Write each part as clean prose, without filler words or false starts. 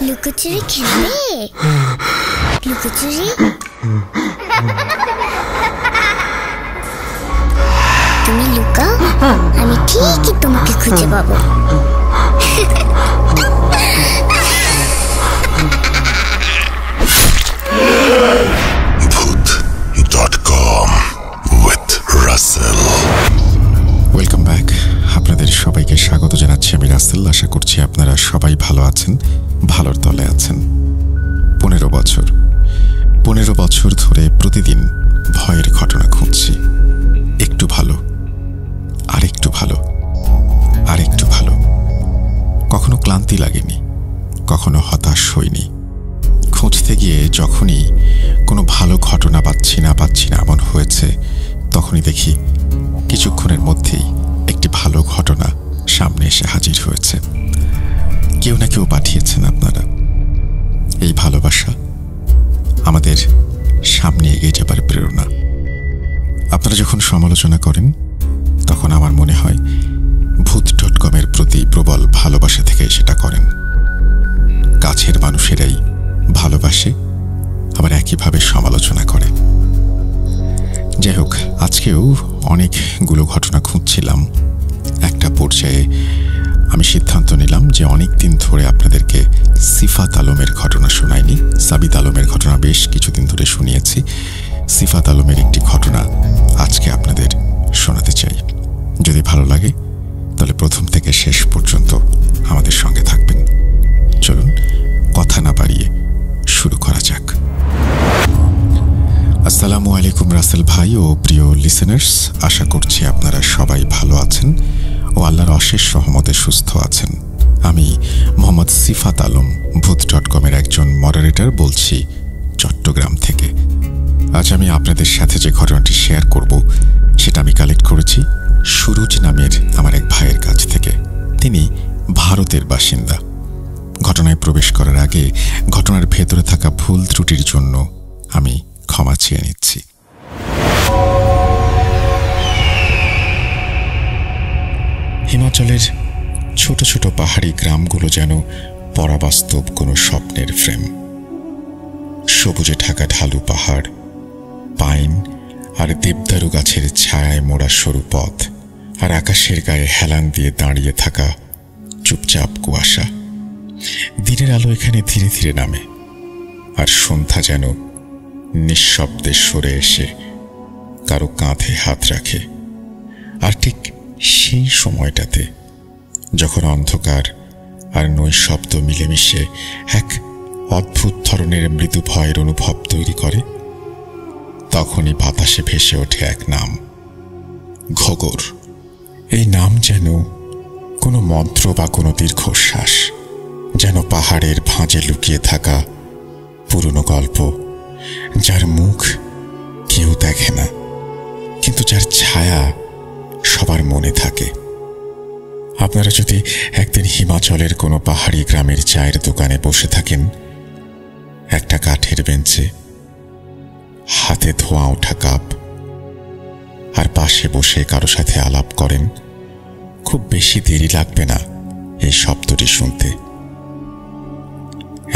লুকোচুরি খেলবে? লুকোচুরি তুমি লুকাও, আমি ঠিকই তোমাকে খুঁজে পাবো। Welcome back. আপনাদের সবাইকে স্বাগত জানাচ্ছি আমি রাসেল। আশা করছি আপনারা সবাই ভালো আছেন, ভালোর তলে আছেন। 15 বছর ধরে প্রতিদিন ভয়ের ঘটনা খুঁজছি। একটু ভালো, আর একটু ভালো, আর একটু ভালো। কখনো ক্লান্তি লাগেনি, কখনো হতাশ হইনি। খুঁজতে গিয়ে যখনই কোনো ভালো ঘটনা পাচ্ছি না এমন হয়েছে, তখনই দেখি কিছুক্ষণের মধ্যেই একটি ভালো ঘটনা সামনে এসে হাজির হয়েছে। কেউ না কেউ পাঠিয়েছেন আপনারা। এই ভালোবাসা আমাদের সামনে এগিয়ে যাবার প্রেরণা। আপনারা যখন সমালোচনা করেন, তখন আমার মনে হয় ভূত.com-এর প্রতি প্রবল ভালোবাসা থেকে সেটা করেন। কাছের মানুষেরাই ভালোবাসে, আবার একইভাবে সমালোচনা করে। যাই হোক, আজকেও অনেকগুলো ঘটনা খুঁজছিলাম। একটা পর্যায়ে আমি সিদ্ধান্ত নিলাম যে অনেক দিন ধরে আপনাদেরকে সিফাত আলমের ঘটনা শোনাইনি। সাবিত আলমের ঘটনা বেশ কিছুদিন ধরে শুনিয়েছি। সিফাত আলমের একটি ঘটনা আজকে আপনাদের শোনাতে চাই। যদি ভালো লাগে তাহলে প্রথম থেকে শেষ পর্যন্ত আমাদের সঙ্গে থাকবেন। চলুন কথা না বাড়িয়ে শুরু করা যাক। আসসালামু আলাইকুম রাসেল ভাই ও প্রিয় লিসেনার্স। আশা করছি আপনারা সবাই ভালো আছেন ও আল্লাহর অশেষ রহমতে সুস্থ আছেন। আমি মোহাম্মদ সিফাত আলম, ভূত.com-এর একজন মডারেটর বলছি চট্টগ্রাম থেকে। আজ আমি আপনাদের সাথে যে ঘটনাটি শেয়ার করব সেটা আমি কালেক্ট করেছি সুরুজ নামের আমার এক ভাইয়ের কাছ থেকে। তিনি ভারতের বাসিন্দা। ঘটনায় প্রবেশ করার আগে ঘটনার ভেতরে থাকা ভুল ত্রুটির জন্য আমি ক্ষমা চেয়ে নিচ্ছি। হিমাচলের ছোট ছোট পাহাড়ি গ্রামগুলো যেন পরাবাস্তব কোনো স্বপ্নের ফ্রেম। সবুজে ঢাকা ঢালু পাহাড়, পাইন আর দেবদারু গাছের ছায়ায় মোড়া সরু পথ, আর আকাশের গায়ে হেলান দিয়ে দাঁড়িয়ে থাকা চুপচাপ কুয়াশা। দিনের আলো এখানে ধীরে ধীরে নামে, আর সন্ধ্যা যেন নিঃশব্দে সরে এসে কারো কাঁধে হাত রাখে। আর ঠিক সেই সময়টাতে যখন অন্ধকার আর নৈশব্দ মিলেমিশে এক অদ্ভুত ধরনের মৃদু ভয়ের অনুভব তৈরি করে, তখনই বাতাসে ভেসে ওঠে এক নাম, ঘোগর। এই নাম যেন কোনো মন্ত্র বা কোনো দীর্ঘশ্বাস, যেন পাহাড়ের ভাঁজে লুকিয়ে থাকা পুরনো গল্প, যার মুখ কেউ দেখে না, কিন্তু যার ছায়া সবার মনে থাকে। আপনারা যদি একদিন হিমাচলের কোনো পাহাড়ি গ্রামের চায়ের দোকানে বসে থাকেন, একটা কাঠের বেঞ্চে, হাতে ধোঁয়া ওঠা কাপ, আর পাশে বসে কারো সাথে আলাপ করেন, খুব বেশি দেরি লাগবে না এই শব্দটি শুনতে।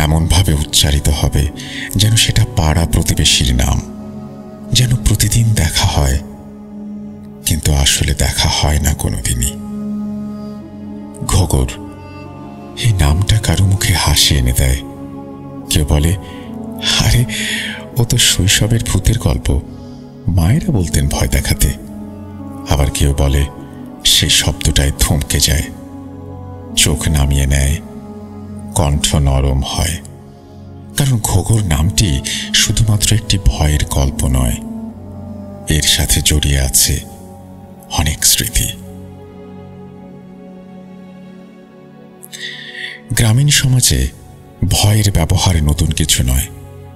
এমনভাবে উচ্চারিত হবে যেন সেটা পাড়া প্রতিবেশীর নাম, যেন প্রতিদিন দেখা হয়, কিন্তু আসলে দেখা হয় না কোনোদিনই। ঘোগর, এই নামটা কারো মুখে হাসি এনে দেয়। কেউ বলে, আরে ও তো শৈশবের ভূতের গল্প, মায়েরা বলতেন ভয় দেখাতে। আবার কেউ বলে সেই শব্দটায় থমকে যায়, চোখ নামিয়ে নেয়, কণ্ঠ নরম হয়। কারণ ঘোগর নামটি শুধুমাত্র একটি ভয়ের গল্প নয়, এর সাথে জড়িয়ে আছে অনেক স্মৃতি। গ্রামীণ সমাজে ভয়ের ব্যবহার নতুন কিছু নয়।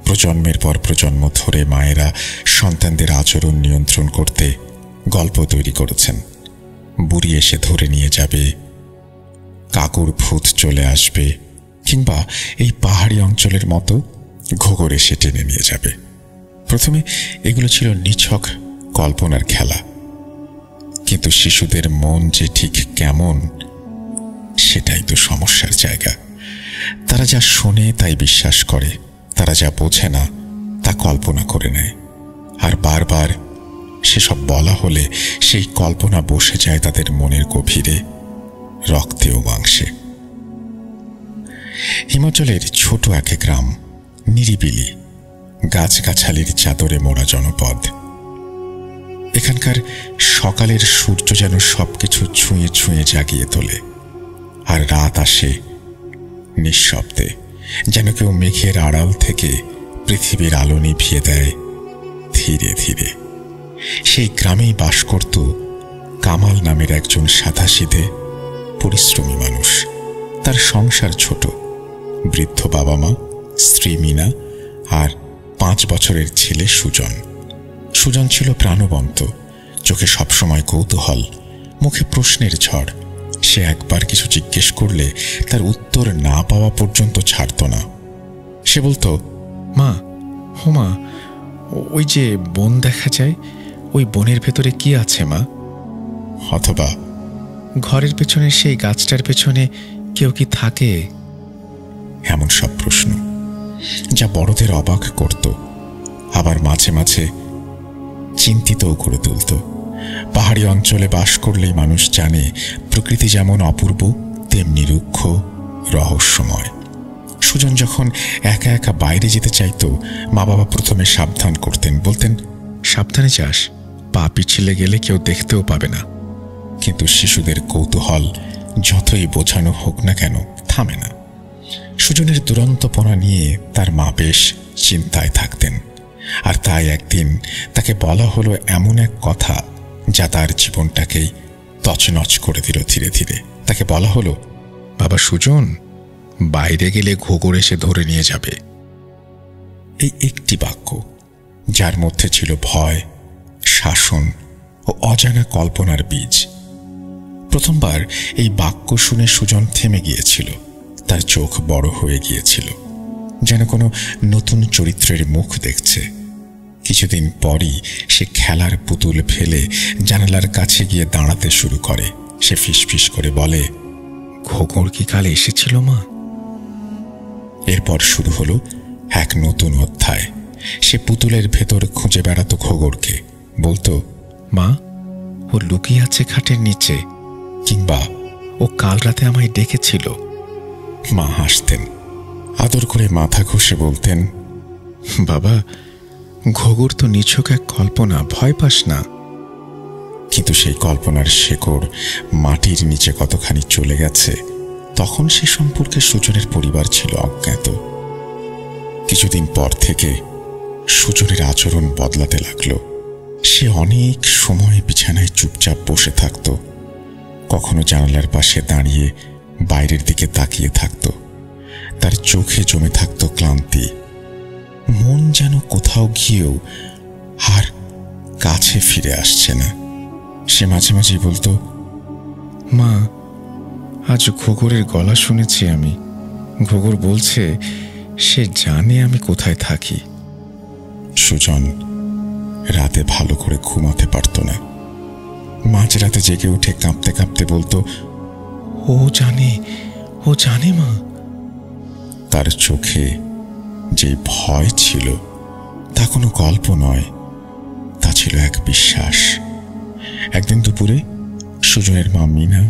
প্রজন্মের পর প্রজন্ম ধরে মায়েরা সন্তানদের আচরণ নিয়ন্ত্রণ করতে গল্প তৈরি করেছেন। বুড়ি এসে ধরে নিয়ে যাবে, কাকুর ভূত চলে আসবে, কিংবা এই পাহাড়ি অঞ্চলের মতো ঘোগর এসে টেনে নিয়ে যাবে। প্রথমে এগুলো ছিল নিছক কল্পনার খেলা, কিন্তু শিশুদের মন যে ঠিক কেমন সেটাই তো সমস্যার জায়গা। তারা যা শোনে তাই বিশ্বাস করে, তারা যা বোঝে না তা কল্পনা করে নেয়, আর বারবার সেসব বলা হলে সেই কল্পনা বসে যায় তাদের মনের গভীরে, রক্তে ও মাংসে। হিমাচলের ছোট এক গ্রাম, নিরিবিলি, গাছগাছালির চাদরে মোড়া জনপদ। এখানকার সকালের সূর্য যেন সবকিছু ছুঁয়ে ছুঁয়ে জাগিয়ে তোলে, আর রাত আসে নিঃশব্দে, যেন কেউ মেঘের আড়াল থেকে পৃথিবীর আলো নিভিয়ে দেয় ধীরে ধীরে। সেই গ্রামেই বাস করত কামাল নামের একজন সাদাসিধে পরিশ্রমী মানুষ। তার সংসার ছোট, বৃদ্ধ বাবা মা, স্ত্রী মিনা আর 5 বছরের ছেলে সুজন। সুজন ছিল প্রাণবন্ত, চোখে সবসময় কৌতূহল, মুখে প্রশ্নের ঝড়। সে একবার কিছু জিজ্ঞেস করলে তার উত্তর না পাওয়া পর্যন্ত ছাড়ত না। সে বলতো, মা, হো মা, ওই যে বন দেখা যায়, ওই বনের ভেতরে কি আছে মা? অথবা ঘরের পেছনে সেই গাছটার পেছনে কেউ কি থাকে? এমন সব প্রশ্ন যা বড়দের অবাক করত, আবার মাঝে মাঝে চিন্তিতও করে তুলত। পাহাড়ি অঞ্চলে বাস করলেই মানুষ জানে প্রকৃতি যেমন অপূর্ব তেমনি রুক্ষ, রহস্যময়। সুজন যখন একা একা বাইরে যেতে চাইত, মা বাবা প্রথমে সাবধান করতেন, বলতেন, সাবধানে যাস, পা পিছলে গেলে কেউ দেখতেও পাবে না। কিন্তু শিশুদের কৌতূহল যতই বোঝানো হোক না কেন থামে না। সুজনের দুরন্তপনা নিয়ে তার মা বেশ চিন্তায় থাকতেন, আর তাই একদিন তাকে বলা হলো এমন এক কথা যা তার জীবনটাকেই তছনছ করে দিল ধীরে ধীরে। তাকে বলা হলো, বাবা সুজন, বাইরে গেলে ঘোঘর এসে ধরে নিয়ে যাবে। এই একটি বাক্য, যার মধ্যে ছিল ভয়, শাসন ও অজানা কল্পনার বীজ। প্রথমবার এই বাক্য শুনে সুজন থেমে গিয়েছিল, তার চোখ বড় হয়ে গিয়েছিল, যেন কোনো নতুন চরিত্রের মুখ দেখছে। কিছুদিন পরই সে খেলার পুতুল ফেলে জানালার কাছে গিয়ে দাঁড়াতে শুরু করে। সে ফিসফিস করে বলে, ঘোঘর কি কাল এসেছিল মা? এরপর শুরু হলো এক নতুন অধ্যায়। সে পুতুলের ভেতর খুঁজে বেড়াতো ঘোঘরকে, বলতো, মা, ও লুকিয়ে আছে খাটের নিচে, কিংবা ও কাল রাতে আমায় ডেকেছিল। মা হাসতেন, আদর করে মাথা ঘষে বলতেন, বাবা, ঘোঘর তো নিছক এক কল্পনা, ভয় পাস না। কিন্তু সেই কল্পনার শেকড় মাটির নিচে কতখানি চলে গেছে তখন সে সম্পর্কে সুজনের পরিবার ছিল অজ্ঞাত। কিছুদিন পর থেকে সুজনের আচরণ বদলাতে লাগলো। সে অনেক সময় বিছানায় চুপচাপ বসে থাকত, কখনো জানালার পাশে দাঁড়িয়ে বাইরের দিকে তাকিয়ে থাকত। তার চোখে জমে থাকত ক্লান্তি, মন যেন কোথাও গিয়েও আর কাছে ফিরে আসছে না। সে মাঝে মাঝে বলতো, মা, আজ ঘোঘরের গলা শুনেছি আমি। ঘোঘর বলছে সে জানে আমি কোথায় থাকি। সুজন রাতে ভালো করে ঘুমাতে পারত না। মাঝরাতে জেগে উঠে কাঁপতে কাঁপতে বলতো, ও জানে, ও জানে মা। তার চোখে যে ভয় ছিল তা কোনো গল্প নয়, তা ছিল এক বিশ্বাস। একদিন দুপুরে সুজনের মা মিনা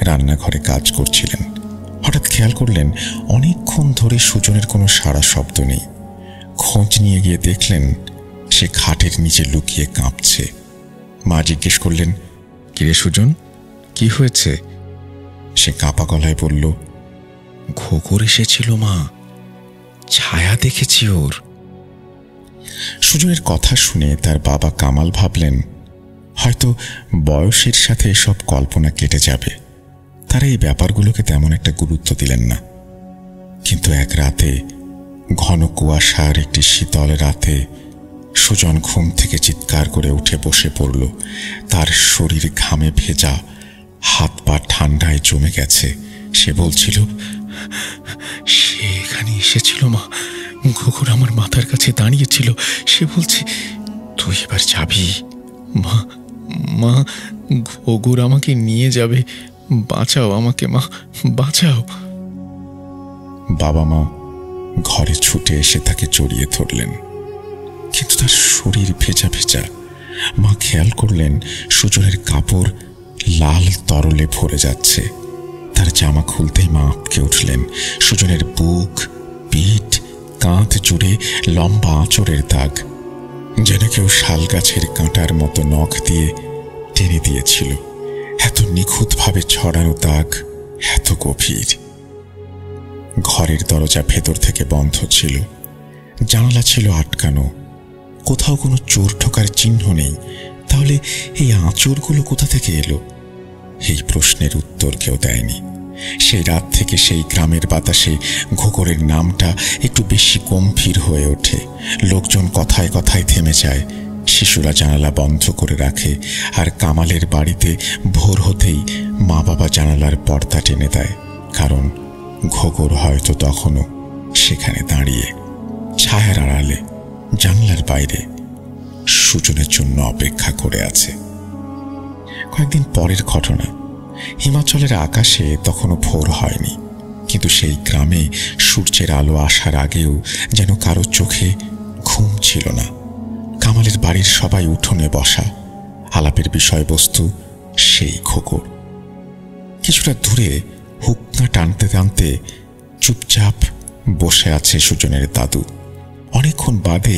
রান্নাঘরে কাজ করছিলেন। হঠাৎ খেয়াল করলেন অনেকক্ষণ ধরে সুজনের কোনো সাড়া শব্দ নেই। খোঁজ নিয়ে গিয়ে দেখলেন সে খাটের নিচে লুকিয়ে কাঁপছে। মা জিজ্ঞেস করলেন, কিরে সুজন, কি হয়েছে? সে কাঁপা গলায় বলল, ঘোঘর এসেছিল মা, ছায়া দেখেছি ওর। সুজনের কথা শুনে তার বাবা কামাল ভাবলেন হয়তো বয়সের সাথে এসব কল্পনা কেটে যাবে। তারা এই ব্যাপারগুলোকে তেমন একটা গুরুত্ব দিলেন না। কিন্তু এক রাতে, ঘন কুয়াশার একটি শীতল রাতে, সুজন ঘুম থেকে চিৎকার করে উঠে বসে পড়ল। তার শরীর ঘামে ভেজা, হাত পা ঠান্ডায় জমে গেছে। সে বলছিল, সে এখানে এসেছিল মা, ঘোঘর আমার মাথার কাছে দাঁড়িয়েছিল। সে বলছে, তুই এবার যাবি মা, মা, ঘোঘর আমাকে নিয়ে যাবে, বাঁচাও আমাকে মা, বাঁচাও। বাবা মা ঘরে ছুটে এসে তাকে জড়িয়ে ধরলেন, কিন্তু তার শরীর ভেজা ভেজা। মা খেয়াল করলেন সুজনের কাপড় লাল তরলে ভরে যাচ্ছে। তার জামা খুলতেই মা আটকে উঠলেন। সুজনের বুক, পিঠ, কাঁধ জুড়ে লম্বা আঁচড়ের দাগ, যেন কেউ শাল গাছের কাঁটার মতো নখ দিয়ে টেনে দিয়েছিল। এত নিখুঁতভাবে ছড়ানো দাগ, এত গভীর। ঘরের দরজা ভেতর থেকে বন্ধ ছিল, জানালা ছিল আটকানো। কোথাও কোনো চোর ঢোকার চিহ্ন নেই। তাহলে এই আঁচড়গুলো কোথা থেকে এলো? এই প্রশ্নের উত্তর কেউ দেয়নি। সেই রাত থেকে সেই গ্রামের বাতাসে ঘোকরের নামটা একটু বেশি গম্ভীর হয়ে ওঠে। লোকজন কথায় কথায় থেমে যায়। শিশুরা জানালা বন্ধ করে রাখে, আর কামালের বাড়িতে ভোর হতেই মা বাবা জানালার পর্দা টেনে দেয়, কারণ ঘোকর হয়তো তখনও সেখানে দাঁড়িয়ে ছায়ার আড়ালে জানলার বাইরে সুজনের জন্য অপেক্ষা করে আছে। কয়েকদিন পরের ঘটনা। হিমাচলের আকাশে তখনও ভোর হয়নি, কিন্তু সেই গ্রামে সূর্যের আলো আসার আগেও যেন কারো চোখে ঘুম ছিল না। কামালের বাড়ির সবাই উঠোনে বসা, আলাপের বিষয়বস্তু সেই ঘোকর। কিছুটা দূরে হুকনা টানতে টানতে চুপচাপ বসে আছে সুজনের দাদু। অনেকক্ষণ বাদে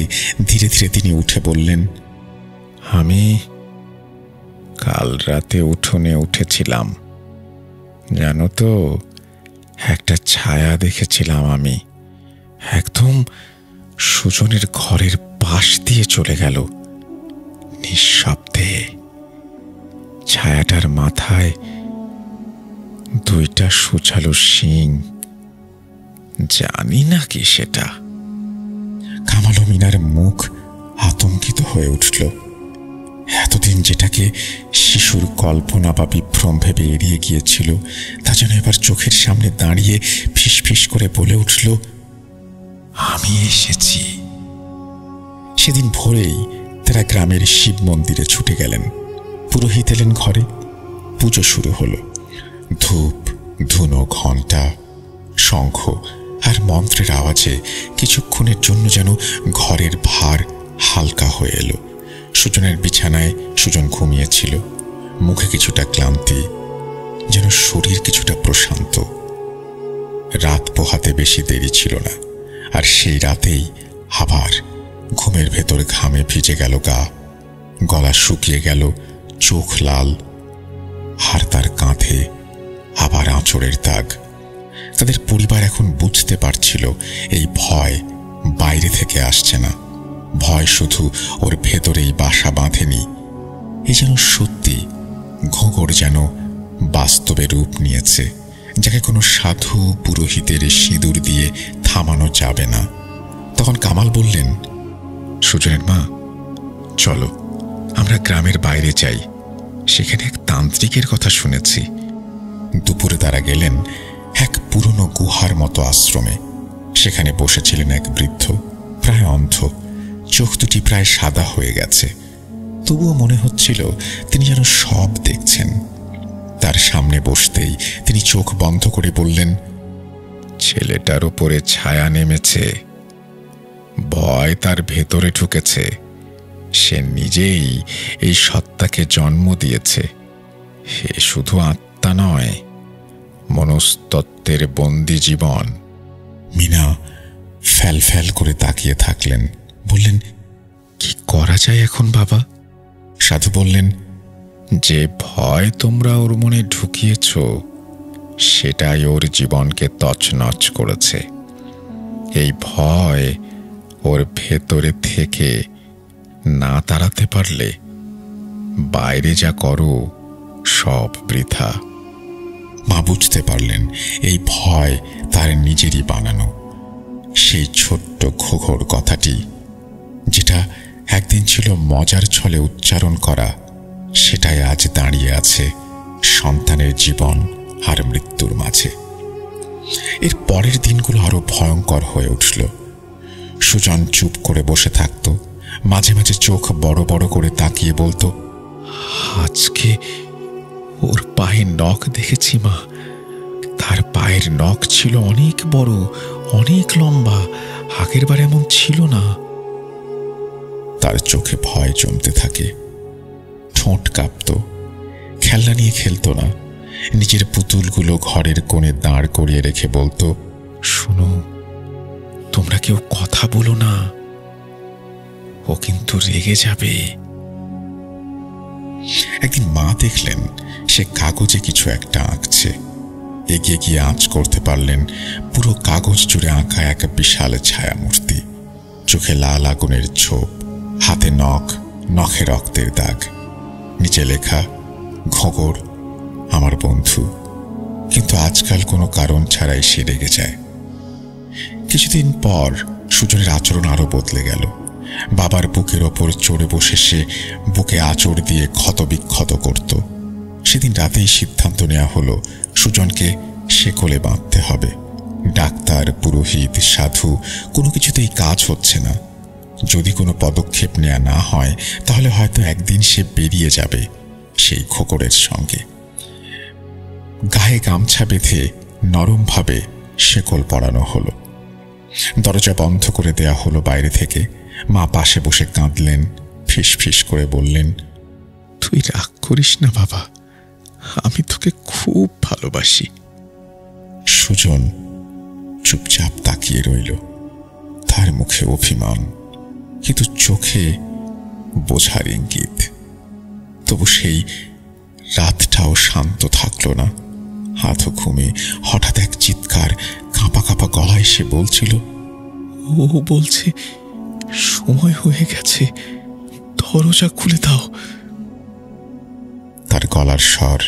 ধীরে ধীরে তিনি উঠে বললেন, আমি কাল রাতে উঠোনে উঠেছিলাম, জানো তো, একটা ছায়া দেখেছিলাম আমি। একদম সুজনের ঘরের পাশ দিয়ে চলে গেল নিঃশব্দে। ছায়াটার মাথায় দুইটা সুচালো শিং, জানি না কি সেটা। কামাল ও মিনার মুখ আতঙ্কিত হয়ে উঠল। এতদিন যেটাকে শিশুর কল্পনা বা বিভ্রম ভেবে এড়িয়ে গিয়েছিল, তা যেন এবার চোখের সামনে দাঁড়িয়ে ফিস ফিস করে বলে উঠল, আমি এসেছি। সেদিন ভোরেই তারা গ্রামের শিব মন্দিরে ছুটে গেলেন। পুরোহিত এলেন ঘরে। পুজো শুরু হলো। ধূপ, ধুনো, ঘণ্টা, শঙ্খ আর মন্ত্রের আওয়াজে কিছুক্ষণের জন্য যেন ঘরের ভার হালকা হয়ে এলো। সুজনের বিছানায় সুজন ঘুমিয়েছিল, মুখে কিছুটা ক্লান্তি, যেন শরীর কিছুটা প্রশান্ত। রাত পোহাতে বেশি দেরি ছিল না, আর সেই রাতেই আবার ঘুমের ভেতর ঘামে ভিজে গেল গা, গলা শুকিয়ে গেল, চোখ লাল, আর তার কাঁধে আবার আঁচড়ের দাগ। তাদের পরিবার এখন বুঝতে পারছিল এই ভয় বাইরে থেকে আসছে না, ভয় শুধু ওর ভেতরেই বাসা বাঁধেনি। এই যেন সত্যি ঘোকর যেন বাস্তবে রূপ নিয়েছে, যাকে কোনো সাধু পুরোহিতের সিঁদুর দিয়ে থামানো যাবে না। তখন কামাল বললেন, সুজনের মা, চলো আমরা গ্রামের বাইরে যাই, সেখানে এক তান্ত্রিকের কথা শুনেছি। দুপুরে তারা গেলেন এক পুরনো গুহার মতো আশ্রমে। সেখানে বসেছিলেন এক বৃদ্ধ, প্রায় অন্ধ, চোখ দুটি প্রায় সাদা হয়ে গেছে। তবুও মনে হচ্ছিল তিনি যেন সব দেখছেন। তার সামনে বসতেই তিনি চোখ বন্ধ করে বললেন, ছেলেটার উপরে ছায়া নেমেছে, ভয় তার ভেতরে ঢুকেছে। সে নিজেই এই সত্তাকে জন্ম দিয়েছে। সে শুধু আত্মা নয়, মনস্তত্ত্বের বন্দি জীবন। মিনা ফ্যাল ফ্যাল করে তাকিয়ে থাকলেন। বললেন, কি করা যায় এখন বাবা? সাধু বললেন, যে ভয় তোমরা ওর মনে ঢুকিয়েছ, সেটাই ওর জীবনকে তছনছ করেছে। এই ভয় ওর ভেতরে থেকে না তাড়াতে পারলে বাইরে যা করো সব বৃথা। মা বুঝতে পারলেন এই ভয় তার নিজেরই বানানো। সেই ছোট্ট ঘোঘর কথাটি, যেটা একদিন ছিল মজার ছলে উচ্চারণ করা, সেটাই আজ দাঁড়িয়ে আছে সন্তানের জীবন আর মৃত্যুর মাঝে। এর পরের দিনগুলো আরো ভয়ঙ্কর হয়ে উঠল। সুজন চুপ করে বসে থাকত, মাঝে মাঝে চোখ বড় বড় করে তাকিয়ে বলতো, আজকে ওর পায়ের নখ দেখেছি মা। তার পায়ের নখ ছিল অনেক বড়, অনেক লম্বা, আগের বার এমন ছিল না। তার চোখে ভয় জমতে থাকে, ঠোঁট কাঁপত, খেলনা নিয়ে খেলতো না, নিজের পুতুলগুলো ঘরের কোণে দাঁড় করিয়ে রেখে বলতো, শোনো, তোমরা কেউ কথা বলো না, ও কিন্তু রেগে যাবে। একদিন মা দেখলেন সে কাগজে কিছু একটা আঁকছে। এগিয়ে গিয়ে আঁচ করতে পারলেন পুরো কাগজ জুড়ে আঁকা এক বিশাল ছায়ামূর্তি। চোখে লাল আগুনের ছোপ, হাতে নখ, নখে রক্তের দাগ, নিচে লেখা, ঘোগর আমার বন্ধু। কিন্তু আজকাল কোনো কারণ ছাড়াই সে রেগে যায়। কিছুদিন পর সুজনের আচরণ আরো বদলে গেল। বাবার বুকের ওপর চড়ে বসে সে বুকে আঁচড় দিয়ে ক্ষতবিক্ষত করত। সেদিন রাতেই সিদ্ধান্ত নেওয়া হলো সুজনকে শেকলে বাঁধতে হবে। ডাক্তার, পুরোহিত, সাধু কোনো কিছুতেই কাজ হচ্ছে না। যদি কোনো পদক্ষেপ নেওয়া না হয় তাহলে হয়তো একদিন সে বেরিয়ে যাবে সেই খোকরের সঙ্গে। গায়ে গামছা বেঁধে নরমভাবে শেকল পরানো হলো। দরজা বন্ধ করে দেয়া হলো বাইরে থেকে। মা পাশে বসে কাঁদলেন, ফিস ফিস করে বললেন, তুই রাগ করিস না বাবা, আমি তোকে খুব ভালোবাসি। সুজন চুপচাপ তাকিয়ে রইল। তার মুখে অভিমান, কিন্তু চোখে বোঝার ইঙ্গিত। তবু সেই রাতটাও শান্ত থাকল না। হাত ঘুমে হঠাৎ এক চিৎকার, কাঁপা কাঁপা গলায় সে বলছিল, ও বলছে সময় হয়ে গেছে, দরজা খুলে দাও। তার গলার স্বর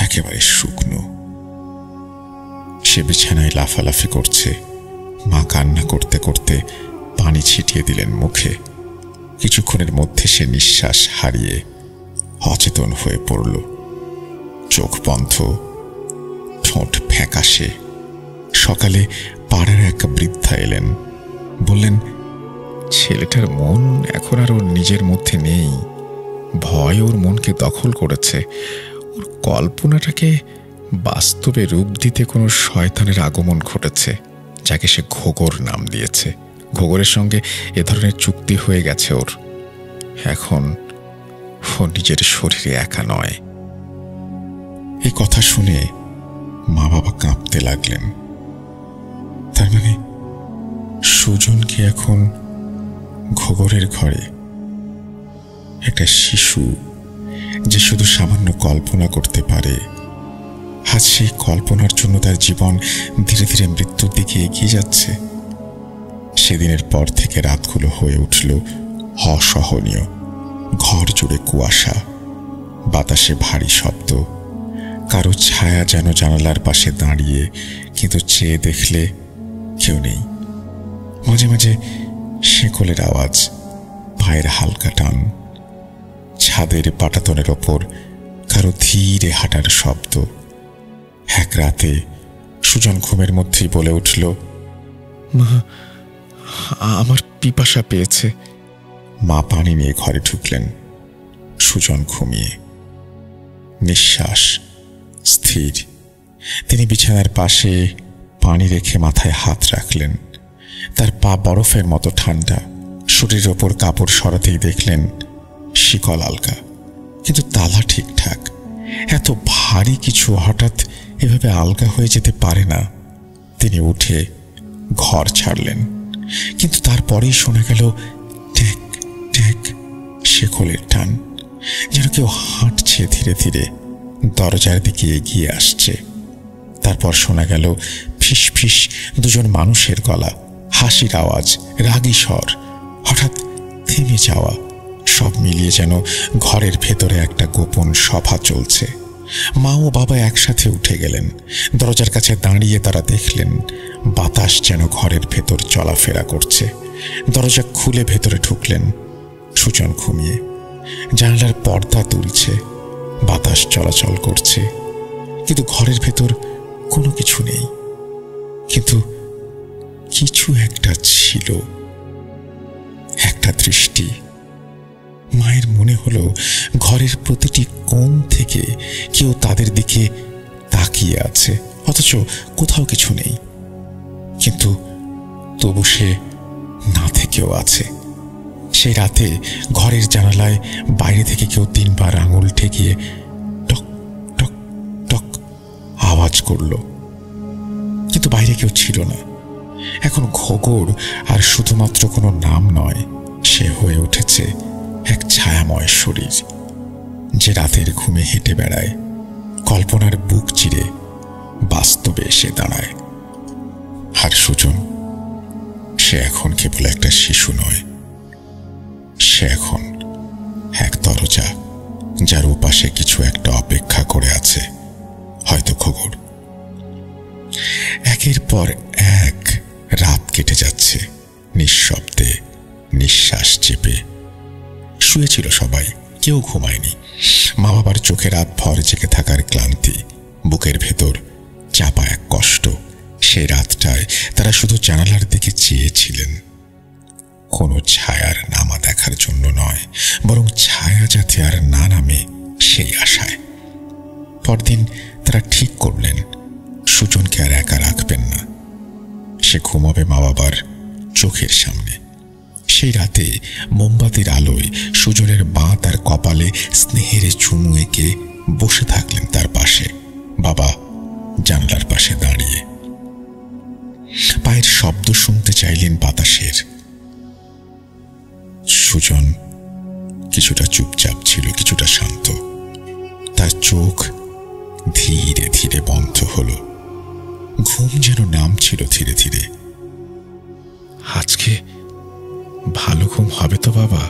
একেবারে শুকনো। সে বিছানায় লাফালাফি করছে। মা কান্না করতে করতে পানি ছিটিয়ে দিলেন মুখে। কিছুক্ষণের মধ্যে সে নিঃশ্বাস হারিয়ে অচেতন হয়ে পড়ল। চোখ বন্ধ, ঠোঁট ফ্যাকাশে। সকালে পাড়ার এক বৃদ্ধা এলেন, বললেন, ছেলেটার মন এখন আর ওর নিজের মধ্যে নেই। ভয় ওর মনকে দখল করেছে। ওর কল্পনাটাকে বাস্তবে রূপ দিতে কোনো শয়তানের আগমন ঘটেছে, যাকে সে ঘোগর নাম দিয়েছে। ঘোগরের সঙ্গে এ ধরনের চুক্তি হয়ে গেছে ওর। এখন ও নিজের শরীরে একা নয়। এই কথা শুনে মা বাবা কাঁপতে লাগলেন। তার মানে সুজনকে এখন ঘোগরের ঘরে একটা শিশু যে শুধু সামান্য কল্পনা করতে পারে, আজ সেই কল্পনার জন্য তার জীবন ধীরে ধীরে মৃত্যুর দিকে এগিয়ে যাচ্ছে। সেদিনের পর থেকে রাতগুলো হয়ে উঠল অসহনীয়। ঘর জুড়ে কুয়াশা, বাতাসে ভারী শব্দ, কারো ছায়া যেন জানালার পাশে দাঁড়িয়ে, কিন্তু চেয়ে দেখলে কেউ নেই। মাঝে মাঝে শেকলের আওয়াজ, পায়ের হালকা টান, ছাদের পাটাতনের ওপর কারো ধীরে হাঁটার শব্দ। এক রাতে সুজন ঘুমের মধ্যেই বলে উঠল, মা, আমার পিপাসা পেয়েছে। মা পানি নিয়ে ঘরে ঢুকলেন। সুজন ঘুমিয়ে, নিঃশ্বাস স্থির। তিনি বিছানার পাশে পানি রেখে মাথায় হাত রাখলেন। তার পা বরফের মতো ঠান্ডা। শরীরের ওপর কাপড় সরাতেই দেখলেন শিকল আলগা, কিন্তু তালা ঠিকঠাক। এত ভারী কিছু হঠাৎ এভাবে আলগা হয়ে যেতে পারে না। তিনি উঠে ঘর ছাড়লেন, কিন্তু তারপরেই শোনা গেল ঠেক ঠেক শেকলের টান, যেন কেউ হাঁটছে ধীরে ধীরে, দরজার দিকে এগিয়ে আসছে। তারপর শোনা গেল ফিস ফিস দুজন মানুষের গলা, হাসির আওয়াজ, রাগী স্বর, হঠাৎ থেমে যাওয়া। সব মিলিয়ে যেন ঘরের ভেতরে একটা গোপন সভা চলছে। মা ও বাবা একসাথে উঠে গেলেন। দরজার কাছে দাঁড়িয়ে তারা দেখলেন বাতাস যেন ঘরের ভেতর চলাফেরা করছে। দরজা খুলে ভেতরে ঢুকলেন। সুজন ঘুমিয়ে, জানালার পর্দা তুলছে, বাতাস চলাচল করছে, কিন্তু ঘরের ভেতর কোনো কিছু নেই। কিন্তু কিছু একটা ছিল, একটা দৃষ্টি, মায়ের মনে হলো ঘরের প্রতিটি কোণ থেকে কেউ তাদের দিকে তাকিয়ে আছে, অথচ কোথাও কিছু নেই। কিন্তু তবু সে না থেকেও আছে। সেই রাতে ঘরের জানালায় বাইরে থেকে কেউ 3 বার আঙুল ঠেকিয়ে টক টক টক আওয়াজ করল, কিন্তু বাইরে কেউ ছিল না। এখন ঘোগর আর শুধুমাত্র কোনো নাম নয়, সে হয়ে উঠেছে এক ছায়াময় শরীর, যে রাতের ঘুমে হেঁটে বেড়ায়, কল্পনার বুক চিরে বাস্তবে এসে দাঁড়ায়। আর সুজন, সে এখন কেবল একটা শিশু নয়, সে এখন এক দরজা, যার ওপাশে কিছু একটা অপেক্ষা করে আছে, হয়তো খবর। একের পর এক রাত কেটে যাচ্ছে নিঃশব্দে, নিঃশ্বাস চেপে। শুয়েছিল সবাই, কেউ ঘুমায়নি। মা বাবার চোখে রাত ভর জেগে থাকার ক্লান্তি, বুকের ভেতর চাপা এক কষ্ট। সেই রাতটায় তারা শুধু জানালার দিকে চেয়েছিলেন, কোনো ছায়ার নামা দেখার জন্য নয়, বরং ছায়া যাতে আর না নামে সেই আশায়। পরদিন তারা ঠিক করলেন সুজনকে আর একা রাখবেন না, সে ঘুমাবে মা বাবার চোখের সামনে। সেই রাতে মোমবাতির আলোয় সুজনের বাঁ তার কপালে স্নেহের চুমু এঁকে বসে থাকলেন তার পাশে। বাবা জানলার পাশে দাঁড়িয়ে পায়ের শব্দ শুনতে চাইলেন বাতাসের। সুজন কিছুটা চুপচাপ ছিল, কিছুটা শান্ত। তার চোখ ধীরে ধীরে বন্ধ হলো, ঘুম যেন নামছিল ধীরে ধীরে। আজকে ভালো ঘুম হবে তো বাবা?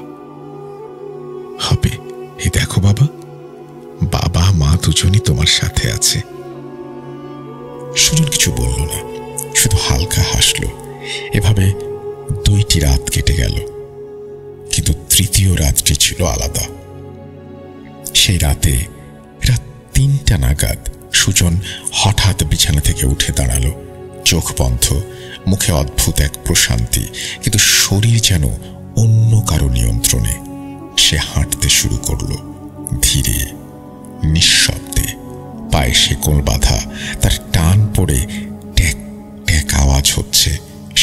হবে। এই দেখো বাবা, বাবা মা দুজনই তোমার সাথে আছে। সুজন কিছু বলল না, শুধু হালকা হাসল। এভাবে 2টি রাত কেটে গেল, কিন্তু তৃতীয় রাতটি ছিল আলাদা। সেই রাতে রাত 3টা নাগাদ সুজন হঠাৎ বিছানা থেকে উঠে দাঁড়ালো, চোখ বন্ধ, মুখে অদ্ভুত এক প্রশান্তি, কিন্তু শরীর যেন অন্য কারো নিয়ন্ত্রণে। সে হাঁটতে শুরু করলো, ধীরে নিঃশব্দে। পায়ে শেকল বাঁধা, তার টান পড়ে ট্যাক ট্যাক আওয়াজ হচ্ছে।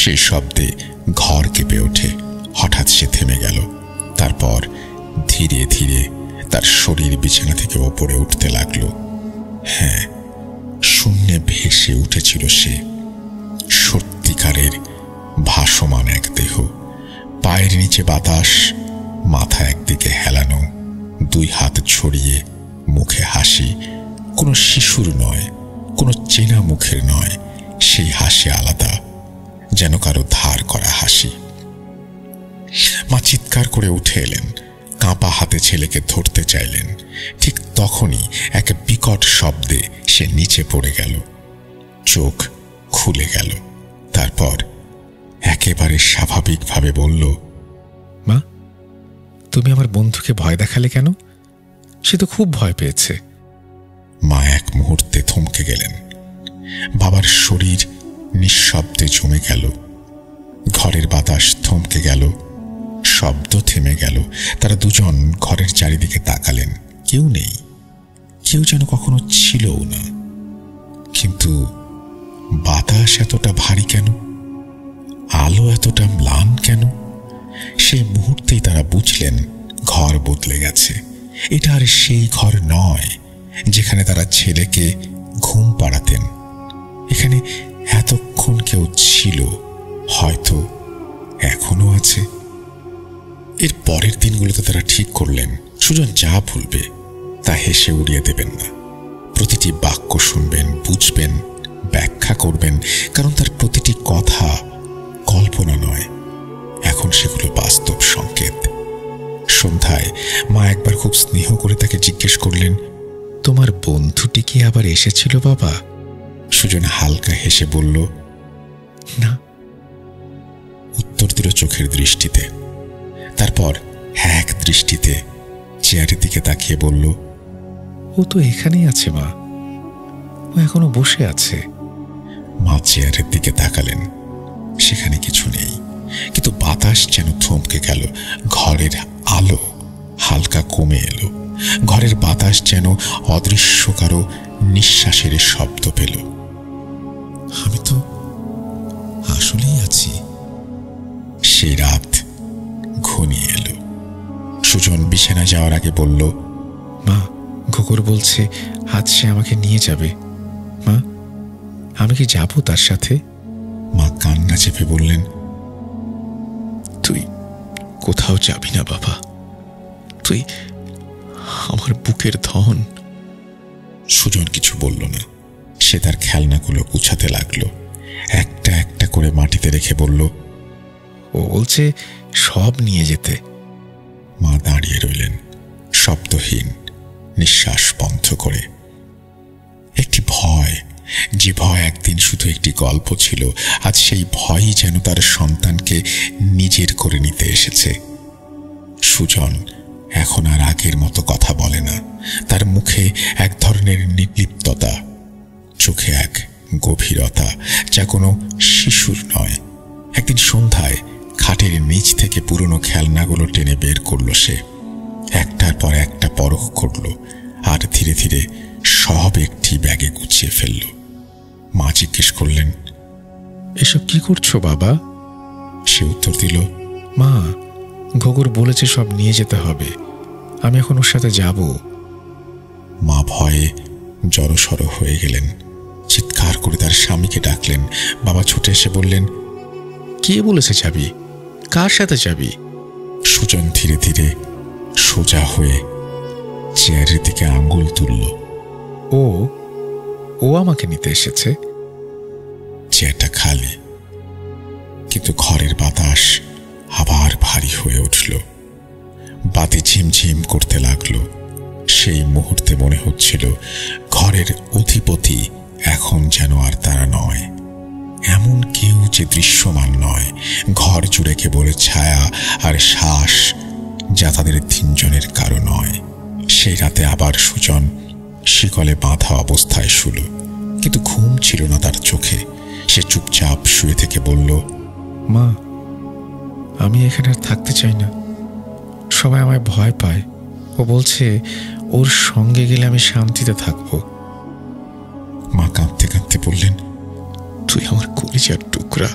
সেই শব্দে ঘর কেঁপে ওঠে। হঠাৎ সে থেমে গেল, তারপর ধীরে ধীরে তার শরীর বিছানা থেকে ওপরে উঠতে লাগলো। হ্যাঁ, শূন্যে ভেসে উঠেছিল সে, সত্যিকারের ভাসমান এক দেহ। পায়ের নিচে বাতাস, মাথা একদিকে হেলানো, 2 হাত ছড়িয়ে, মুখে হাসি। কোনো শিশুর নয়, কোনো চেনা মুখের নয়, সেই হাসি আলাদা, যেন কারো ধার করা হাসি। মা চিৎকার করে উঠে এলেন, কাঁপা হাতে ছেলেকে ধরতে চাইলেন। ঠিক তখনই এক বিকট শব্দে সে নিচে পড়ে গেল, চোখ খুলে গেল। তারপর একেবারে স্বাভাবিকভাবে বলল, মা, তুমি আমার বন্ধুকে ভয় দেখালে কেন? সে তো খুব ভয় পেয়েছে। মা এক মুহূর্তে থমকে গেলেন। বাবার শরীর নিঃশব্দে জমে গেল, ঘরের বাতাস থমকে গেল, শব্দ থেমে গেল। তারা দুজন ঘরের চারিদিকে তাকালেন, কেউ নেই, কেউ যেন কখনো ছিলও না। কিন্তু বাতাস এতটা ভারী কেন? আলো এতটা ম্লান কেন? সেই মুহূর্তেই তারা বুঝলেন ঘর বদলে গেছে। এটা আর সেই ঘর নয় যেখানে তারা ছেলেকে ঘুম পাড়াতেন। এখানে এতক্ষণ কেউ ছিল, হয়তো এখনো আছে। এর পরের দিনগুলোতে তারা ঠিক করলেন সুজন যা ভুলবে তা হেসে উড়িয়ে দেবেন না। প্রতিটি বাক্য শুনবেন, বুঝবেন, ব্যাখ্যা করবেন, কারণ তার প্রতিটি কথা কল্পনা নয়, এখন সেগুলো বাস্তব সংকেত। সন্ধ্যায় মা একবার খুব স্নেহ করে তাকে জিজ্ঞেস করলেন, তোমার বন্ধুটি কি আবার এসেছিল বাবা? সুজন হালকা হেসে বলল, না। উত্তর দিল চোখের দৃষ্টিতে। তারপর এক দৃষ্টিতে চেয়ারের দিকে তাকিয়ে বলল, ও তো এখানেই আছে মা, ও এখনো বসে আছে। মা চেয়ারের দিকে তাকালেন, সেখানে কিছু নেই, কিন্তু বাতাস যেন থমকে গেল। ঘরের আলো হালকা কমে এলো। ঘরের বাতাস যেন অদৃশ্য কারো নিঃশ্বাসের শব্দ পেল। আমি তো আসলেই আছি। সেই রাত ঘনিয়ে এলো। সুজন বিছানা যাওয়ার আগে বলল, মা, ঘুঘুর বলছে আজ সে আমাকে নিয়ে যাবে। মা, আমি কি যাব তার সাথে? মা কান্না চেপে বললেন, তুই কোথাও যাবি না বাবা, তুই আমার বুকের ধন। সুজন কিছু বলল না। সে তার খেলনাগুলো গুছাতে লাগলো। একটা একটা করে মাটিতে রেখে বলল, ও বলছে সব নিয়ে যেতে। মা দাঁড়িয়ে রইলেন, শব্দহীন, নিঃশ্বাস বন্ধ করে। একটি ভয়, যে ভয় একদিন শুধু একটি গল্প ছিল, আজ সেই ভয়ই যেন তার সন্তানকে নিজের করে নিতে এসেছে। সুজন এখন আর আগের মতো কথা বলে না। তার মুখে এক ধরনের নির্লিপ্ততা, চোখে এক গভীরতা যা কোনো শিশুর নয়। একদিন সন্ধ্যায় খাটের নিচ থেকে পুরনো খেলনাগুলো টেনে বের করলো সে। একটার পর একটা পরখ করল, আর ধীরে ধীরে সব একটি ব্যাগে গুছিয়ে ফেলল। মা জিজ্ঞেস করলেন, এসব কি করছো বাবা? সে উত্তর দিল, মা, ঘুঘুর বলেছে সব নিয়ে যেতে হবে, আমি এখন ওর সাথে যাব। মা ভয়ে জড়সড় হয়ে গেলেন। চিৎকার করে তার স্বামীকে ডাকলেন। বাবা ছুটে এসে বললেন, কে বলেছে যাবি? কার সাথে যাবি? সুজন ধীরে ধীরে সোজা হয়ে চেয়ারের দিকে আঙ্গুল তুলল। ও আমাকে নিতে এসেছে। চেয়ারটা খালি, কিন্তু ঘরের বাতাস আবার ভারী হয়ে উঠল। বাতি ঝিমঝিম করতে লাগলো। সেই মুহূর্তে মনে হচ্ছিল ঘরের অধিপতি এখন যেন আর তারা নয়। এমন কেউ যে দৃশ্যমান নয়, ঘর জুড়ে কেবল ছায়া আর শ্বাস, যা তাদের তিনজনের কারো নয়। সেই রাতে আবার সুজন শিকলে বাঁধা অবস্থায় শুল, কিন্তু ঘুম ছিল না তার চোখে। সে চুপচাপ শুয়ে থেকে বলল, মা, আমি এখানে আর থাকতে চাই না। সবাই আমায় ভয় পায়। ও বলছে ওর সঙ্গে গেলে আমি শান্তিতে থাকব। মা কাঁদতে কাঁদতে বললেন, তুই আমার কলিজার টুকরা,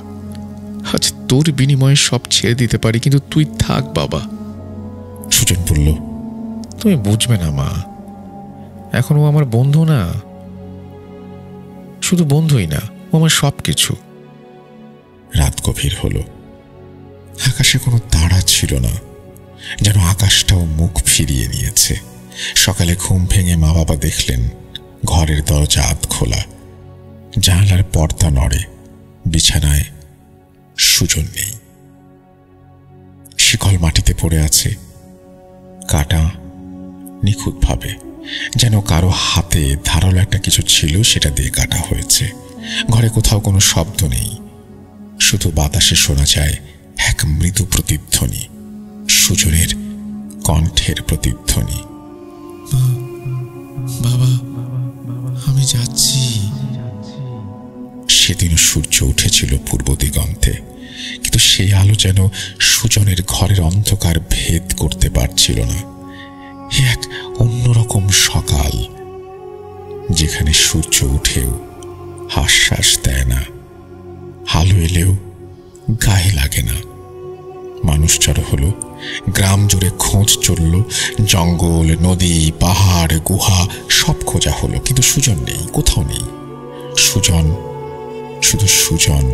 আজ তোর বিনিময়ে সব ছেড়ে দিতে পারি, কিন্তু তুই থাক বাবা। সুজন বলল, তুমি বুঝবে না মা, এখন ও আমার বন্ধু না, শুধু বন্ধুই না, ও আমার সব কিছু। রাত গভীর হলো। আকাশে কোনো তারা ছিল না, যেন আকাশটাও মুখ ফিরিয়ে নিয়েছে। সকালে ঘুম ভেঙে মা বাবা দেখলেন ঘরের দরজা আধ খোলা, জানালার পর্দা নড়ে, বিছানায় সুজন নেই। শিকল মাটিতে পড়ে আছে, কাটা নিখুঁতভাবে, যেন কারো হাতে ধারালো একটা কিছু ছিল, সেটা দিয়ে কাটা হয়েছে। ঘরে কোথাও কোনো শব্দ নেই, শুধু বাতাসে শোনা যায় এক মৃদু প্রতিধ্বনি, সুজনের কণ্ঠের প্রতিধ্বনি। বাবা, আমি যাচ্ছি। সেদিনও সূর্য উঠেছিল পূর্ব দিগন্তে, কিন্তু সেই আলো যেন সুজনের ঘরের অন্ধকার ভেদ করতে পারছিল না। এক অন্যরকম সকাল, যেখানে সূর্য উঠেও আশ্বাস দেয় না, আলো এলেও গায়ে লাগে না। মানুষ জড়ো হলো, গ্রাম জুড়ে খোঁজ চলল, জঙ্গল, নদী, পাহাড়, গুহা সব খোঁজা হলো, কিন্তু সুজন নেই, কোথাও নেই। সুজন, শুধু সুজন।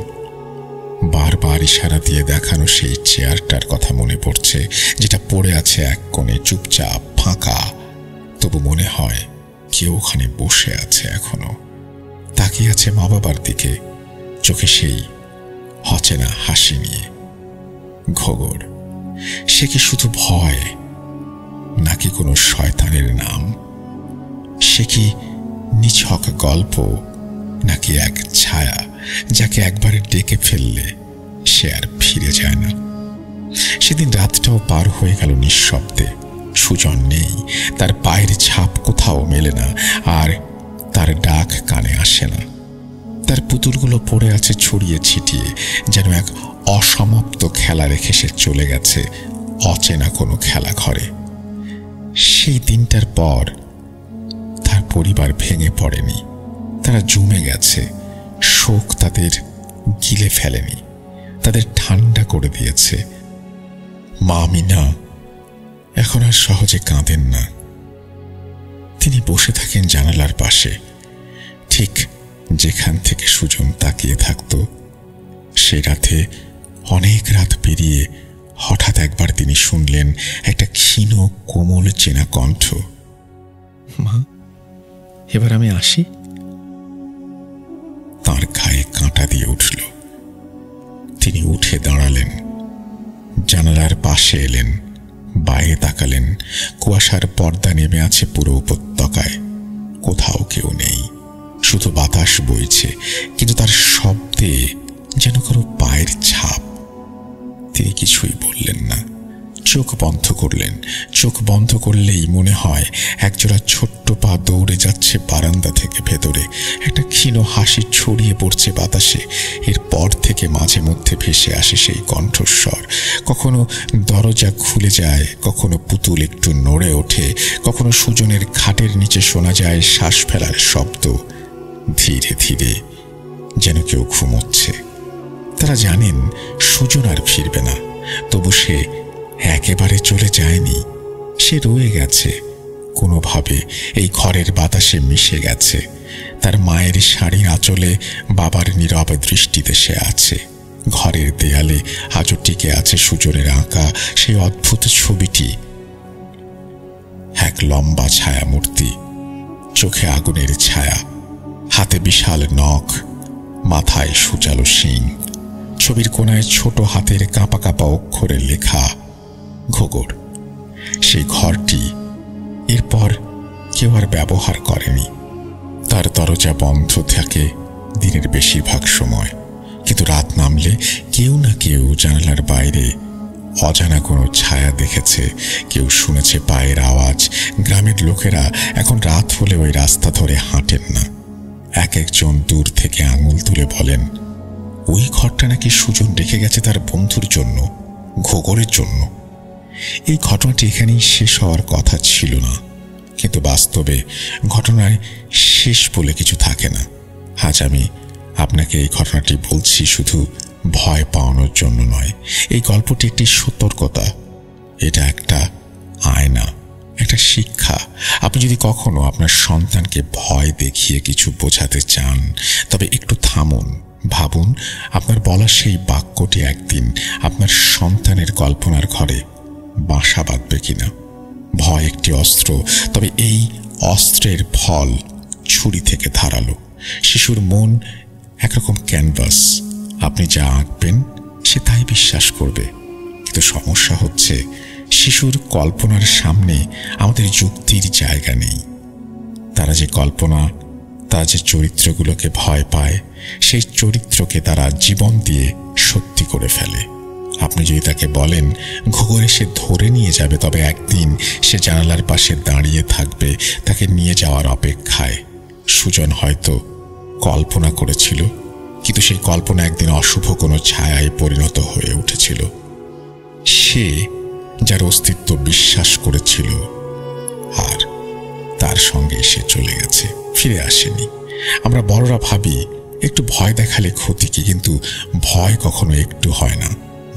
বারবার ইশারা দিয়ে দেখানো সেই চেয়ারটার কথা মনে পড়ছে, যেটা পড়ে আছে এক কোণে, চুপচাপ, ফাঁকা। তবু মনে হয় কেউ ওখানে বসে আছে, এখনো তাকিয়ে আছে মা বাবার দিকে, চোখে সেই অচেনা হাসি নিয়ে। ঘোগর, সে কি শুধু ভয়, নাকি কোনো শয়তানের নাম? সে কি নিছক গল্প, নাকি এক ছায়া যাকে একবারে ডেকে ফেললে সে আর ফিরে যায় না? সেদিন রাতটাও পার হয়ে গেল নিঃশব্দে। সুজন নেই, তার পায়ের ছাপ কোথাও মেলে না, আর তার ডাক কানে আসে না। তার পুতুলগুলো পড়ে আছে ছড়িয়ে ছিটিয়ে, যেন এক অসমাপ্ত খেলা রেখে সে চলে গেছে অচেনা কোনো খেলা ঘরে। সেই দিনটার পর তার পরিবার ভেঙে পড়েনি, তারা জমে গেছে। শোক তাদের গিলে ফেলেনি, তাদের ঠান্ডা করে দিয়েছে। মা আমিনা এখন আর সহজে কাঁদেন না। তিনি বসে থাকেন জানালার পাশে, ঠিক যেখান থেকে সুজন তাকিয়ে থাকত। সে রাতে অনেক রাত পেরিয়ে হঠাৎ একবার তিনি শুনলেন একটা ক্ষীণ কোমল চেনা কণ্ঠ, মা, এবার আমি আসি। তার গায়ে কাঁটা দিয়ে উঠল। তিনি উঠে দাঁড়ালেন, জানালার পাশে এলেন, বাইরে তাকালেন। কুয়াশার পর্দা নেমে আছে পুরো উপত্যকায়। কোথাও কেউ নেই, শুধু বাতাস বইছে, কিন্তু তার শব্দে যেন কারো পায়ের ছাপ। তিনি কিছুই বললেন না, চোখ বন্ধ করলেন। চোখ বন্ধ করলেই মনে হয় একজোড়া ছোট্ট পা দৌড়ে যাচ্ছে বারান্দা থেকে ভেতরে। একটা ক্ষীণ হাসি ছড়িয়ে পড়ছে বাতাসে। এরপর থেকে মাঝে মধ্যে ভেসে আসে সেই কণ্ঠস্বর। কখনো দরজা খুলে যায়, কখনো পুতুল একটু নড়ে ওঠে, কখনো সুজনের খাটের নিচে শোনা যায় শ্বাস ফেলার শব্দ। ধীরে ধীরে যেন কেউ ঘুমোচ্ছে। তারা জানেন সুজন আর ফিরবে না, তবু সে একেবারে চলে যায়নি। সে রয়ে গেছে, কোনোভাবে এই ঘরের বাতাসে মিশে গেছে। তার মায়ের শাড়ির আঁচলে বাবার নীরব দৃষ্টিতে সে আছে। ঘরের দেয়ালে আজও টিকে আছে সুজনের আঁকা সেই অদ্ভুত ছবিটি। এক লম্বা ছায়া মূর্তি, চোখে আগুনের ছায়া, হাতে বিশাল নখ, মাথায় সুচালো শিং। ছবির কোনায় ছোট হাতের কাঁপা কাঁপা অক্ষরে লেখা ঘোগর। সেই ঘরটি এরপর কেউ আর ব্যবহার করেনি। তার দরজা বন্ধ থাকে দিনের বেশিরভাগ সময়, কিন্তু রাত নামলে কেউ না কেউ জানালার বাইরে অজানা কোনো ছায়া দেখেছে, কেউ শুনেছে পায়ের আওয়াজ। গ্রামের লোকেরা এখন রাত হলে ওই রাস্তা ধরে হাঁটেন না। এক একজন দূর থেকে আঙুল তুলে বলেন, ওই ঘরটা নাকি সুজন রেখে গেছে তার বন্ধুর জন্য, ঘোগরের জন্য। এই ঘটনাটি এখানেই শেষ হওয়ার কথা ছিল না, কিন্তু বাস্তবে ঘটনায় শেষ বলে কিছু থাকে না। আজ আমি আপনাকে এই ঘটনাটি বলছি শুধু ভয় পাওয়ানোর জন্য নয়। এই গল্পটি একটি সতর্কতা, এটা একটা আয়না, একটা শিক্ষা। আপনি যদি কখনো আপনার সন্তানকে ভয় দেখিয়ে কিছু বোঝাতে চান, তবে একটু থামুন, ভাবুন আপনার বলা সেই বাক্যটি একদিন আপনার সন্তানের কল্পনার ঘরে বাসা বাঁধবে কিনা। ভয় একটি অস্ত্র, তবে এই অস্ত্রের ফল ছুরি থেকে ধারালো। শিশুর মন একরকম ক্যানভাস, আপনি যা আঁকবেন সে তাই বিশ্বাস করবে। কিন্তু সমস্যা হচ্ছে শিশুর কল্পনার সামনে আমাদের যুক্তির জায়গা নেই। তারা যে কল্পনা, তারা যে চরিত্রগুলোকে ভয় পায়, সেই চরিত্রকে তারা জীবন দিয়ে সত্যি করে ফেলে। আপনি যদি তাকে বলেন ঘুঘুরে সে ধরে নিয়ে যাবে, তবে একদিন সে জানালার পাশে দাঁড়িয়ে থাকবে তাকে নিয়ে যাওয়ার অপেক্ষায়। সুজন হয়তো কল্পনা করেছিল, কিন্তু সেই কল্পনা একদিন অশুভ কোনো ছায়ায় পরিণত হয়ে উঠেছিল। সে যার অস্তিত্ব বিশ্বাস করেছিল, আর তার সঙ্গে সে চলে গেছে, ফিরে আসেনি। আমরা বড়রা ভাবি একটু ভয় দেখালে ক্ষতি কি, কিন্তু ভয় কখনো একটু হয় না।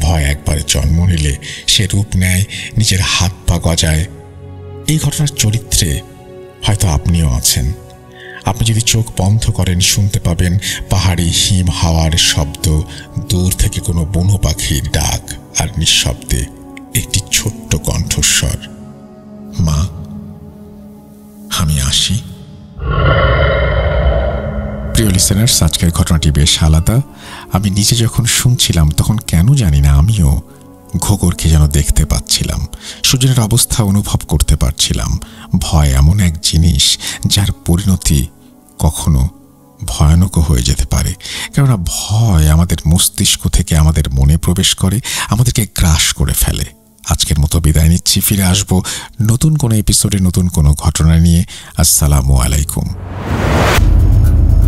ভয় একবার জন্ম নিলে সে রূপ নেয়, নিজের হাত পা গজায়। এই ঘটনার চরিত্রে হয়তো আপনিও আছেন। আপনি যদি চোখ বন্ধ করেন, শুনতে পাবেন পাহাড়ি হিম হাওয়ার শব্দ, দূর থেকে কোনো বুনো পাখির ডাক, আর নিঃশব্দে একটি ছোট্ট কণ্ঠস্বর, মা আমি আসি। প্রিয় লিসেনার্স, আজকের ঘটনাটি বেশ আলাদা। আমি নিজে যখন শুনছিলাম তখন কেন জানি না আমিও ঘোগরকে যেন দেখতে পাচ্ছিলাম, সুজনের অবস্থা অনুভব করতে পারছিলাম। ভয় এমন এক জিনিস যার পরিণতি কখনো ভয়ানক হয়ে যেতে পারে, কেননা ভয় আমাদের মস্তিষ্ক থেকে আমাদের মনে প্রবেশ করে, আমাদেরকে গ্রাস করে ফেলে। আজকের মতো বিদায় নিচ্ছি, ফিরে আসব নতুন কোনো এপিসোডে নতুন কোনো ঘটনা নিয়ে। আসসালামু আলাইকুম।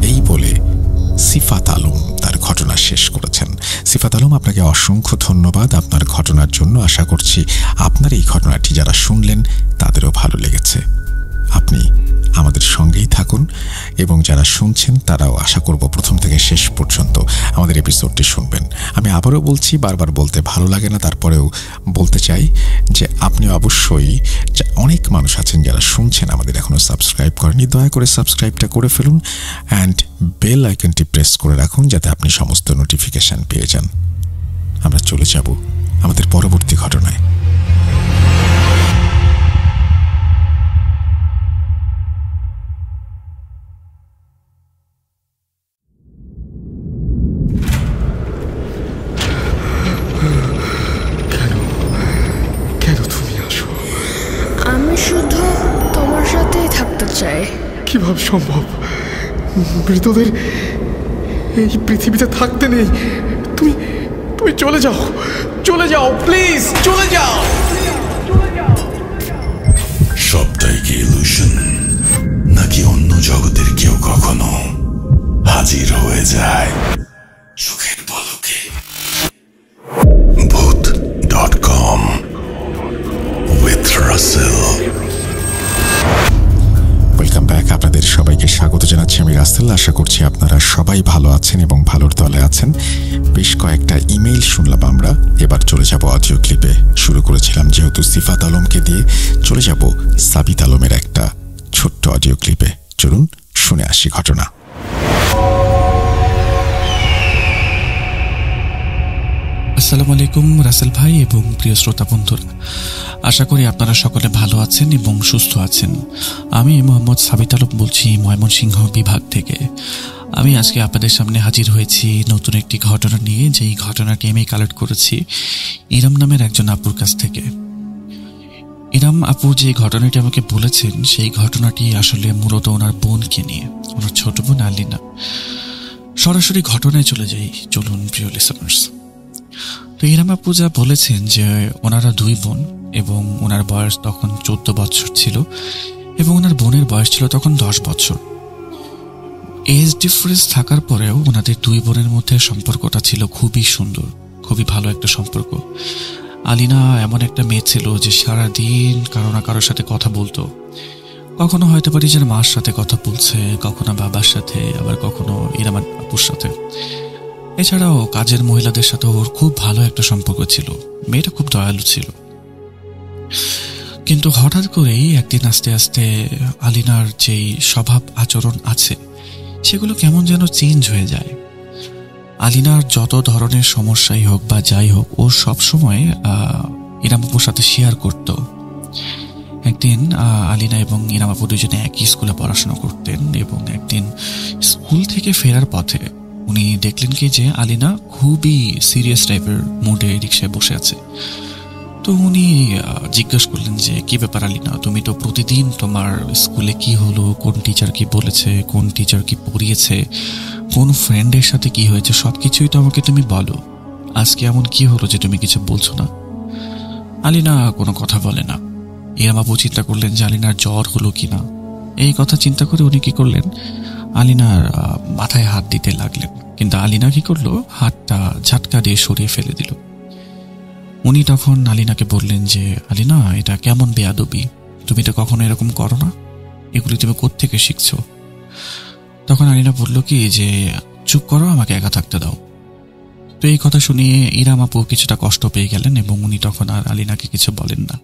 এই বলে সিফাত আলম তার ঘটনা শেষ করেছেন। সিফাত আলম, আপনাকে অসংখ্য ধন্যবাদ আপনার ঘটনার জন্য। আশা করছি আপনার এই ঘটনাটি যারা শুনলেন তাদের আপনাদেরও ভালো লেগেছে। আপনি আমাদের সঙ্গেই থাকুন এবং যারা শুনছেন তারাও আশা করব প্রথম থেকে শেষ পর্যন্ত আমাদের এপিসোডটি শুনবেন। আমি আবারও বলছি, বারবার বলতে ভালো লাগে না, তারপরেও বলতে চাই যে আপনি অবশ্যই, অনেক মানুষ আছেন যারা শুনছেন আমাদের এখনও সাবস্ক্রাইব করেনি, দয়া করে সাবস্ক্রাইবটা করে ফেলুন অ্যান্ড বেল আইকনটি প্রেস করে রাখুন যাতে আপনি সমস্ত নোটিফিকেশান পেয়ে যান। আমরা চলে যাব আমাদের পরবর্তী ঘটনায়। কেন তুমি আসো? আমি শুধু তোমার সাথেই থাকতে চাই। কিভাবে সম্ভব? মৃতদের এই পৃথিবীতে থাকতে নেই। তুমি তুমি চলে যাও, চলে যাও, প্লিজ চলে যাও। সবটাই কি ইলুশন, নাকি অন্য জগতের কেউ কখনো হাজির হয়ে যায় চোখের পলকে? ভূত.com with Russell। Welcome back. আপনাদের সবাইকে স্বাগত জানাচ্ছি আমি রাসেল। আশা করছি আপনারা সবাই ভালো আছেন এবং ভালোর দলে আছেন। বেশ কয়েকটা ইমেইল শুনলাম আমরা, এবার চলে যাব অডিও ক্লিপে। শুরু করেছিলাম যেহেতু সিফাত আলমকে দিয়ে, চলে যাব সাবিত আলমের একটা ছোট্ট অডিও ক্লিপে। চলুন শুনে আসি ঘটনা। আসসালামু আলাইকুম রাসেল ভাই এবং প্রিয় শ্রোতা বন্ধুরা, আশা করি আপনারা সকলে ভালো আছেন এবং সুস্থ আছেন। আমি মোহাম্মদ সাবিত আলম বলছি ময়মনসিংহ বিভাগ থেকে। আমি আজকে আপনাদের সামনে হাজির হয়েছি নতুন একটি ঘটনা নিয়ে, যেই ঘটনাটি আমি কালেক্ট করেছি ইরাম নামের একজন আপুর কাছ থেকে। ইরাম আপু যে ঘটনাটি আমাকে বলেছেন সেই ঘটনাটি আসলে মূলত ওনার বোনকে নিয়ে, ওনার ছোট বোন আলিনা। সরাসরি ঘটনায় চলে যাই, চলুন প্রিয় লিসনার্স। তো ইরাম আপু যা বলেছেন যে ওনারা দুই বোন এবং ওনার বয়স তখন 14 বছর ছিল এবং ওনার বোনের বয়স ছিল তখন 10 বছর। এজ ডিফারেন্স থাকার পরেও ওনাদের দুই বোনের মধ্যে সম্পর্কটা ছিল খুবই সুন্দর, খুবই ভালো একটা সম্পর্ক। আলিনা এমন একটা মেয়ে ছিল যে সারাদিন কারো না কারোর সাথে কথা বলতো। কখনো হয়তো পারি যে মার সাথে কথা বলছে, কখনো বাবার সাথে, আবার কখনো ইরাম আপুর সাথে। এছাড়াও কাজের মহিলাদের সাথে ওর খুব ভালো একটা সম্পর্ক ছিল। মেয়েটা খুব দয়ালু ছিল। কিন্তু হঠাৎ করেই একদিন আস্তে আস্তে আলিনার যেই স্বভাব আচরণ আছে সেগুলো কেমন যেন চেঞ্জ হয়ে যায়। আলিনার যত ধরনের সমস্যাই হোক বা যাই হোক, ও সবসময় ইরাম আপুর সাথে শেয়ার করত। একদিন আলিনা এবং ইরাম আপু দুজনে একই স্কুলে পড়াশোনা করতেন এবং একদিন স্কুল থেকে ফেরার পথে উনি দেখলেন কি যে আলিনা খুবই সিরিয়াস টাইপের মুডে রিক্সায় বসে আছে। তো উনি জিজ্ঞাসা করলেন যে কি ব্যাপার আলিনা, তুমি তো প্রতিদিন তোমার স্কুলে কি হলো, কোন টিচার কি বলেছে, কোন টিচার কি পড়িয়েছে, কোন ফ্রেন্ডের সাথে কি হয়েছে, সবকিছুই তো আমাকে তুমি বলো। আজকে এমন কি হলো যে তুমি কিছু বলছো না? আলিনা কোনো কথা বলে না। ইরাম আপু চিন্তা করলেন যে আলিনার জ্বর হলো কিনা। এই কথা চিন্তা করে উনি কি করলেন, আলিনার মাথায় হাত দিতে লাগলেন। কিন্তু আলিনা কি করলো, হাতটা ঝাটকা দিয়ে সরিয়ে ফেলে দিল। উনি তখন আলিনাকে বললেন যে আলিনা, এটা কেমন বেয়াদবি, তুমি তো কখনো এরকম করো না, এগুলি তুমি কোত্থেকে শিখছো? তখন আলিনা বলল কি যে চুপ করো, আমাকে একা থাকতে দাও। তো এই কথা শুনিয়ে ইরাম আপু কিছুটা কষ্ট পেয়ে গেলেন এবং উনি তখন আর আলিনাকে কিছু বলেন না।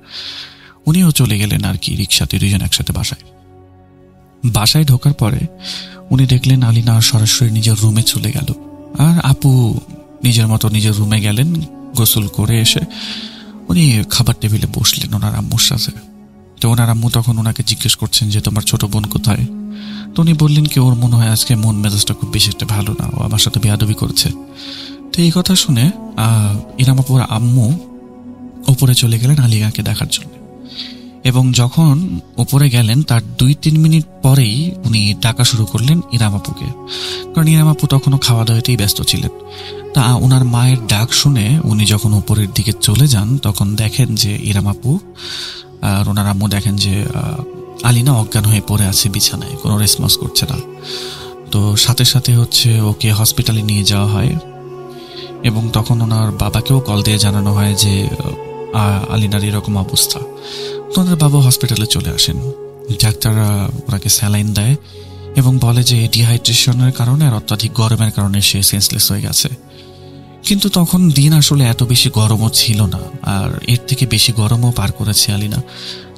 উনিও চলে গেলেন আর কি রিক্সাতে, দুজন একসাথে বাসায় ঢোকার পরে উনি দেখলেন আলিনা সরাসরি নিজের রুমে চলে গেল আর আপু নিজের মতো নিজের রুমে গেলেন। গোসল করে এসে উনি খাবার টেবিলে বসলেন ওনার আম্মুর সাথে। তো ওনার আম্মু তখন ওনাকে জিজ্ঞেস করছেন যে তোমার ছোট বোন কোথায়? তো উনি বললেন কি ওর মনে হয় আজকে মন মেজাজটা খুব বেশি একটা ভালো না, ও আমার সাথে বেয়াদবি করেছে। তো এই কথা শুনে ইরাম আপুর আম্মু ওপরে চলে গেলেন আলিনাকে দেখার জন্য এবং যখন উপরে গেলেন তার 2-3 মিনিট পরেই উনি ডাকা শুরু করলেন ইরাম আপুকে, কারণ ইরাম আপু তখনও খাওয়া দাওয়াতেই ব্যস্ত ছিলেন। তা ওনার মায়ের ডাক শুনে উনি যখন উপরের দিকে চলে যান তখন দেখেন যে ইরাম আপু আর ওনার আম্মু দেখেন যে আলিনা অজ্ঞান হয়ে পড়ে আছে বিছানায়, কোনো রেসপন্স করছে না। তো সাথে সাথে ওকে হসপিটালে নিয়ে যাওয়া হয় এবং তখন ওনার বাবাকেও কল দিয়ে জানানো হয় যে আলিনার এরকম অবস্থা। তো ওনার বাবা হসপিটালে চলে আসেন। ডাক্তার ওনাকে স্যালাইন দেয় এবং বলে যে ডিহাইড্রেশনের কারণে আর অত্যাধিক গরমের কারণে সে সেন্সলেস হয়ে গেছে। কিন্তু তখন দিন আসলে এত বেশি গরমও ছিল না, আর এর থেকে বেশি গরমও পার করেছে আলিনা।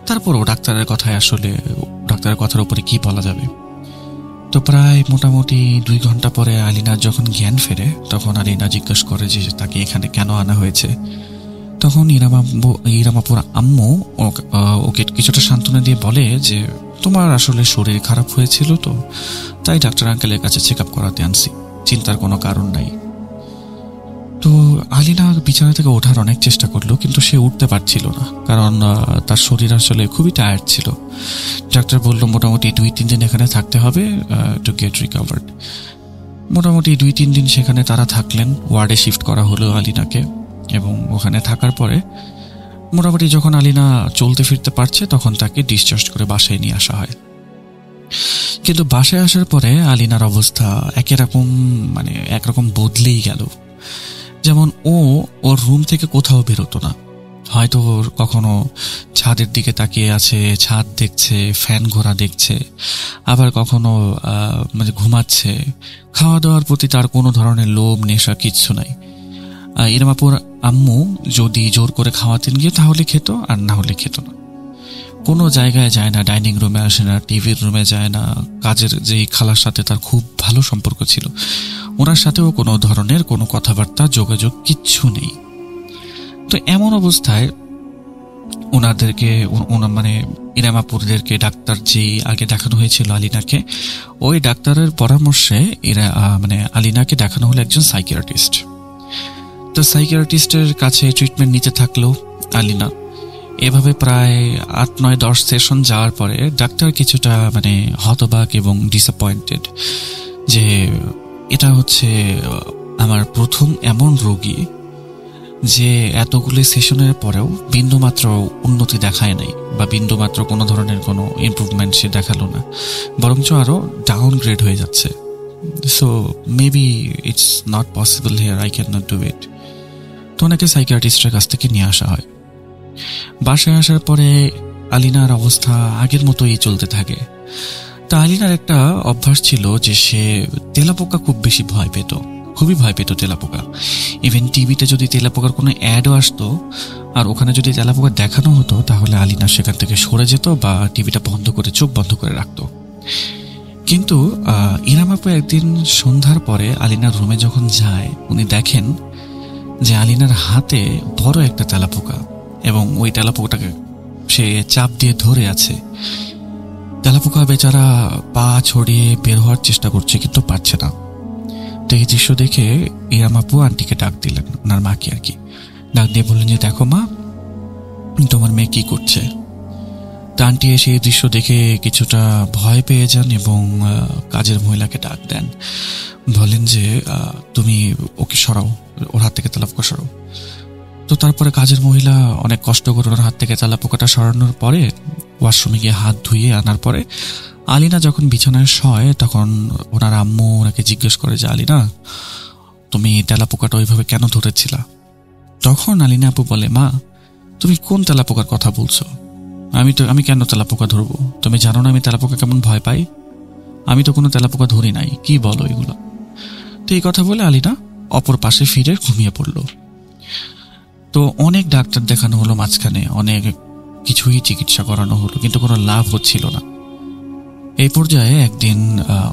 তারপরও ডাক্তারের কথার উপরে কি বলা যাবে। তো প্রায় মোটামুটি 2 ঘন্টা পরে আলিনার যখন জ্ঞান ফেরে, তখন আলিনা জিজ্ঞেস করে যে তাকে এখানে কেন আনা হয়েছে। তখন ইরামাপুর আম্মু ওকে কিছুটা সান্ত্বনা দিয়ে বলে যে তোমার আসলে শরীর খারাপ হয়েছিল, তো তাই ডাক্তার আঙ্কেলের কাছে চেক আপ করাতে আনছি, চিন্তার কোনো কারণ নাই। তো আলিনা বিছানা থেকে ওঠার অনেক চেষ্টা করলো, কিন্তু সে উঠতে পারছিল না, কারণ তার শরীর আসলে খুবই টায়ার্ড ছিল। ডাক্তার বললো মোটামুটি 2-3 দিন এখানে থাকতে হবে টু গেট রিকভার্ড। মোটামুটি 2-3 দিন সেখানে তারা থাকলেন। ওয়ার্ডে শিফট করা হলো আলিনাকে, এবং ওখানে থাকার পরে মোটামুটি যখন আলিনা চলতে ফিরতে পারছে তখন তাকে ডিসচার্জ করে বাসায় নিয়ে আসা হয়। কিন্তু বাসায় আসার পরে আলিনার অবস্থা একরকম বদলেই গেল। যেমন ওর রুম থেকে কোথাও বেরোতো না, হয়তো কখনো ছাদের দিকে তাকিয়ে আছে, ছাদ দেখছে, ফ্যান ঘোরা দেখছে, আবার কখনো ঘুমাচ্ছে। খাওয়া দাওয়ার প্রতি তার কোনো ধরনের লোভ নেশা কিচ্ছু নাই। ইরামাপুর আম্মু যদি জোর করে খাওয়াতেন গিয়ে তাহলে খেত, আর না হলে খেত না। কোনো জায়গায় যায় না, ডাইনিং রুমে আসে না, টিভির রুমে যায় না। কাজের যেই খালার সাথে তার খুব ভালো সম্পর্ক ছিল, ওনার সাথেও কোনো ধরনের কোনো কথাবার্তা যোগাযোগ কিচ্ছু নেই। তো এমন অবস্থায় ইরামাপুরদেরকে ডাক্তার যে আগে দেখানো হয়েছিল আলিনাকে, ওই ডাক্তারের পরামর্শে আলিনাকে দেখানো হলো একজন সাইকিয়াট্রিস্ট। তো সাইকিয়াট্রিস্টের কাছে ট্রিটমেন্ট নিতে থাকলো আলিনা। এভাবে প্রায় 8-9-10 সেশন যাওয়ার পরে ডাক্তার কিছুটা হতবাক এবং ডিসঅ্যাপয়েন্টেড যে এটা হচ্ছে আমার প্রথম এমন রোগী যে এতগুলি সেশনের পরেও বিন্দুমাত্র উন্নতি দেখায় নাই, বা বিন্দুমাত্র কোনো ধরনের কোনো ইমপ্রুভমেন্ট সে দেখালো না, বরঞ্চ আরো ডাউনগ্রেড হয়ে যাচ্ছে। So maybe it's not possible here, I can not do it. তো ওনাকে সাইকিয়াট্রিস্টের কাছ থেকে নিয়ে আসা হয়। বাসায় আসার পরে আলিনার অবস্থা আগের মতোই চলতে থাকে। তা আলিনার একটা অভ্যাস ছিল যে সে তেলাপোকা খুব বেশি ভয় পেত, খুবই ভয় পেত তেলাপোকা। ইভেন টিভিতে যদি তেলাপোকার কোনো অ্যাডও আসতো আর ওখানে যদি তেলাপোকা দেখানো হতো, তাহলে আলিনা সেখান থেকে সরে যেত বা টিভিটা বন্ধ করে চোখ বন্ধ করে রাখতো। কিন্তু ইরামাপু একদিন সন্ধ্যার পরে আলিনার রুমে যখন যায়, উনি দেখেন যে আলিনার হাতে বড় একটা তেলাপোকা, এবং ওই তেলাপোকাটাকে সে চাপ দিয়ে ধরে আছে। তেলাপোকা বেচারা পা ছড়িয়ে বের হওয়ার চেষ্টা করছে, কিন্তু পারছে না। তো এই দৃশ্য দেখে ইরামাপু আন্টিকে ডাক দিলেন, ওনার মাকে আর কি ডাক দিয়ে বললেন যে দেখো মা, তোমার মেয়ে কি করছে। তা আন্টি এসে এই দৃশ্য দেখে কিছুটা ভয় পেয়ে যান এবং কাজের মহিলাকে ডাক দেন, বলেন যে তুমি ওকে সরাও, ওর হাত থেকে তেলাপোকা সরাও। তো তারপরে কাজের মহিলা অনেক কষ্ট করে ওনার হাত থেকে তেলাপোকাটা সরানোর পরে ওয়াশরুমে গিয়ে হাত ধুয়ে আনার পরে আলিনা যখন বিছানায় শয়, তখন ওনার আম্মু ওনাকে জিজ্ঞেস করে যে আলিনা, তুমি তেলাপোকাটা ওইভাবে কেন ধরেছিলা? তখন আলিনা আপু বলে, মা তুমি কোন তেলাপোকার কথা বলছো? আমি কেন তেলাপোকা ধরবো? তুমি জানো না আমি তেলাপোকা কেমন ভয় পাই? আমি তো কোনো তেলাপোকা ধরি নাই, কি বলো এগুলো? তো এই কথা বলে আলিনা অপর পাশে ফিরে ঘুমিয়ে পড়ল। তো অনেক ডাক্তার দেখানো হলো, মাঝখানে অনেক কিছুই চিকিৎসা করানো হলো, কিন্তু কোনো লাভ হচ্ছিল না। এই পর্যায়ে একদিন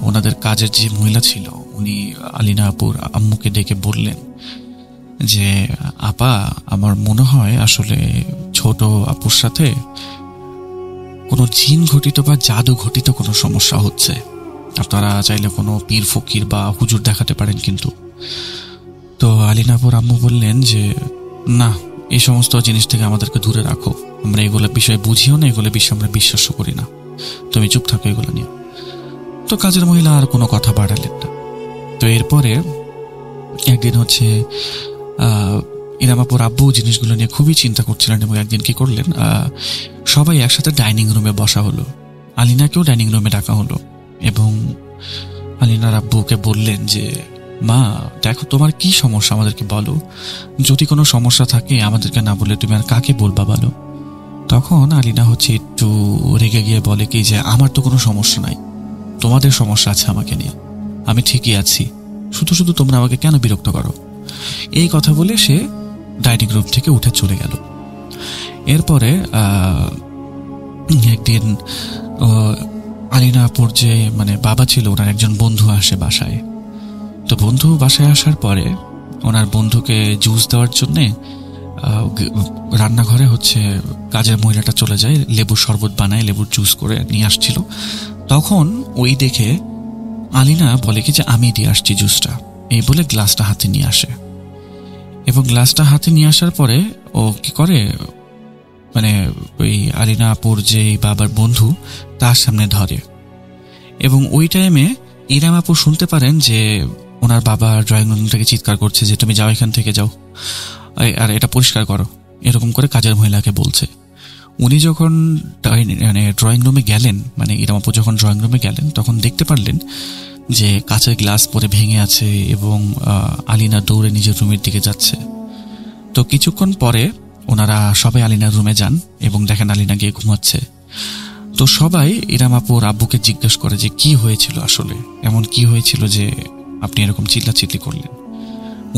ওনাদের কাজের যে মহিলা ছিল, উনি আলিনা আপুর আম্মুকে ডেকে বললেন যে আপা, আমার মনে হয় আসলে ছোট আপুর সাথে কোনো জিন ঘটিত বা জাদু ঘটিত কোনো সমস্যা হচ্ছে। আপনারা চাইলে কোনো পীর ফকির বা হুজুর দেখাতে পারেন কিন্তু। তো আলিনা আপুর আম্মু বললেন যে না, এই সমস্ত জিনিস থেকে আমাদেরকে দূরে রাখো, আমরা এগুলো বিষয়ে বুঝিও না, এগুলো বিষয়ে আমরা বিশ্বাস করি না, তুমি চুপ থাকো এগুলো নিয়ে। তো কাজের মহিলা আর কোনো কথা বাড়ালেন না। তো এরপরে একদিন হচ্ছে ইরামাপুর আব্বু জিনিসগুলো নিয়ে খুবই চিন্তা করছিলেন, এবং একদিন কি করলেন, সবাই একসাথে ডাইনিং রুমে বসা হলো, আলিনাকেও ডাইনিং রুমে ডাকা হলো, এবং আলিনার আব্বুকে বললেন যে মা দেখো তোমার কি সমস্যা আমাদেরকে বলো, যদি কোনো সমস্যা থাকে আমাদেরকে না বলে তুমি আর কাকে বলবা বলো। তখন আলিনা হচ্ছে একটু রেগে গিয়ে বলে কি যে আমার তো কোনো সমস্যা নাই, তোমাদের সমস্যা আছে আমাকে নিয়ে, আমি ঠিকই আছি, শুধু শুধু তোমরা আমাকে কেন বিরক্ত করো। এই কথা বলে সে ডাইনিং রুম থেকে উঠে চলে গেল। এরপরে একদিন আলিনা আপুর যে বাবা ছিল ওনার একজন বন্ধু আসে বাসায়। তো বন্ধু বাসায় আসার পরে ওনার বন্ধুকে জুস দেওয়ার জন্যে রান্নাঘরে হচ্ছে কাজের মহিলাটা চলে যায়, লেবুর শরবত বানায়, লেবুর জুস করে নিয়ে আসছিল। তখন ওই দেখে আলিনা বলে কি যে আমি দিয়ে আসছি জুসটা, এই বলে গ্লাসটা হাতে নিয়ে আসে। এবং গ্লাসটা হাতে নিয়ে আসার পরে ও কি করে ওই আলিনা আপুর যে বাবার বন্ধু তার সামনে ধরে। এবং ওই টাইমে ইরাম আপু শুনতে পারেন যে ওনার বাবা ড্রয়িং রুম থেকে চিৎকার করছে যে তুমি যাও, এখান থেকে যাও, আর এটা পরিষ্কার করো, এরকম করে কাজের মহিলাকে বলছে। উনি যখন ড্রয়িং রুমে গেলেন, ইরাম আপু যখন ড্রয়িং রুমে গেলেন তখন দেখতে পারলেন যে কাঁচের গ্লাস পরে ভেঙে আছে এবং আলিনা দৌড়ে নিজের রুমের দিকে যাচ্ছে। তো কিছুক্ষণ পরে ওনারা সবাই আলিনার রুমে যান এবং দেখেন আলিনা গিয়ে ঘুমাচ্ছে। তো সবাই ইরাম আপুর আব্বুকে জিজ্ঞেস করে যে কি হয়েছিল, আসলে এমন কি হয়েছিল যে আপনি এরকম চিল্লাচিল্লি করলেন।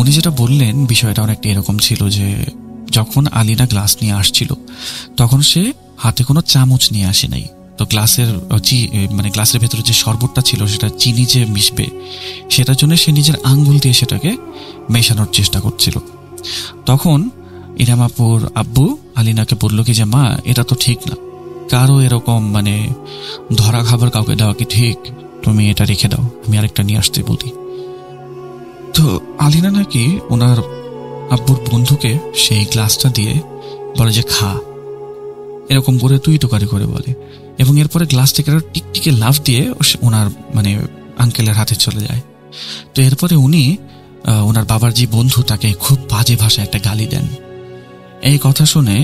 উনি যেটা বললেন বিষয়টা অনেকটা এরকম ছিল যে যখন আলিনা গ্লাস নিয়ে আসছিল তখন সে হাতে কোনো চামচ নিয়ে আসে নাই। তো গ্লাসের ভেতরে যে শরবতটা ছিল সেটা চিনি যে মিশবে সেটার জন্য সে নিজের আঙ্গুল দিয়ে সেটাকে মেশানোর চেষ্টা করছিল। তখন ইরাম আপুর আব্বু আলিনাকে বলল কি যে মা এটা তো ঠিক না, কারো এরকম ধরা খাবার কাউকে দেওয়া কি ঠিক, তুমি এটা রেখে দাও, আমি আরেকটা নিয়ে আসতে বলি। তো আলিনা নাকি ওনার আব্বুর বন্ধুকে সেই গ্লাসটা দিয়ে বলে যে খা, এরকম করে তুই তোকারি করে বলে। এবং এরপরে গ্লাস থেকে টিকটিকে লাফ দিয়ে ওনার আঙ্কেলের হাতে চলে যায়। তো এরপরে উনি ওনার বাবার যে বন্ধু তাকে খুব বাজে ভাষায় একটা গালি দেন। এই কথা শুনে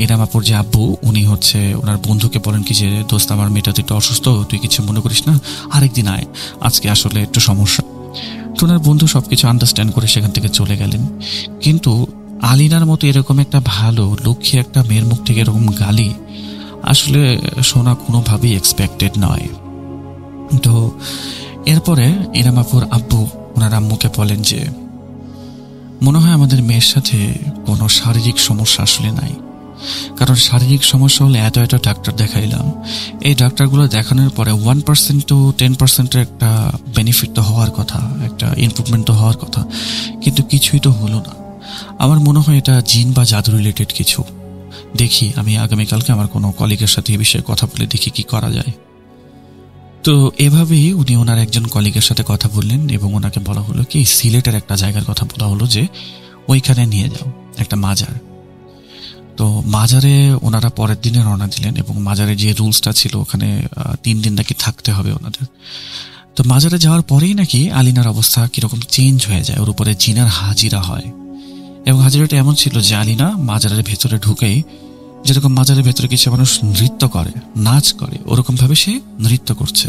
ইরাম আপুর যে আব্বু উনি হচ্ছে ওনার বন্ধুকে বলেন কি যে দোস্ত আমার মেয়েটা তো একটু অসুস্থ, তুই কিছু মনে করিস না, আরেকদিন আয়, আজকে আসলে একটু সমস্যা। তো ওনার বন্ধু সবকিছু আন্ডারস্ট্যান্ড করে সেখান থেকে চলে গেলেন। কিন্তু আলিনার মতো এরকম একটা ভালো লক্ষ্মী একটা মেয়ের মুখ থেকে এরকম গালি আসলে শোনা কোনোভাবেই এক্সপেক্টেড নয়। তো এরপরে ইরাম আপুর আব্বু ওনার আম্মুকে বলেন যে মনে হয় আমাদের মেয়ের সাথে কোনো শারীরিক সমস্যা আসলে নাই, কারণ শারীরিক সমস্যা হলে এত ডাক্তার দেখাইলাম, এই ডাক্তারগুলো দেখানোর পরে 1% to 10% একটা বেনিফিট তো হওয়ার কথা, একটা ইমপ্রুভমেন্ট তো হওয়ার কথা, কিন্তু কিছুই তো হলো না। আমার মনে হয় এটা জিন বা জাদু রিলেটেড কিছু। দেখি আমি আগামীকালকে আমার কোনো কলিগের সাথে এই বিষয়ে কথা বলে দেখি কি করা যায়। তো এভাবেই উনি ওনার একজন কলিগের সাথে কথা বললেন এবং ওনাকে বলা হলো কি সিলেটের একটা জায়গার কথা বলা হলো যে ওইখানে নিয়ে যাও, একটা মাজার। তো মাজারে ওনারা পরের দিনে রওনা দিলেন এবং মাজারে যে রুলসটা ছিল ওখানে 3 দিন নাকি থাকতে হবে ওনাদের। তো মাজারে যাওয়ার পরেই নাকি আলিনার অবস্থা কিরকম চেঞ্জ হয়ে যায়, ওর উপরে জিনের হাজিরা হয়। এবং হাজিরাটা এমন ছিল যে আলিনা মাজারের ভেতরে ঢুকেই যেরকম মাজারের ভেতরে কিছু মানুষ নৃত্য করে, নাচ করে, ওরকম ভাবে সে নৃত্য করছে।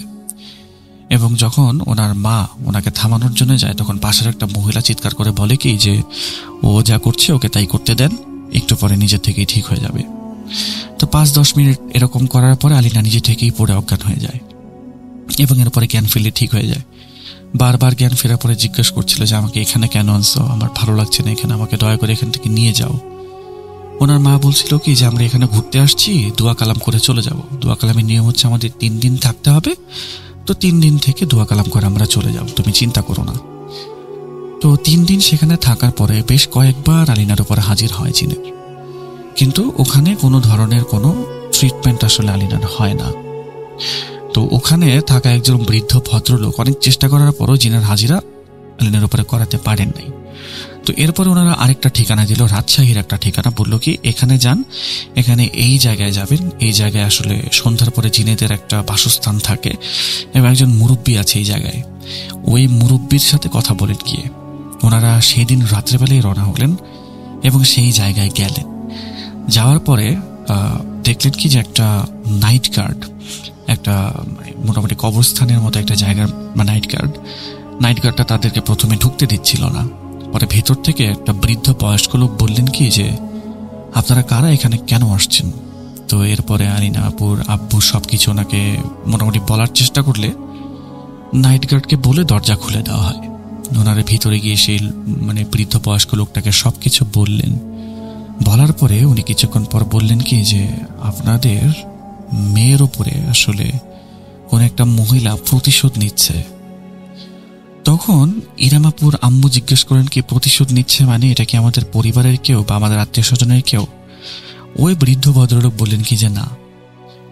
এবং যখন ওনার মা ওনাকে থামানোর জন্য যায় তখন পাশের একটা মহিলা চিৎকার করে বলে কি যে ও যা করছে ওকে তাই করতে দেন, একটু পরে নিজের থেকেই ঠিক হয়ে যাবে। তো 5-10 মিনিট এরকম করার পরে আলিনা নিজে থেকেই পড়ে অজ্ঞান হয়ে যায় এবং এরপরে জ্ঞান ফিরলে ঠিক হয়ে যায়। বারবার জ্ঞান ফেরার পরে জিজ্ঞেস করছিল যে আমাকে এখানে কেন আনছো, আমার ভালো লাগছে না এখানে, আমাকে দয়া করে এখান থেকে নিয়ে যাও। ওনার মা বলছিল কি যে আমরা এখানে ঘুরতে আসছি, দোয়া কালাম করে চলে যাব। দোয়া কালামের নিয়ম হচ্ছে আমাদের 3 দিন থাকতে হবে, তো 3 দিন থেকে দোয়া কালাম করে আমরা চলে যাব, তুমি চিন্তা করো না। তো 3 দিন সেখানে থাকার পরে বেশ কয়েকবার আলিনার উপরে হাজির হয় জিনের, কিন্তু ওখানে কোনো ধরনের কোনো ট্রিটমেন্ট আসলে আলিনার হয় না। তো ওখানে থাকা একজন বৃদ্ধ ভদ্রলোক অনেক চেষ্টা করার পরও জিনের হাজিরা আলিনার উপরে করাতে পারেন নাই। তো এরপরে ওনারা আরেকটা ঠিকানা দিল, রাজশাহীর একটা ঠিকানা, বললো কি এখানে যান, এখানে এই জায়গায় যাবেন, এই জায়গায় আসলে সন্ধ্যার পরে জিনেদের একটা বাসস্থান থাকে এবং একজন মুরব্বী আছে এই জায়গায়, ওই মুরব্বীর সাথে কথা বলেন গিয়ে। ওনারা সেই দিন রাত্রেবেলায় রওনা হলেন এবং সেই জায়গায় গেলেন। যাওয়ার পরে দেখলেন কি যে একটা নাইট গার্ড, একটা মোটামুটি কবরস্থানের মতো একটা জায়গার নাইট গার্ড নাইট গার্ডটা তাদেরকে প্রথমে ঢুকতে দিচ্ছিল না। পরে ভেতর থেকে একটা বৃদ্ধ বয়স্ক লোক বললেন কি যে, আপনারা কারা, এখানে কেন আসছেন? তো এরপরে আলিনা আপুর আব্বু সবকিছু ওনাকে মোটামুটি বলার চেষ্টা করলে নাইট গার্ডকে বলে দরজা খুলে দেওয়া হয়। ওনারা ভিতরে গিয়ে সেই বৃদ্ধ বয়স্ক লোকটাকে সবকিছু বললেন। বলার পরে উনি কিছুক্ষণ পর বললেন কি যে, আপনাদের মেয়ের ওপরে আসলে কোন একটা মহিলা প্রতিশোধ নিচ্ছে। তখন ইরামাপুর আম্মু জিজ্ঞেস করেন কি, প্রতিশোধ নিচ্ছে মানে এটা কি আমাদের পরিবারের কেউ বা আমাদের আত্মীয় স্বজনের কেউ? ওই বৃদ্ধ ভদ্রলোক বললেন কি যে, না,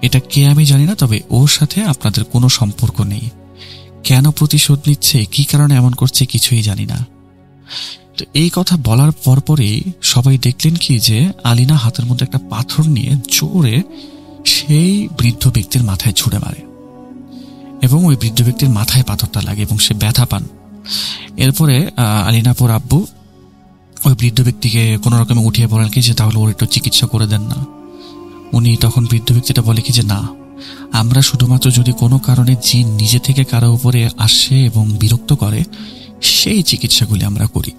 এটা কে আমি জানি না, তবে ওর সাথে আপনাদের কোনো সম্পর্ক নেই। কেন প্রতিশোধ নিচ্ছে, কি কারণে এমন করছে, কিছুই জানি না। তো এই কথা বলার পরপরই সবাই দেখলেন কি যে, আলিনা হাতের মধ্যে একটা পাথর নিয়ে জোরে সেই বৃদ্ধ ব্যক্তির মাথায় ছুঁড়ে মারে এবং ওই বৃদ্ধ ব্যক্তির মাথায় পাথরটা লাগে এবং সে ব্যথা পান। এরপরে আলিনাপুর আব্বু ওই বৃদ্ধ ব্যক্তিকে কোনো রকমে উঠিয়ে বলেন কি যে, তাহলে ওর একটু চিকিৎসা করে দেন না। উনি তখন বৃদ্ধ ব্যক্তিটা বলে কি যে, না, আমরা শুধুমাত্র যদি কোনো কারণে জিন নিজে থেকে কারো উপরে আসে এবং বিরক্ত করে সেই চিকিৎসাগুলি আমরা করি,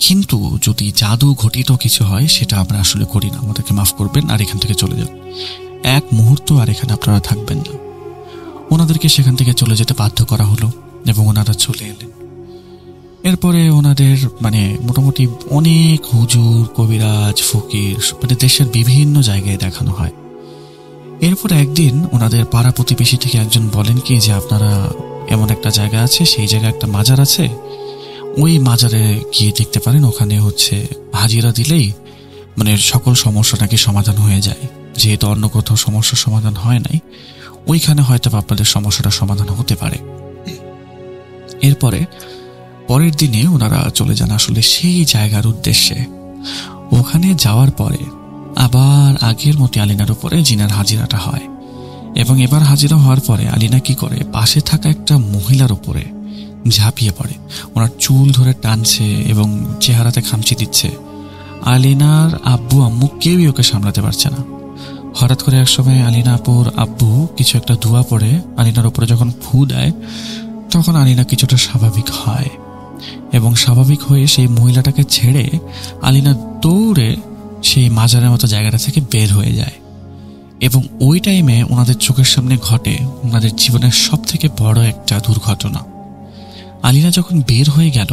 কিন্তু যদি জাদু ঘটিত কিছু হয় সেটা আমরা আসলে করি না। আমাদেরকে মাফ করবেন আর এখান থেকে চলে যান, এক মুহূর্ত আর এখানে আপনারা থাকবেন না। ওনাদেরকে সেখান থেকে চলে যেতে বাধ্য করা হলো এবং ওনারা চলে এলেন। এরপরে ওনাদের মোটামুটি অনেক হুজুর, কবিরাজ, ফকির দেশের বিভিন্ন জায়গায় দেখানো হয়। এরপর একদিন ওনাদের পাড়া প্রতিবেশী থেকে একজন বলেন কি যে, আপনারা এমন একটা জায়গা আছে, সেই জায়গায় একটা মাজার আছে, ওই মাজারে গিয়ে দেখতে পারেন, ওখানে হাজিরা দিলেই সকল সমস্যা নাকি সমাধান হয়ে যায়। যেহেতু অন্য কোথাও সমস্যার সমাধান হয় নাই, ওইখানে হয়তো আপনাদের সমস্যাটা সমাধান হতে পারে। এরপরে পরের দিনে ওনারা চলে যান আসলে সেই জায়গার উদ্দেশ্যে। ওখানে যাওয়ার পরে আবার আগের মতো আলিনার উপরে জিনার হাজিরাটা হয় এবং এবার হাজিরা হওয়ার পরে আলিনা কি করে, পাশে থাকা একটা মহিলার উপরে ঝাঁপিয়ে পড়ে, ওনার চুল ধরে টানছে এবং চেহারাতে খামচি দিচ্ছে। আলিনার আব্বু আম্মু কেউই ওকে সামলাতে পারছে না। হঠাৎ করে একসময় আলিনা আপুর আব্বু কিছু একটা ধোঁয়া পড়ে আলিনার উপরে যখন ফু দেয়, তখন আলিনা কিছুটা স্বাভাবিক হয় এবং স্বাভাবিক হয়ে সেই মহিলাটাকে ছেড়ে আলিনা দৌড়ে সেই মাজারের মতো জায়গাটা থেকে বের হয়ে যায়। এবং ওই টাইমে ওনাদের চোখের সামনে ঘটে ওনাদের জীবনের সব থেকে বড় একটা দুর্ঘটনা। আলিনা যখন বের হয়ে গেল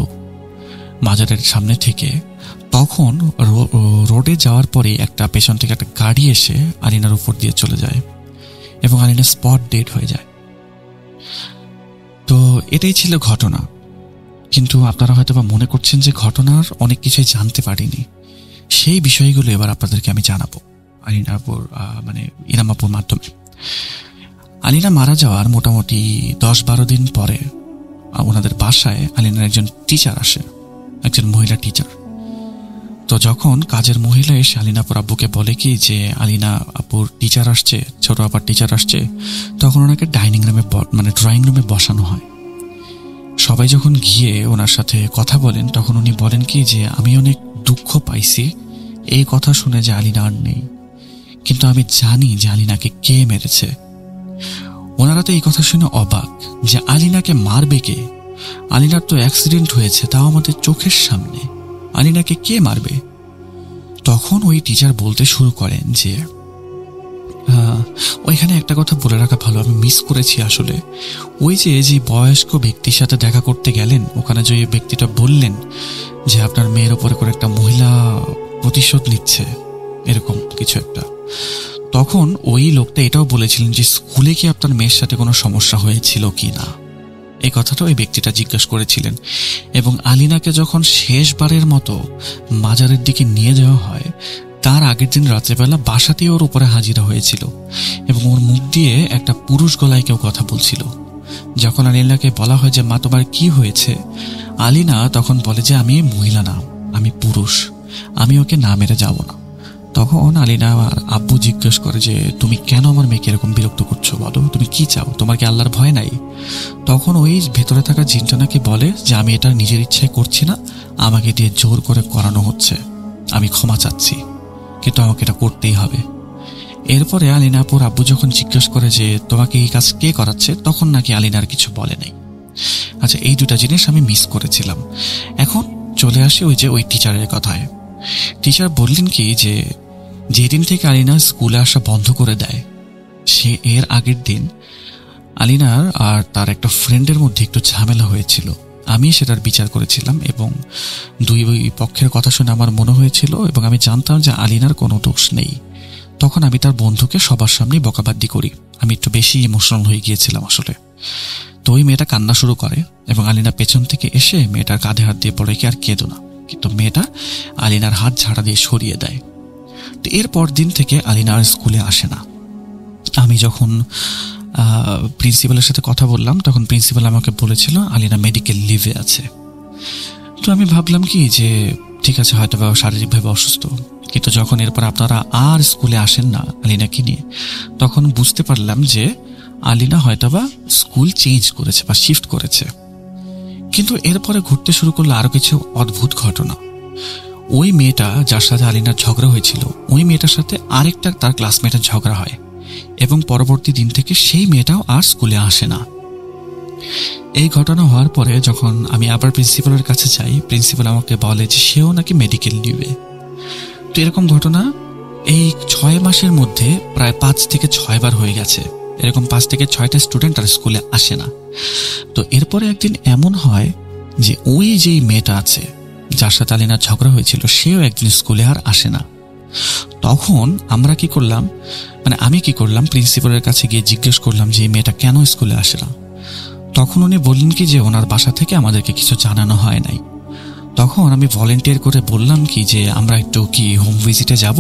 মাজারের সামনে থেকে, তখন রোডে যাওয়ার পরে একটা পেছন থেকে একটা গাড়ি এসে আলিনার উপর দিয়ে চলে যায় এবং আলিনা স্পট ডেড হয়ে যায়। তো এটাই ছিল ঘটনা। কিন্তু আপনারা হয়তো বা মনে করছেন যে ঘটনার অনেক কিছুই জানতে পারিনি। সেই বিষয়গুলো এবার আপনাদেরকে আমি জানাবো আলিনাপুর ইরামাপুর মাধ্যমে। আলিনা মারা যাওয়ার মোটামুটি 10-12 দিন পরে ওনাদের বাসায় আলিনার একজন টিচার আসে, একজন মহিলা টিচার। তো যখন কাজের মহিলা এসে আলিনাপুর আব্বুকে বলে কি যে, আলিনা আপুর টিচার আসছে, ছোট আপার টিচার আসছে, তখন ওনাকে ড্রয়িং রুমে বসানো হয়। সবাই যখন গিয়ে ওনার সাথে কথা বলেন, তখন উনি বলেন কি যে, আমি অনেক দুঃখ পাইছি এই কথা শুনে যে আলিনা আর নেই, কিন্তু আমি জানি যে আলিনাকে কে মেরেছে। ওনারা তো এই কথা শুনে অবাক যে আলিনাকে মারবে কে? আলিনার তো অ্যাক্সিডেন্ট হয়েছে, তাও আমাদের চোখের সামনে, আলিনাকে কে মারবে? তখন ওই টিচার বলতে শুরু করেন যে, ওইখানে একটা কথা বলে রাখা ভালো, আমি মিস করেছি আসলে। ওই যে বয়স্ক ব্যক্তির সাথে দেখা করতে গেলেন, ওখানে যে ব্যক্তিটা বললেন যে আপনার মেয়ের ওপরে করে একটা মহিলা প্রতিশোধ নিচ্ছে, এরকম কিছু একটা, তখন ওই লোকটা এটাও বলেছিলেন যে স্কুলে কি আপনার মেয়ের সাথে কোনো সমস্যা হয়েছিল কি না, এই কথাটা ওই ব্যক্তিটা জিজ্ঞাসা করেছিলেন। এবং আলিনাকে যখন শেষবারের মতো মাজারের দিকে নিয়ে যাওয়া হয়, তার আগের দিন রাত্রেবেলা বাসাতেই ওর উপরে হাজিরা হয়েছিল এবং ওর মুখ দিয়ে একটা পুরুষ গলায় কেউ কথা বলছিল। যখন আলিনাকে বলা হয় যে, মা তোমার কি হয়েছে, আলিনা তখন বলে যে, আমি মহিলা না, আমি পুরুষ, আমি ওকে না মেরে যাব না। তখন আলিনা আব্বু জিজ্ঞেস করে যে, তুমি কেন আমার মেয়েকে এরকম বিরক্ত করছো, বলো তুমি কি চাও, তোমার কি আল্লাহর ভয় নাই? তখন ওই ভেতরে থাকা জিনটা নাকি বলে যে, আমি এটা নিজের ইচ্ছায় করছি না, আমাকে দিয়ে জোর করে করানো হচ্ছে, আমি ক্ষমা চাচ্ছি, কিন্তু আমাকে এটা করতেই হবে। এরপরে আলিনাপুর আব্বু যখন জিজ্ঞেস করে যে তোমাকে এই কাজ কে করাচ্ছে, তখন নাকি আলিনার কিছু বলে নাই। আচ্ছা, এই দুটা জিনিস আমি মিস করেছিলাম। এখন চলে আসি ওই টিচারের কথায়। টিচার বললেন কি যে যেদিন থেকে আলিনা স্কুলে আসা বন্ধ করে দেয়, সে এর আগের দিন আলিনার আর তার একটা ফ্রেন্ডের মধ্যে একটু ঝামেলা হয়েছিল। আমি সেটার বিচার করেছিলাম এবং দুই পক্ষের কথা শুনে আমার মনে হয়েছিল এবং আমি জানতাম যে আলিনার কোনো দোষ নেই। তখন আমি তার বন্ধুকে সবার সামনে বকাবাদ্দি করি। আমি একটু বেশি ইমোশনাল হয়ে গিয়েছিলাম আসলে। তো ওই মেয়েটা কান্না শুরু করে এবং আলিনা পেছন থেকে এসে মেয়েটার কাঁধে হাত দিয়ে পড়ে কি আর কেঁদো না, কিন্তু মেয়েটা আলিনার হাত ঝাড়া দিয়ে সরিয়ে দেয়। তো এরপর দিন থেকে আলিনা আর স্কুলে আসে না। আমি যখন প্রিন্সিপালের সাথে কথা বললাম তখন প্রিন্সিপাল আমাকে বলেছিল আলিনা মেডিকেল লিভে আছে। তো আমি ভাবলাম কি যে ঠিক আছে, হয়তো বা শারীরিকভাবে অসুস্থ। কিন্তু যখন এরপর আপনারা আর স্কুলে আসেন না আলিনাকে নিয়ে, তখন বুঝতে পারলাম যে আলিনা হয়তোবা স্কুল চেঞ্জ করেছে বা শিফট করেছে। কিন্তু এরপরে ঘটতে শুরু করলো আরো কিছু অদ্ভুত ঘটনা। ওই মেয়েটা যার সাথে আলিনার ঝগড়া হয়েছিল, ওই মেয়েটার সাথে আরেকটা তার ক্লাসমেটের ঝগড়া হয় এবং পরবর্তী দিন থেকে সেই মেয়েটাও আর স্কুলে আসে না। এই ঘটনা হওয়ার পরে যখন আমি আবার প্রিন্সিপালের কাছে যাই, প্রিন্সিপাল আমাকে বলে যে সেও নাকি মেডিকেল লিভে। তো এরকম ঘটনা এই 6 মাসের মধ্যে প্রায় 5 থেকে 6 বার হয়ে গেছে। এরকম 5 থেকে 6টা স্টুডেন্ট আর স্কুলে আসে না। তো এরপরে একদিন এমন হয় যে ওই যেই মেয়েটা আছে যার সাথে আলিনার ঝগড়া হয়েছিল, সেও একদিন স্কুলে আর আসে না। তখন আমরা কি করলাম, আমি কি করলাম, প্রিন্সিপালের কাছে গিয়ে জিজ্ঞেস করলাম যে এই মেয়েটা কেন স্কুলে আসে না। তখন উনি বললেন কি যে ওনার বাসা থেকে আমাদেরকে কিছু জানানো হয় নাই। তখন আমি ভলেন্টিয়ার করে বললাম কি যে আমরা একটু কি হোম ভিজিটে যাব।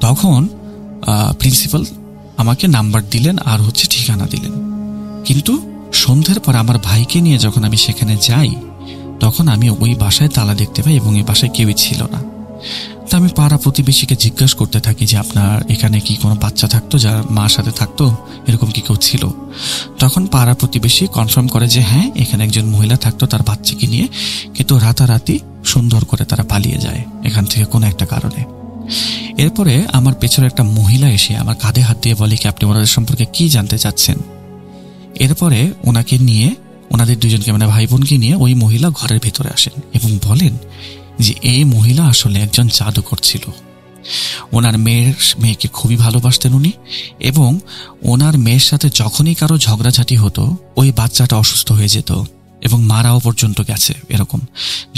তখন প্রিন্সিপাল আমাকে নাম্বার দিলেন আর ঠিকানা দিলেন। কিন্তু সন্ধ্যের পর আমার ভাইকে নিয়ে যখন আমি সেখানে যাই, তখন আমি ওই বাসায় তালা দেখতে পাই এবং এই বাসায় কেউই ছিল না। তা আমি পাড়া প্রতিবেশীকে জিজ্ঞাসা করতে থাকি যে আপনার এখানে কি কোনো বাচ্চা থাকতো যার মার সাথে থাকতো, এরকম কি কেউ ছিল? তখন পাড়া প্রতিবেশী কনফার্ম করে যে হ্যাঁ, এখানে একজন মহিলা থাকতো তার বাচ্চাকে নিয়ে, কিন্তু রাতারাতি সুন্দর করে তারা পালিয়ে যায় এখান থেকে কোনো একটা কারণে। এরপরে আমার পেছনে একটা মহিলা এসে আমার কাঁধে হাত দিয়ে বলে কি আপনি ওনাদের সম্পর্কে কি জানতে চাচ্ছেন। এরপরে ওনাকে নিয়ে, ওনাদের দুজনকে ভাই বোনকে নিয়ে ওই মহিলা ঘরের ভেতরে আসেন এবং বলেন যে এই মহিলা আসলে একজন জাদুকর ছিল। ওনার মেয়েকে খুবই ভালোবাসতেন উনি, এবং ওনার মেয়ের সাথে যখনই কারো ঝগড়াঝাটি হতো ওই বাচ্চাটা অসুস্থ হয়ে যেত এবং মারাও পর্যন্ত গেছে। এরকম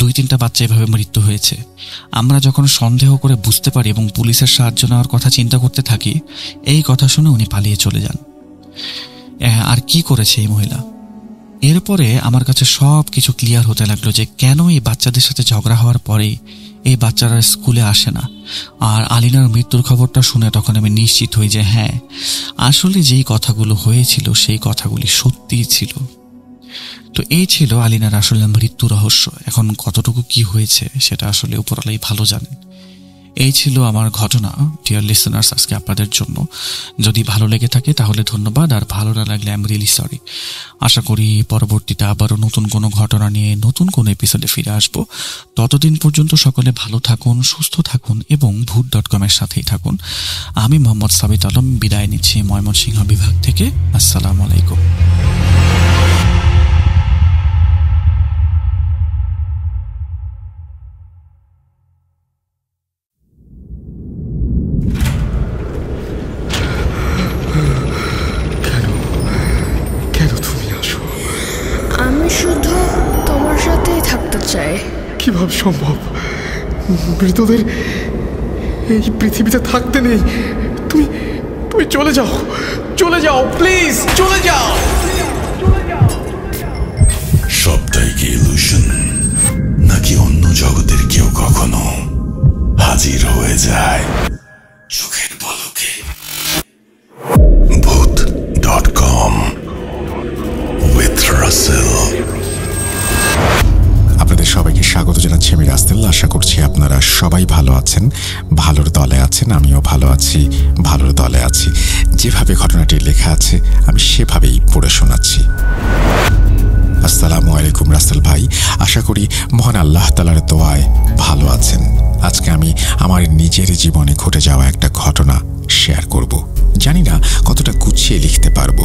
2-3টা বাচ্চা এভাবে মৃত্যু হয়েছে। আমরা যখন সন্দেহ করে বুঝতে পারি এবং পুলিশের সাহায্য নেওয়ার কথা চিন্তা করতে থাকি, এই কথা শুনে উনি পালিয়ে চলে যান। আর কি করেছে এই মহিলা? এরপরে আমার কাছে সব কিছু ক্লিয়ার হতে লাগলো যে কেন এই বাচ্চাদের সাথে ঝগড়া হওয়ার পরেই এই বাচ্চারা স্কুলে আসে না। আর আলিনার মৃত্যুর খবরটা শুনে তখন আমি নিশ্চিত হই যে হ্যাঁ, আসলে যেই কথাগুলো হয়েছিল সেই কথাগুলি সত্যিই ছিল। তো এই ছিল আলিনার আসলে মৃত্যু রহস্য। এখন কতটুকু কি হয়েছে সেটা আসলে উপরওয়ালাই ভালো জানেন। এই ছিল আমার ঘটনা ডিয়ার লিসেনার্স আজকে আপনাদের জন্য। যদি ভালো লেগে থাকে তাহলে ধন্যবাদ, আর ভালো না লাগলে আই এম রিয়েলি সরি। আশা করি পরবর্তীতে আবারও নতুন কোনো ঘটনা নিয়ে নতুন কোনো এপিসোডে ফিরে আসবো। ততদিন পর্যন্ত সকলে ভালো থাকুন, সুস্থ থাকুন এবং ভূত.com এর সাথেই থাকুন। আমি মোহাম্মদ সাবিত আলম বিদায় নিচ্ছি ময়মনসিংহ বিভাগ থেকে। আসসালামু আলাইকুম। কিভাবে সম্ভব? মৃতদের এই পৃথিবীতে থাকতে নেই। তুমি চলে যাও, চলে যাও, প্লিজ চলে যাও। সবটাই কি ইলুশন, নাকি অন্য জগতের কেউ কখনো হাজির হয়ে যায় চোখের পলকে? ভূত.com with Russell। আপনাদের সবাইকে স্বাগত জানাচ্ছি আমি রাসেল। আশা করছি আপনারা সবাই ভালো আছেন, ভালোর দলে আছেন। আমিও ভালো আছি, ভালোর দলে আছি। যেভাবে ঘটনাটি লেখা আছে আমি সেভাবেই পড়ে শোনাচ্ছি। আসসালামু আলাইকুম রাসেল ভাই, আশা করি মহান আল্লাহ তাআলার দোয়ায় ভালো আছেন। আজকে আমি আমার নিজের জীবনে ঘটে যাওয়া একটা ঘটনা শেয়ার করব। জানি না কতটা গুছিয়ে লিখতে পারবো।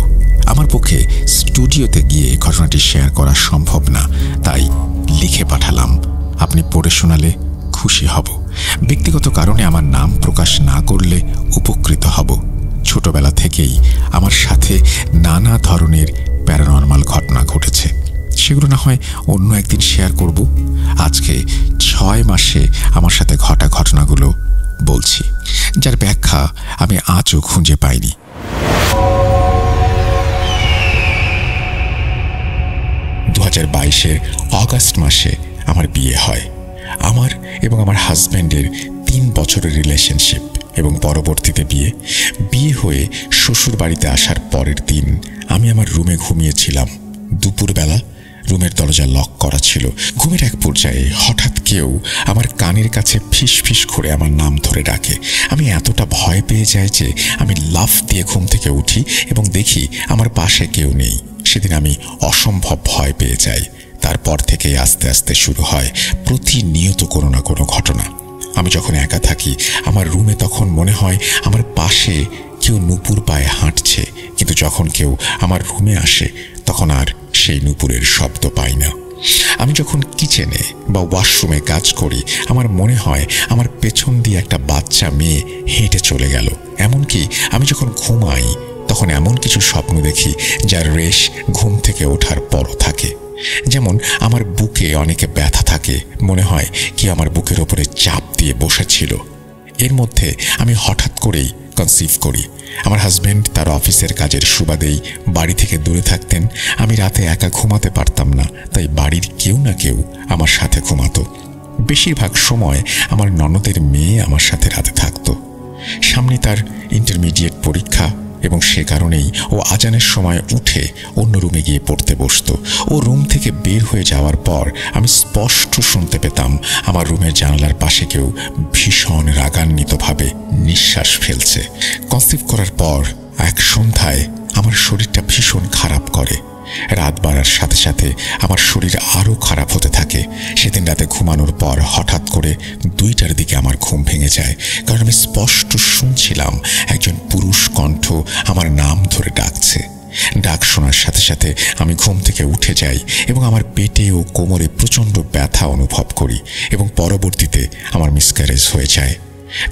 আমার পক্ষে স্টুডিওতে গিয়ে ঘটনাটি শেয়ার করা সম্ভব না, তাই লিখে পাঠালাম। আপনি পড়ে শোনালে খুশি হব। ব্যক্তিগত কারণে আমার নাম প্রকাশ না করলে উপকৃত হব। ছোটবেলা থেকেই আমার সাথে নানা ধরনের প্যারানর্মাল ঘটনা ঘটেছে, সেগুলো না হয় অন্য একদিন শেয়ার করব। আজকে 6 মাসে আমার সাথে ঘটা ঘটনাগুলো বলছি, যার ব্যাখ্যা আমি আজও খুঁজে পাইনি। 2022-এর অগাস্ট মাসে আমার বিয়ে হয়। আমার এবং আমার হাজব্যান্ডের 3 বছরের রিলেশনশিপ এবং পরবর্তীতে বিয়ে হয়ে শ্বশুর বাড়িতে আসার পরের দিন আমি আমার রুমে ঘুমিয়েছিলাম। দুপুরবেলা রুমের দরজা লক করা ছিল। ঘুমের এক পর্যায়ে হঠাৎ কেউ আমার কানের কাছে ফিস ফিস করে আমার নাম ধরে ডাকে। আমি এতটা ভয় পেয়ে যাই যে আমি লাফ দিয়ে ঘুম থেকে উঠি এবং দেখি আমার পাশে কেউ নেই। সেদিন আমি অসম্ভব ভয় পেয়ে যাই। তারপর থেকে আস্তে আস্তে শুরু হয় প্রতিনিয়ত কোনো না কোনো ঘটনা। আমি যখন একা থাকি আমার রুমে তখন মনে হয় আমার পাশে কেউ নূপুর পায়ে হাঁটছে, কিন্তু যখন কেউ আমার রুমে আসে তখন আর সেই নূপুরের শব্দ পাই না। আমি যখন কিচেনে বা ওয়াশরুমে কাজ করি আমার মনে হয় আমার পেছন দিয়ে একটা বাচ্চা মেয়ে হেঁটে চলে গেল। এমনকি আমি যখন ঘুমাই তখন এমন কিছু স্বপ্ন দেখি যার রেশ ঘুম থেকে ওঠার পরও থাকে। যেমন আমার বুকে অনেকে ব্যথা থাকে, মনে হয় কি আমার বুকের ওপরে চাপ দিয়ে বসেছিল। এর মধ্যে আমি হঠাৎ করেই কনসিভ করি। আমার হাজব্যান্ড তার অফিসের কাজের সুবাদেই বাড়ি থেকে দূরে থাকতেন। আমি রাতে একা ঘুমাতে পারতাম না, তাই বাড়ির কেউ না কেউ আমার সাথে ঘুমাতো। বেশিরভাগ সময় আমার ননদের মেয়ে আমার সাথে রাতে থাকতো। সামনে তার ইন্টারমিডিয়েট পরীক্ষা এবং সে কারণেই ও আজানের সময় উঠে অন্য রুমে গিয়ে পড়তে বসত। ও রুম থেকে বের হয়ে যাওয়ার পর আমি স্পষ্ট শুনতে পেতাম আমার রুমের জানালার পাশে কেউ ভীষণ রাগান্বিতভাবে নিঃশ্বাস ফেলছে। কনসিভ করার পর এক সন্ধ্যায় আমার শরীরটা ভীষণ খারাপ করে। রাত বাড়ার সাথে সাথে আমার শরীর আরও খারাপ হতে থাকে। সেদিন রাতে ঘুমানোর পর হঠাৎ করে 2টার দিকে আমার ঘুম ভেঙে যায়, কারণ আমি স্পষ্ট শুনছিলাম একজন পুরুষ কণ্ঠ আমার নাম ধরে ডাকছে। ডাক শোনার সাথে সাথে আমি ঘুম থেকে উঠে যাই এবং আমার পেটে ও কোমরে প্রচণ্ড ব্যথা অনুভব করি এবং পরবর্তীতে আমার মিসক্যারেজ হয়ে যায়।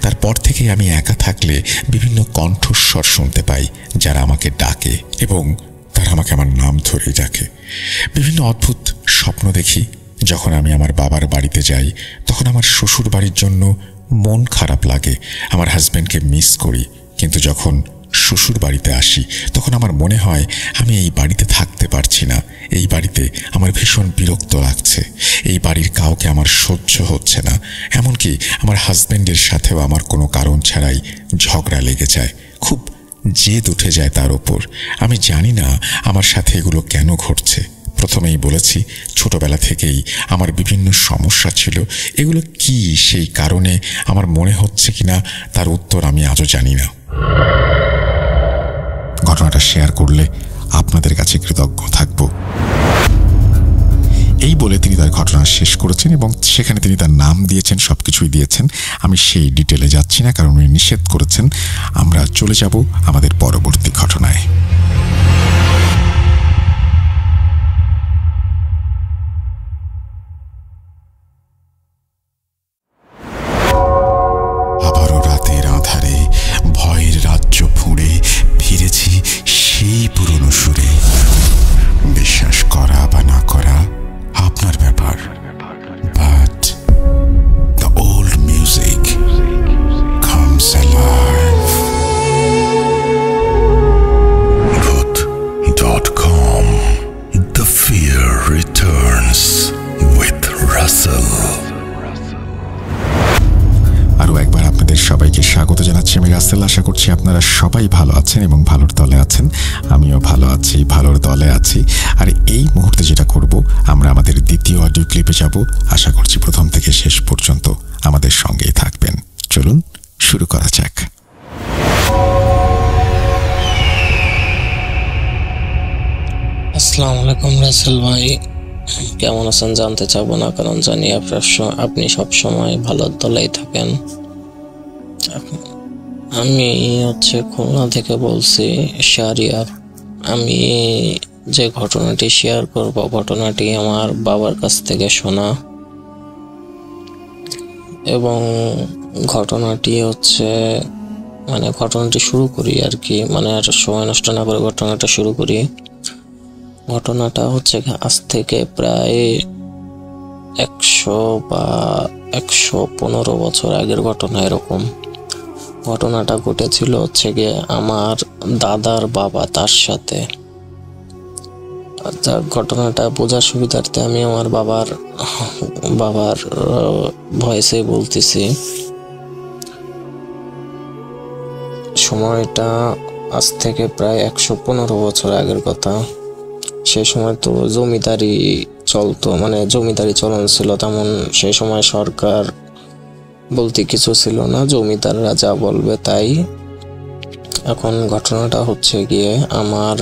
তারপর থেকে আমি একা থাকলে বিভিন্ন কণ্ঠস্বর শুনতে পাই যারা আমাকে ডাকে এবং তারা আমাকে আমার নাম ধরেই ডাকে। বিভিন্ন অদ্ভুত স্বপ্ন দেখি। যখন আমি আমার বাবার বাড়িতে যাই তখন আমার শ্বশুর বাড়ির জন্য মন খারাপ লাগে, আমার হাজব্যান্ডকে মিস করি। কিন্তু যখন শ্বশুর বাড়িতে আসি তখন আমার মনে হয় আমি এই বাড়িতে থাকতে পারছি না। এই বাড়িতে আমার ভীষণ বিরক্ত লাগছে। এই বাড়ির কাউকে আমার সহ্য হচ্ছে না। এমনকি আমার হাজব্যান্ডের সাথেও আমার কোনো কারণ ছাড়াই ঝগড়া লেগে যায়। খুব জেদ উঠে যায় তার ওপর। আমি জানি না আমার সাথে এগুলো কেন ঘটছে। প্রথমেই বলেছি ছোটবেলা থেকেই আমার বিভিন্ন সমস্যা ছিল। এগুলো কি সেই কারণে আমার মনে হচ্ছে কিনা তার উত্তর আমি আজও জানি না। ঘটনাটা শেয়ার করলে আপনাদের কাছে কৃতজ্ঞ থাকব। এই বলে তিনি তার ঘটনা শেষ করেছেন এবং সেখানে তিনি তার নাম দিয়েছেন, সবকিছুই দিয়েছেন। আমি সেই ডিটেলে যাচ্ছি না, কারণ উনি নিষেধ করেছেন। আমরা চলে যাব আমাদের পরবর্তী ঘটনায়। আবারও রাতের আঁধারে ভয়ের রাজ্য ফুঁড়ে ফিরেছি সেই পুরনো সুরে। বিশ্বাস করা বা না করা আপনার ব্যাপার, but the old music comes alive. Booth.com The fear returns with Russell. আরও একবার আপনাদের সবাইকে স্বাগত জানাচ্ছি। আমি রাসেল। আশা করছি আপনারা সবাই ভালো আছেন এবং ভালোর দলে আছেন। আমিও ভালো আছি, ভালোর দলে আছি। আর এই মুহূর্তে যেটা করব, আমরা আমাদের দ্বিতীয় অডিও ক্লিপে যাব। আশা করছি প্রথম থেকে শেষ পর্যন্ত আমাদের সঙ্গেই থাকবেন। চলুন শুরু করা যাক। আসসালামু আলাইকুম রাসেল ভাই, কেমন আছেন জানতে চাবো না, কারণ জানি আপনি সবসময় ভালোর দলেই থাকেন। আমি খুলনা থেকে বলছি, শাহরিয়ার। আমি যে ঘটনাটি শেয়ার করব, ঘটনাটি আমার বাবার কাছ থেকে শোনা, এবং ঘটনাটি হচ্ছে ঘটনাটি শুরু করি আর কি, আর সময় নষ্ট না করে ঘটনাটা শুরু করি। ঘটনাটা হচ্ছে আজ থেকে প্রায় 100 বা 115 বছর আগের ঘটনা এরকম। ঘটনাটা ঘটেছিল হচ্ছে গিয়ে আমার দাদার বাবা তার সাথে। আচ্ছা, ঘটনাটা বোঝার সুবিধার্থে আমি আমার বাবার ভয়েসে বলতেছি। সময়টা আজ থেকে প্রায় 115 বছর আগের কথা। সে সময় তো জমিদারি চলতো, জমিদারি চলন ছিল তেমন। সে সময় সরকার বলতে কিছু ছিল না, জমিদাররা যা বলবে তাই। এখন ঘটনাটা হচ্ছে গিয়ে আমার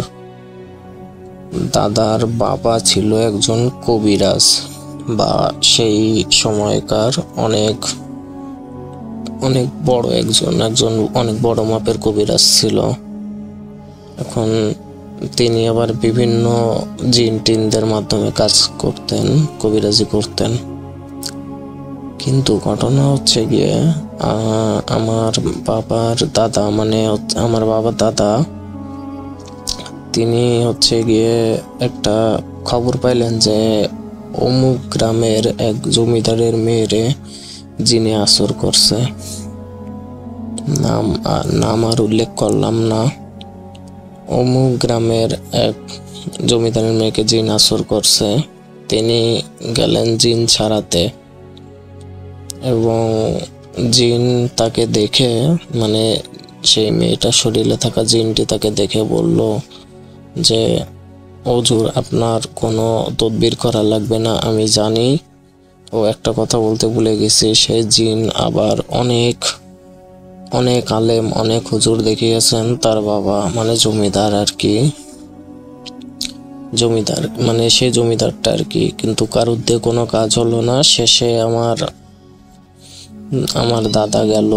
দাদার বাবা ছিল একজন কবিরাজ, বা সেই সময়কার অনেক বড় একজন অনেক বড় মাপের কবিরাজ ছিল। এখন তিনি আবার বিভিন্ন জিন টিনদের মাধ্যমে কাজ করতেন, কবিরাজি করতেন। কিন্তু ঘটনা হচ্ছে গিয়ে আমার বাবার দাদা, আমার বাবার দাদা, তিনি হচ্ছে গিয়ে একটা খবর পাইলেন যে অমুক গ্রামের এক জমিদারের মেয়েরে জিনে আসর করছে। নাম আর উল্লেখ করলাম না। অমুক গ্রামের এক জমিদারের মেয়েকে জিন আসর করছে। তিনি গেলেন জিন ছাড়াতে, এবং জিন তাকে দেখে, সেই মেয়েটার শরীরে থাকা জিনটি তাকে দেখে বলল যে হুজুর, আপনার কোনো তদবির করা লাগবে না, আমি জানি। ও একটা কথা বলতে ভুলে গেছি, সেই জিন আবার অনেক আলেম, অনেক হুজুর দেখিয়েছেন তার বাবা, জমিদার আর কি, সেই জমিদারটা আর কি। কিন্তু কারোর দিয়ে কোনো কাজ হলো না। শেষে আমার দাদা গেল,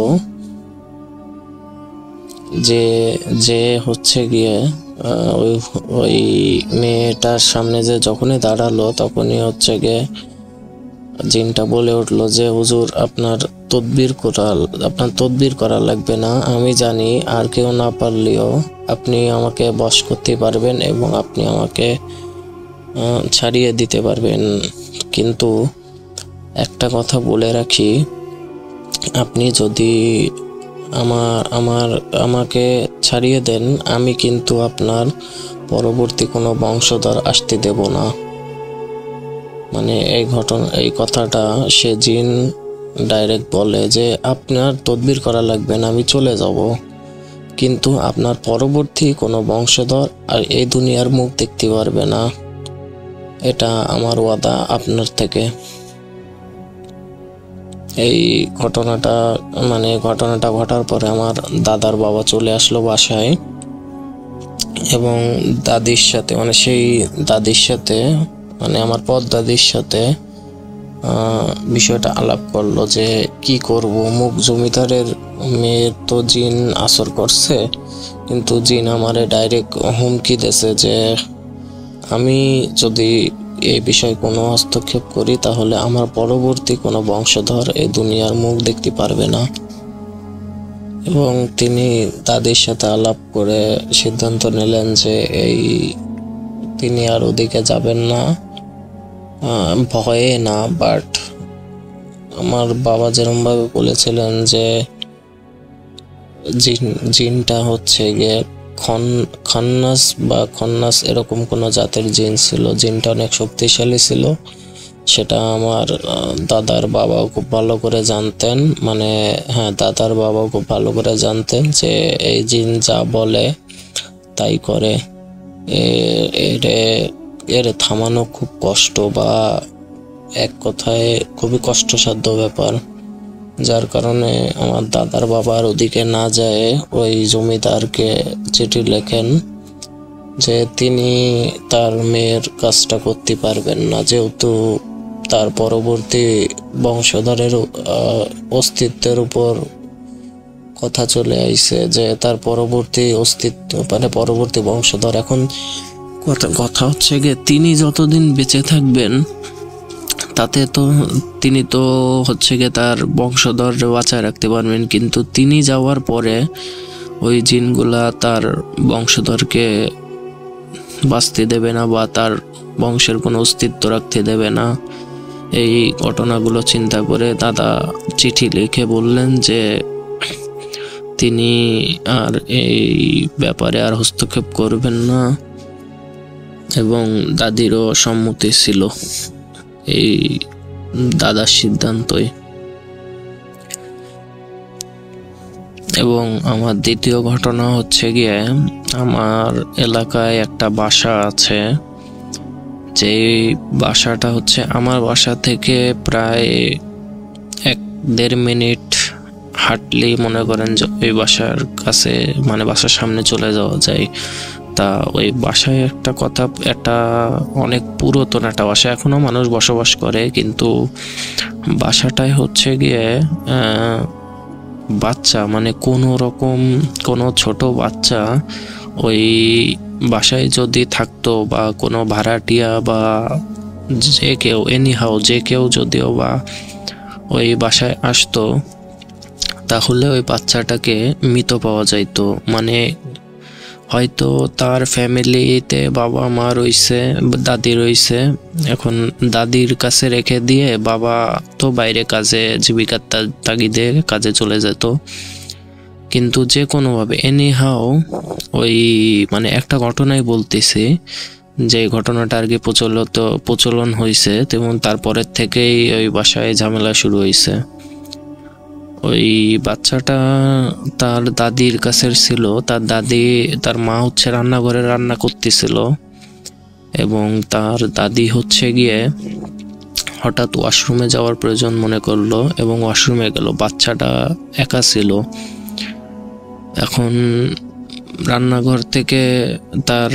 যে হচ্ছে গিয়ে ওই মেয়েটার সামনে যে যখনই দাঁড়ালো, তখনই হচ্ছে গিয়ে জিনটা বলে উঠলো যে হুজুর, আপনার তদবির করা লাগবে না, আমি জানি। আর কেউ না পারলেও আপনি আমাকে বশ করতে পারবেন এবং আপনি আমাকে ছাড়িয়ে দিতে পারবেন। কিন্তু একটা কথা বলে রাখি, আপনি যদি আমাকে ছাড়িয়ে দেন, আমি কিন্তু আপনার পরবর্তী কোনো বংশধর আসতে দেব না। এই কথাটা সে জিন ডাইরেক্ট বলে যে আপনার তদবির করা লাগবে না, আমি চলে যাব, কিন্তু আপনার পরবর্তী কোনো বংশধর আর এই দুনিয়ার মুখ দেখতে পারবে না। এটা আমার ওয়াদা আপনার থেকে। এই ঘটনাটা ঘটার পরে আমার দাদার বাবা চলে আসলো বাসায়, এবং দাদির সাথে সেই দাদির সাথে আমার পর দাদির সাথে বিষয়টা আলাপ করলো যে কি করব। মুখ জমিদারের মেয়ের তো জিন আসর করছে, কিন্তু জিন আমারে ডাইরেক্ট হুমকি দিয়েছে যে আমি যদি এই বিষয়ে কোনো হস্তক্ষেপ করি তাহলে আমার পরবর্তী কোনো বংশধর এই দুনিয়ার মুখ দেখতে পারবে না। এবং তিনি দাদির সাথে আলাপ করে সিদ্ধান্ত নিলেন যে তিনি আর ওদিকে যাবেন না, ভয়ে না, বাট আমার বাবা যেরকম ভাবে বলেছিলেন যে জিনটা হচ্ছে গিয়ে খন্নাস এরকম কোনো জাতের জিন ছিল। জিনটা অনেক শক্তিশালী ছিল, সেটা আমার দাদার বাবাও খুব ভালো করে জানতেন। দাদার বাবাও খুব ভালো করে জানতেন যে এই জিন যা বলে তাই করে। এর থামানো খুব কষ্ট, বা এক কথায় খুবই কষ্টসাধ্য ব্যাপার। যার কারণে আমার দাদার বাবার ওদিকে না যায় ওই জমিদারকে চিঠি লেখেন যে তিনি তার মেয়ের কাজটা করতে পারবেন না, যেহেতু তার পরবর্তী বংশধরের অস্তিত্বের উপর কথা চলে আইছে যে তার পরবর্তী অস্তিত্ব মানে পরবর্তী বংশধর। এখন কথা হচ্ছে গিয়ে তিনি যতদিন বেঁচে থাকবেন তাতে তো তিনি তো হচ্ছে গিয়ে তার বংশধর বাঁচায় রাখতে পারবেন, কিন্তু তিনি যাওয়ার পরে ওই জিনগুলা তার বংশধরকে বাঁচতে দেবে না বা তার বংশের কোনো অস্তিত্ব রাখতে দেবে না। এই ঘটনাগুলো চিন্তা করে দাদা চিঠি লিখে বললেন যে তিনি আর এই ব্যাপারে আর হস্তক্ষেপ করবেন না, এবং দাদিরও সম্মতি ছিল এই দাদার সিদ্ধান্তই। এবং আমার দ্বিতীয় ঘটনা হচ্ছে গিয়ে, আমার এলাকায় একটা বাসা আছে, যে বাসাটা হচ্ছে আমার বাসা থেকে প্রায় 1-1.5 মিনিট হাঁটলি মনে করেন যে ওই বাসার কাছে মানে বাসার সামনে চলে যাওয়া যায়। তা ওই বাসায় একটা অনেক পুরাতন একটা বাসা, এখনো মানুষ বসবাস করে, কিন্তু বাসাটায় হচ্ছে গিয়ে বাচ্চা মানে কোনো ছোট বাচ্চা ওই বাসায় যদি থাকতো বা কোনো ভাড়াটিয়া বা যে কেউ যদিও বা ওই বাসায় আসতো, তাহলে ওই বাচ্চাটাকে মৃত পাওয়া যাইতো। মানে হয়তো তার ফ্যামিলিতে বাবা মা রইছে, দাদি রইছে, এখন দাদির কাছে রেখে দিয়ে বাবা তো বাইরে কাজে জীবিকার তাগিদে কাজে চলে যেত, কিন্তু যে কোনোভাবে এনিহাও ওই মানে একটা ঘটনাই বলতেছি, যে ঘটনাটা আর কি প্রচলন হয়েছে, তেমন তারপরের থেকেই ওই বাসায় ঝামেলা শুরু হয়েছে। ওই বাচ্চাটা তার দাদির কাছে ছিল, তার মা হচ্ছে রান্নাঘরে রান্না করতেছিল, এবং তার দাদি হচ্ছে গিয়ে হঠাৎ ওয়াশরুমে যাওয়ার প্রয়োজন মনে করলো এবং ওয়াশরুমে গেল। বাচ্চাটা একা ছিল। এখন রান্নাঘর থেকে তার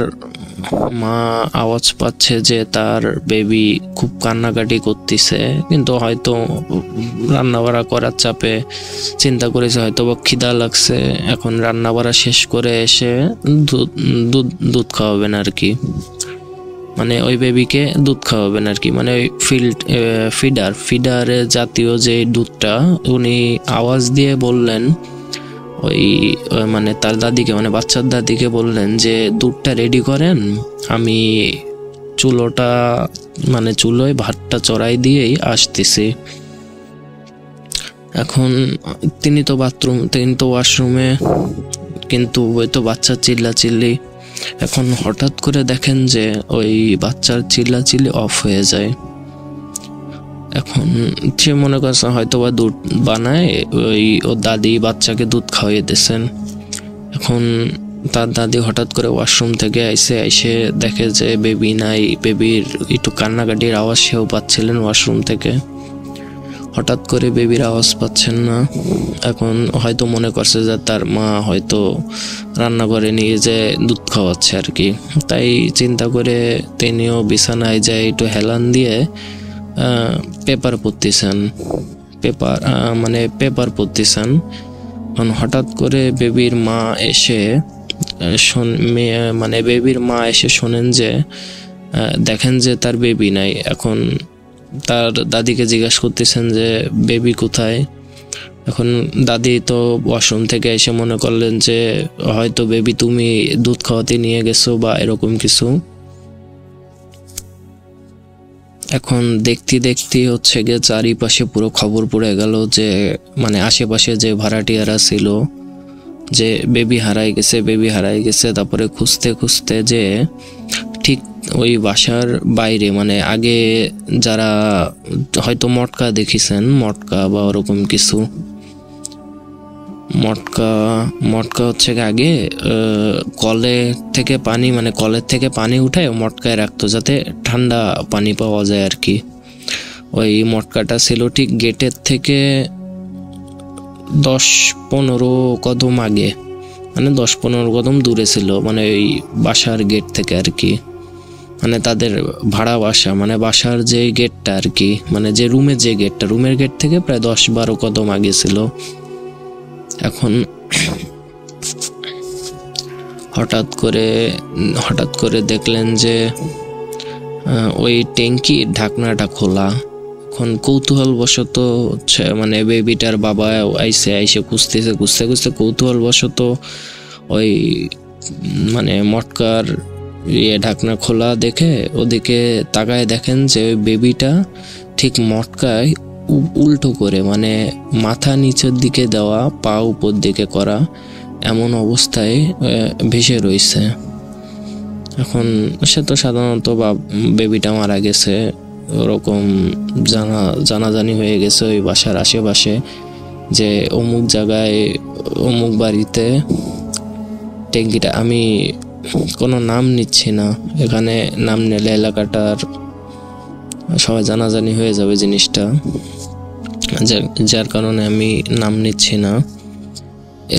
মা আওয়াজ পাচ্ছে যে তার বেবি খুব কান্নাকাটি করতেছে, কিন্তু হয়তো রান্না বাড়া করার চাপে চিন্তা করেছে হয়তো বা খিদা লাগছে, এখন রান্না বাড়া শেষ করে এসে দুধ খাওয়াবেন আর কি, মানে ওই বেবিকে দুধ খাওয়াবেন আর কি, মানে ওই ফিডার জাতীয় যে দুধটা, উনি আওয়াজ দিয়ে বললেন ওই মানে তার দাদিকে, মানে বাচ্চার দাদিকে বললেন যে দুধটা রেডি করেন, আমি চুলোয় ভাতটা চড়াই দিয়েই আসতেছি। এখন তিনি তো ওয়াশরুমে, কিন্তু ওই তো বাচ্চার চিল্লাচিল্লি। এখন হঠাৎ করে দেখেন যে ওই বাচ্চার চিল্লাচিল্লি অফ হয়ে যায়। এখন সে মনে করছে হয়তো বা দুধ বানায়, ওর দাদি বাচ্চাকে দুধ খাওয়াই দিয়েছেন। এখন তার দাদি হঠাৎ করে ওয়াশরুম থেকে এসে দেখে যে বেবি নাই, বেবির একটু কান্নাকাটির আওয়াজ সেও পাচ্ছিলেন ওয়াশরুম থেকে। হঠাৎ করে বেবির আওয়াজ পাচ্ছেন না, এখন হয়তো মনে করছে যে তার মা হয়তো রান্নাঘরে নিয়ে যে দুধ খাওয়াচ্ছে আর কি, তাই চিন্তা করে তিনিও বিছানায় যায় একটু হেলান দিয়ে পেপার পড়তেছেন। হঠাৎ করে বেবির মা এসে শোনেন যে দেখেন যে তার বেবি নাই। এখন তার দাদিকে জিজ্ঞাসা করতেছেন যে বেবি কোথায়। এখন দাদি তো ওয়াশরুম থেকে এসে মনে করলেন যে হয়তো বেবি তুমি দুধ খাওয়াতে নিয়ে গেছো বা এরকম কিছু। এখন দেখতে হচ্ছে গিয়ে চারিপাশে পুরো খবর পড়ে গেল যে মানে আশেপাশে যে ভাড়াটিয়ারা ছিল যে বেবি হারাই গেছে। তারপরে খুঁজতে যে ঠিক ওই বাসার বাইরে, মানে আগে যারা হয়তো মটকা দেখেছেন, মটকা বা ওরকম কিছু, মটকা হচ্ছে আগে কলের থেকে পানি উঠায় মটকায় রাখতো যাতে ঠান্ডা পানি পাওয়া যায় আর কি। ওই মটকাটা ছিল ঠিক গেটের থেকে 10-15 কদম আগে, মানে 10-15 কদম দূরে ছিল, মানে ওই বাসার গেট থেকে আর কি, মানে তাদের ভাড়া বাসা, মানে বাসার যে গেটটা আর কি, মানে যে রুমের গেট থেকে প্রায় 10-12 কদম আগে ছিল। এখন হঠাৎ করে দেখলেন যে ওই ট্যাঙ্কির ঢাকনাটা খোলা। এখন কৌতূহলবশত হচ্ছে মানে বেবিটার বাবা আইসে খুঁজতে কৌতূহলবশত ওই মানে মটকার ঢাকনা খোলা দেখে ওদিকে তাকায় দেখেন যে ওই বেবিটা ঠিক মটকায় উল্টো করে, মানে মাথা নিচের দিকে দেওয়া, পা উপর দিকে করা, এমন অবস্থায় ভেসে রয়েছে। এখন সে তো সাধারণত বেবিটা মারা গেছে ওরকম জানাজানি হয়ে গেছে ওই বাসার আশেপাশে, যে অমুক জায়গায় অমুক বাড়িতে ট্যাঙ্কিটা। আমি কোনো নাম নিচ্ছি না, এখানে নাম নিলে এলাকাটার সবাই জানাজানি হয়ে যাবে জিনিসটা, যার কারণে আমি নাম নিচ্ছি না।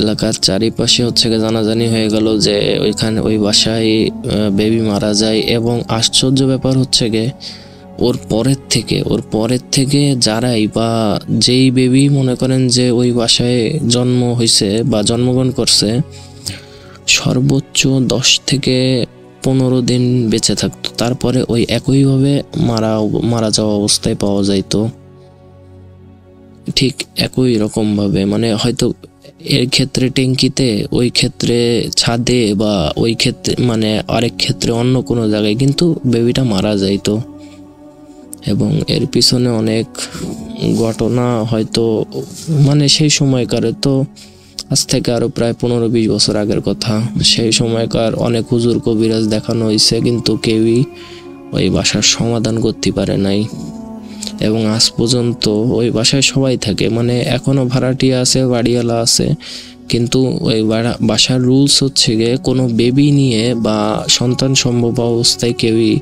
এলাকার চারিপাশে হচ্ছে জানাজানি হয়ে গেল যে ওইখানে ওই বাসায় বেবি মারা যায়। এবং আশ্চর্য ব্যাপার হচ্ছে ওর পরের থেকে যারাই বা যেই বেবি মনে করেন যে ওই বাসায় জন্ম হয়েছে বা জন্মগ্রহণ করছে, সর্বোচ্চ 10 থেকে 15 দিন বেঁচে থাকতো, তারপরে ওই একইভাবে মারা যাওয়া অবস্থায় পাওয়া যাইতো, ঠিক একই রকম ভাবে। মানে হয়তো এর ক্ষেত্রে ট্যাঙ্কিতে, ওই ক্ষেত্রে ছাদে, বা ওই ক্ষেত্রে মানে আরেক ক্ষেত্রে অন্য কোনো জায়গায়, কিন্তু বেবিটা মারা যাইতো। এবং এর পিছনে অনেক ঘটনা হয়তো মানে সেই সময়কার, তো আজ থেকে আরো প্রায় 15-20 বছর আগের কথা, সেই সময়কার অনেক হুজুর কবিরাজ দেখানো হয়েছে, কিন্তু কেউই ওই বাসার সমাধান করতে পারে নাই। এবং আজ পর্যন্ত ওই বাসায় সবাই থাকে, মানে এখনো ভাড়াটিয়া আছে, বাড়িওয়ালা আছে, কিন্তু ওই বাসার রুলস হচ্ছে কোনো বেবি নিয়ে বা সন্তান সম্ভব অবস্থায় কেউই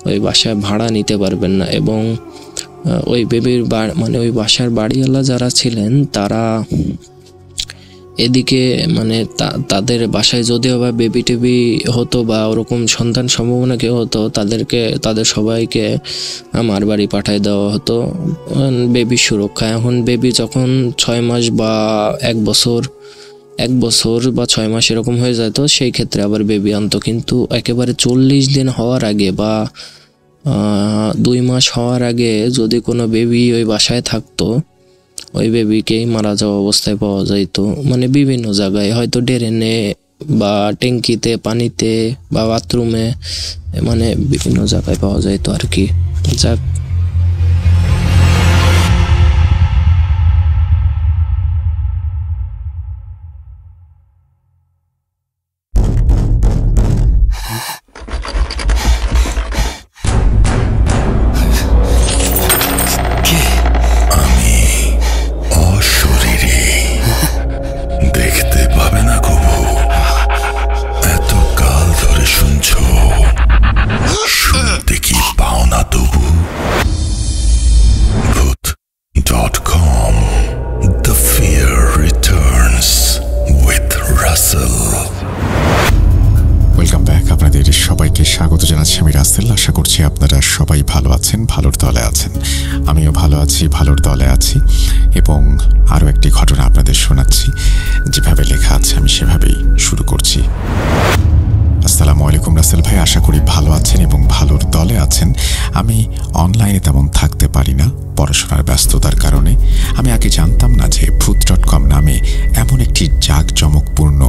ওই বাসায় ভাড়া নিতে পারবেন না। এবং ওই বেবির মানে ওই বাসার বাড়িওয়ালা যারা ছিলেন তারা এদিকে মানে তাদের বাসায় যদিও বা বেবি টেবি হতো বা ওরকম সন্তান সম্ভাবনা কেউ হতো, তাদের সবাইকে আমার বাড়ি পাঠায় দেওয়া হতো বেবি সুরক্ষা। এখন বেবি যখন 6 মাস বা 1 বছর বা 6 মাস এরকম হয়ে যায়, তো সেই ক্ষেত্রে আবার বেবি আনতো। কিন্তু একেবারে 40 দিন হওয়ার আগে বা 2 মাস হওয়ার আগে যদি কোনো বেবি ওই বাসায় থাকতো, ওই বেবিকেই মারা যাওয়া অবস্থায় পাওয়া যাইতো। মানে বিভিন্ন জায়গায়, হয়তো ড্রেনে বা ট্যাঙ্কিতে, পানিতে বা বাথরুমে, মানে বিভিন্ন জায়গায় পাওয়া যাইতো আর কি। যাক, স্বাগত জানাচ্ছি আমি রাসেল। আশা করছি আপনারা সবাই ভালো আছেন, ভালোর দলে আছেন। আমিও ভালো আছি, ভালোর দলে আছি। এবং আরও একটি ঘটনা আপনাদের শোনাচ্ছি, যেভাবে লেখা আছে আমি সেভাবেই শুরু করছি। আসসালামু আলাইকুম রাসেল ভাই, আশা করি ভালো আছেন এবং ভালোর দলে আছেন। আমি অনলাইনে তেমন থাকতে পারি না পড়াশোনার ব্যস্ততার কারণে। আমি আগে জানতাম না যে ভূত.com নামে এমন একটি জাঁকজমকপূর্ণ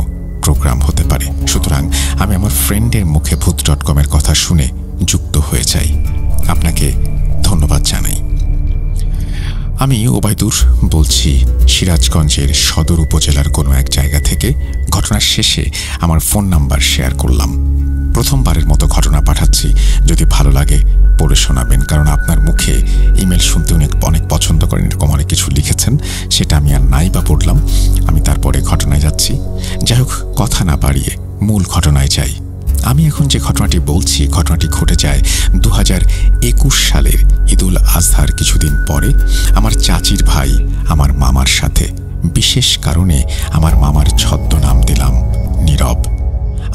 প্রোগ্রাম হতে পারে। সুতরাং আমি আমার ফ্রেন্ডের মুখে ভূত.com এর কথা শুনে যুক্ত হয়ে যাই। আপনাকে ধন্যবাদ জানাই। আমি ওবায়দুর বলছি, সিরাজগঞ্জের সদর উপজেলার কোনো এক জায়গা থেকে। ঘটনার শেষে আমার ফোন নাম্বার শেয়ার করলাম। প্রথমবারের মতো ঘটনা পাঠাচ্ছি, যদি ভালো লাগে পড়ে শোনাবেন, কারণ আপনার মুখে ইমেল শুনতে অনেক পছন্দ করেন, এরকম অনেক কিছু লিখেছেন, সেটা আমি আর নাই বা পড়লাম। আমি তারপরে ঘটনায় যাচ্ছি। যাই হোক, কথা না বাড়িয়ে মূল ঘটনায় যাই। আমি এখন যে ঘটনাটি বলছি, ঘটনাটি ঘটে যায় 2021 সালের ঈদুল আজহার কিছুদিন পরে আমার চাচির ভাই আমার মামার সাথে। বিশেষ কারণে আমার মামার ছদ্মনাম দিলাম নীরব।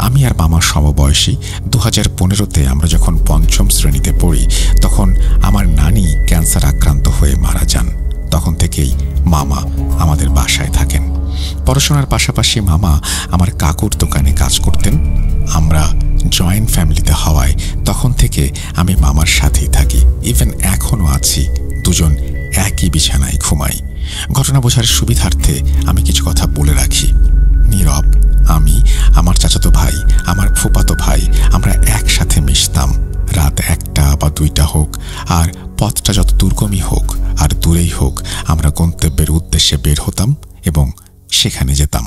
আমি আর মামা সমবয়সী। 2015-তে আমরা যখন 5ম শ্রেণীতে পড়ি, তখন আমার নানি ক্যান্সার আক্রান্ত হয়ে মারা যান। তখন থেকেই মামা আমাদের বাসায় থাকেন। পড়াশোনার পাশাপাশি মামা আমার কাকুর দোকানে কাজ করতেন। আমরা জয়েন্ট ফ্যামিলিতে হওয়ায় তখন থেকে আমি মামার সাথেই থাকি। ইভেন এখনও আছি, দুজন একই বিছানায় ঘুমাই। ঘটনা বোঝার সুবিধার্থে আমি কিছু কথা বলে রাখি। নীরব, আমি, আমার চাচাতো ভাই, আমার ফুফাতো ভাই, আমরা একসাথে মিশতাম। রাত 1টা বা 2টা হোক, আর পথটা যত দুর্গমই হোক আর দূরেই হোক, আমরা গন্তব্যের উদ্দেশ্যে বের হতাম এবং সেখানে যেতাম।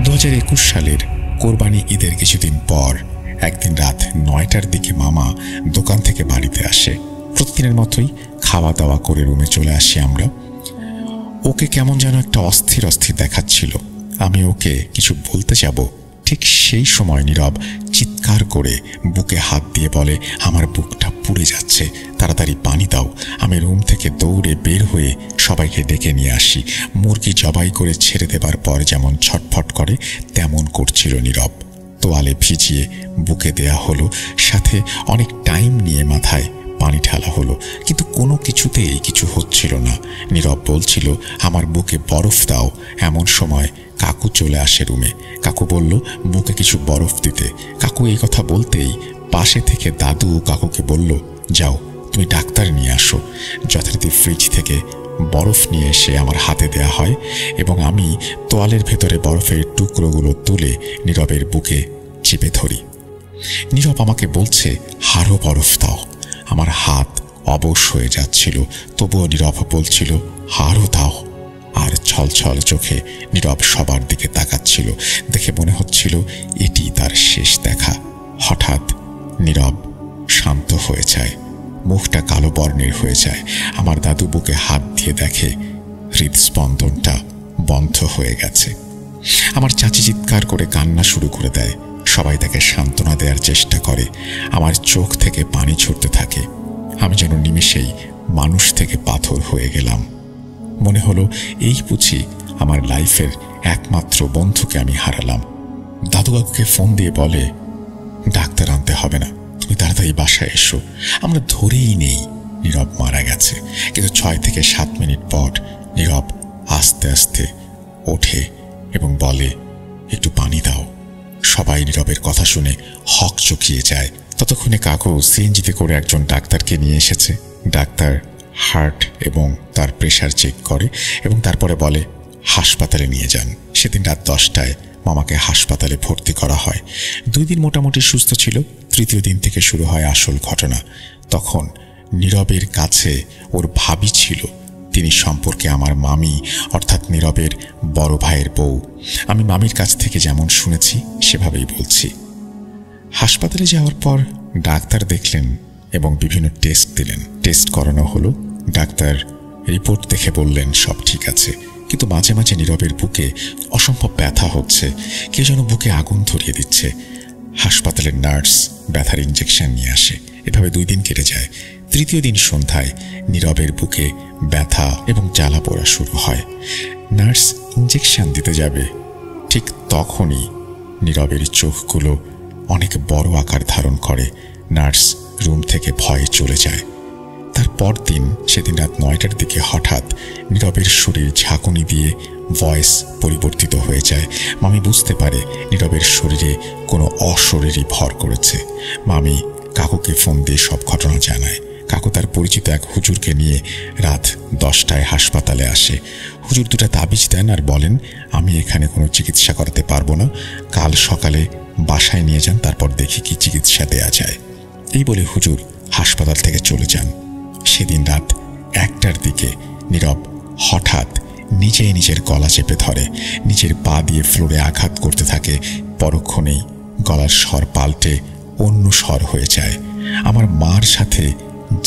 2021 সালের কোরবানি ঈদের কিছুদিন পর একদিন রাত 9টার দিকে মামা দোকান থেকে বাড়িতে আসে। প্রতিদিনের মতোই খাওয়া দাওয়া করে রুমে চলে আসি আমরা। ওকে কেমন যেন একটা অস্থির অস্থির দেখাচ্ছিল। আমি ওকে কিছু বলতে যাব, ঠিক সেই সময় নীরব চিৎকার করে বুকে হাত দিয়ে বলে, আমার বুকটা পুড়ে যাচ্ছে, তাড়াতাড়ি পানি দাও। আমি রুম থেকে দৌড়ে বের হয়ে সবাইকে ডেকে নিয়ে আসি। মুরগি জবাই করে ছেড়ে দেবার পর যেমন ছটফট করে তেমন করছিল নীরব। তোয়ালে ভিজিয়ে বুকে দেয়া হলো, সাথে অনেক টাইম নিয়ে মাথায় পানি ঢালা হলো, কিন্তু কোনো কিছুতেই কিছু হচ্ছিল না। নীরব বলছিল, আমার বুকে বরফ দাও। এমন সময় কাকু চলে আসে রুমে। কাকু বলল বুকে কিছু বরফ দিতে। কাকু এই কথা বলতেই পাশে থেকে দাদু কাকুকে বলল, যাও তুমি ডাক্তার নিয়ে আসো। যথারীতি ফ্রিজ থেকে বরফ নিয়ে এসে আমার হাতে দেয়া হয় এবং আমি তোয়ালের ভেতরে বরফের টুকরোগুলো তুলে নীরবের বুকে চেপে ধরি। নীরব আমাকে বলছে, আরও বরফ দাও। আমার হাত অবশ হয়ে যাচ্ছিল, তবুও নীরব বলছিল, আরও দাও। আর ছলছল চোখে নীরব সবার দিকে তাকাচ্ছিল। দেখে মনে হচ্ছিল এটি তার শেষ দেখা। হঠাৎ নীরব শান্ত হয়ে যায়, মুখটা কালো বর্ণের হয়ে যায়। আমার দাদু বুকে হাত দিয়ে দেখে হৃদস্পন্দনটা বন্ধ হয়ে গেছে। আমার চাচি চিৎকার করে কান্না শুরু করে দেয়। সবাই তাকে সান্ত্বনা দেওয়ার চেষ্টা করে। আমার চোখ থেকে পানি ঝরতে থাকে। আমি যেন নিমেষেই মানুষ থেকে পাথর হয়ে গেলাম। মনে হলো এই বুঝি আমার লাইফের একমাত্র বন্ধুকে আমি হারালাম। দাদু কাকুকে ফোন দিয়ে বলে, ডাক্তার আনতে হবে না, তুমি তাড়াতাড়ি বাসায় এসো, আমরা ধরেই নেই নীরব মারা গেছে। কিন্তু 6 থেকে 7 মিনিট পর নীরব আস্তে আস্তে ওঠে এবং বলে, একটু পানি দাও। সবাই নীরবের কথা শুনে হক চকিয়ে যায়। ততক্ষণে কাকু সিএনজিতে করে একজন ডাক্তারকে নিয়ে এসেছে। ডাক্তার হার্ট এবং তার প্রেশার চেক করে এবং তারপরে বলে হাসপাতালে নিয়ে যান। সেদিন রাত 10টায় মামাকে হাসপাতালে ভর্তি করা হয়। 2 দিন মোটামুটি সুস্থ ছিল। 3য় দিন থেকে শুরু হয় আসল ঘটনা। তখন নীরবের কাছে ওর ভাবি ছিল। তিনি সম্পর্কে আমার মামি, অর্থাৎ নীরবের বড় ভাইয়ের বউ। আমি মামির কাছ থেকে যেমন শুনেছি সেভাবেই বলছি। হাসপাতালে যাওয়ার পর ডাক্তার দেখলেন এবং বিভিন্ন টেস্ট দিলেন। টেস্ট করানো হলো। ডাক্তার রিপোর্ট দেখে বললেন সব ঠিক আছে, কিন্তু মাঝে মাঝে নীরবের বুকে অসম্ভব ব্যথা হচ্ছে, কেউ যেন বুকে আগুন ধরিয়ে দিচ্ছে। হাসপাতালের নার্স ব্যথার ইঞ্জেকশন নিয়ে আসে। এভাবে 2 দিন কেটে যায়। 3য় দিন সন্ধ্যায় নীরবের বুকে ব্যথা এবং জ্বালা পোড়া শুরু হয়। নার্স ইঞ্জেকশন দিতে যাবে, ঠিক তখনই নীরবের চোখগুলো অনেক বড় আকার ধারণ করে। নার্স রুম থেকে ভয়ে চলে যায়। তার পরদিন সেদিন রাত 9টার দিকে হঠাৎ নীরবের শরীর ঝাঁকুনি দিয়ে ভয়েস পরিবর্তিত হয়ে যায়। মামি বুঝতে পারে নীরবের শরীরে কোনো অশরীরই ভর করেছে। মামি কাকুকে ফোন দিয়ে সব ঘটনা জানায়। কাকু তার পরিচিত এক হুজুরকে নিয়ে রাত 10টায় হাসপাতালে আসে। হুজুর 2টা তাবিজ দেন আর বলেন, আমি এখানে কোনো চিকিৎসা করাতে পারবো না, কাল সকালে বাসায় নিয়ে যান, তারপর দেখি কি চিকিৎসা দেয়া যায়। এই বলে হুজুর হাসপাতাল থেকে চলে যান। সেদিন রাত 1টার দিকে নীরব হঠাৎ নিজেই নিজের গলা চেপে ধরে, নিজের পা দিয়ে ফ্লোরে আঘাত করতে থাকে। পরক্ষণেই গলার স্বর পাল্টে অন্য স্বর হয়ে যায়। আমার মার সাথে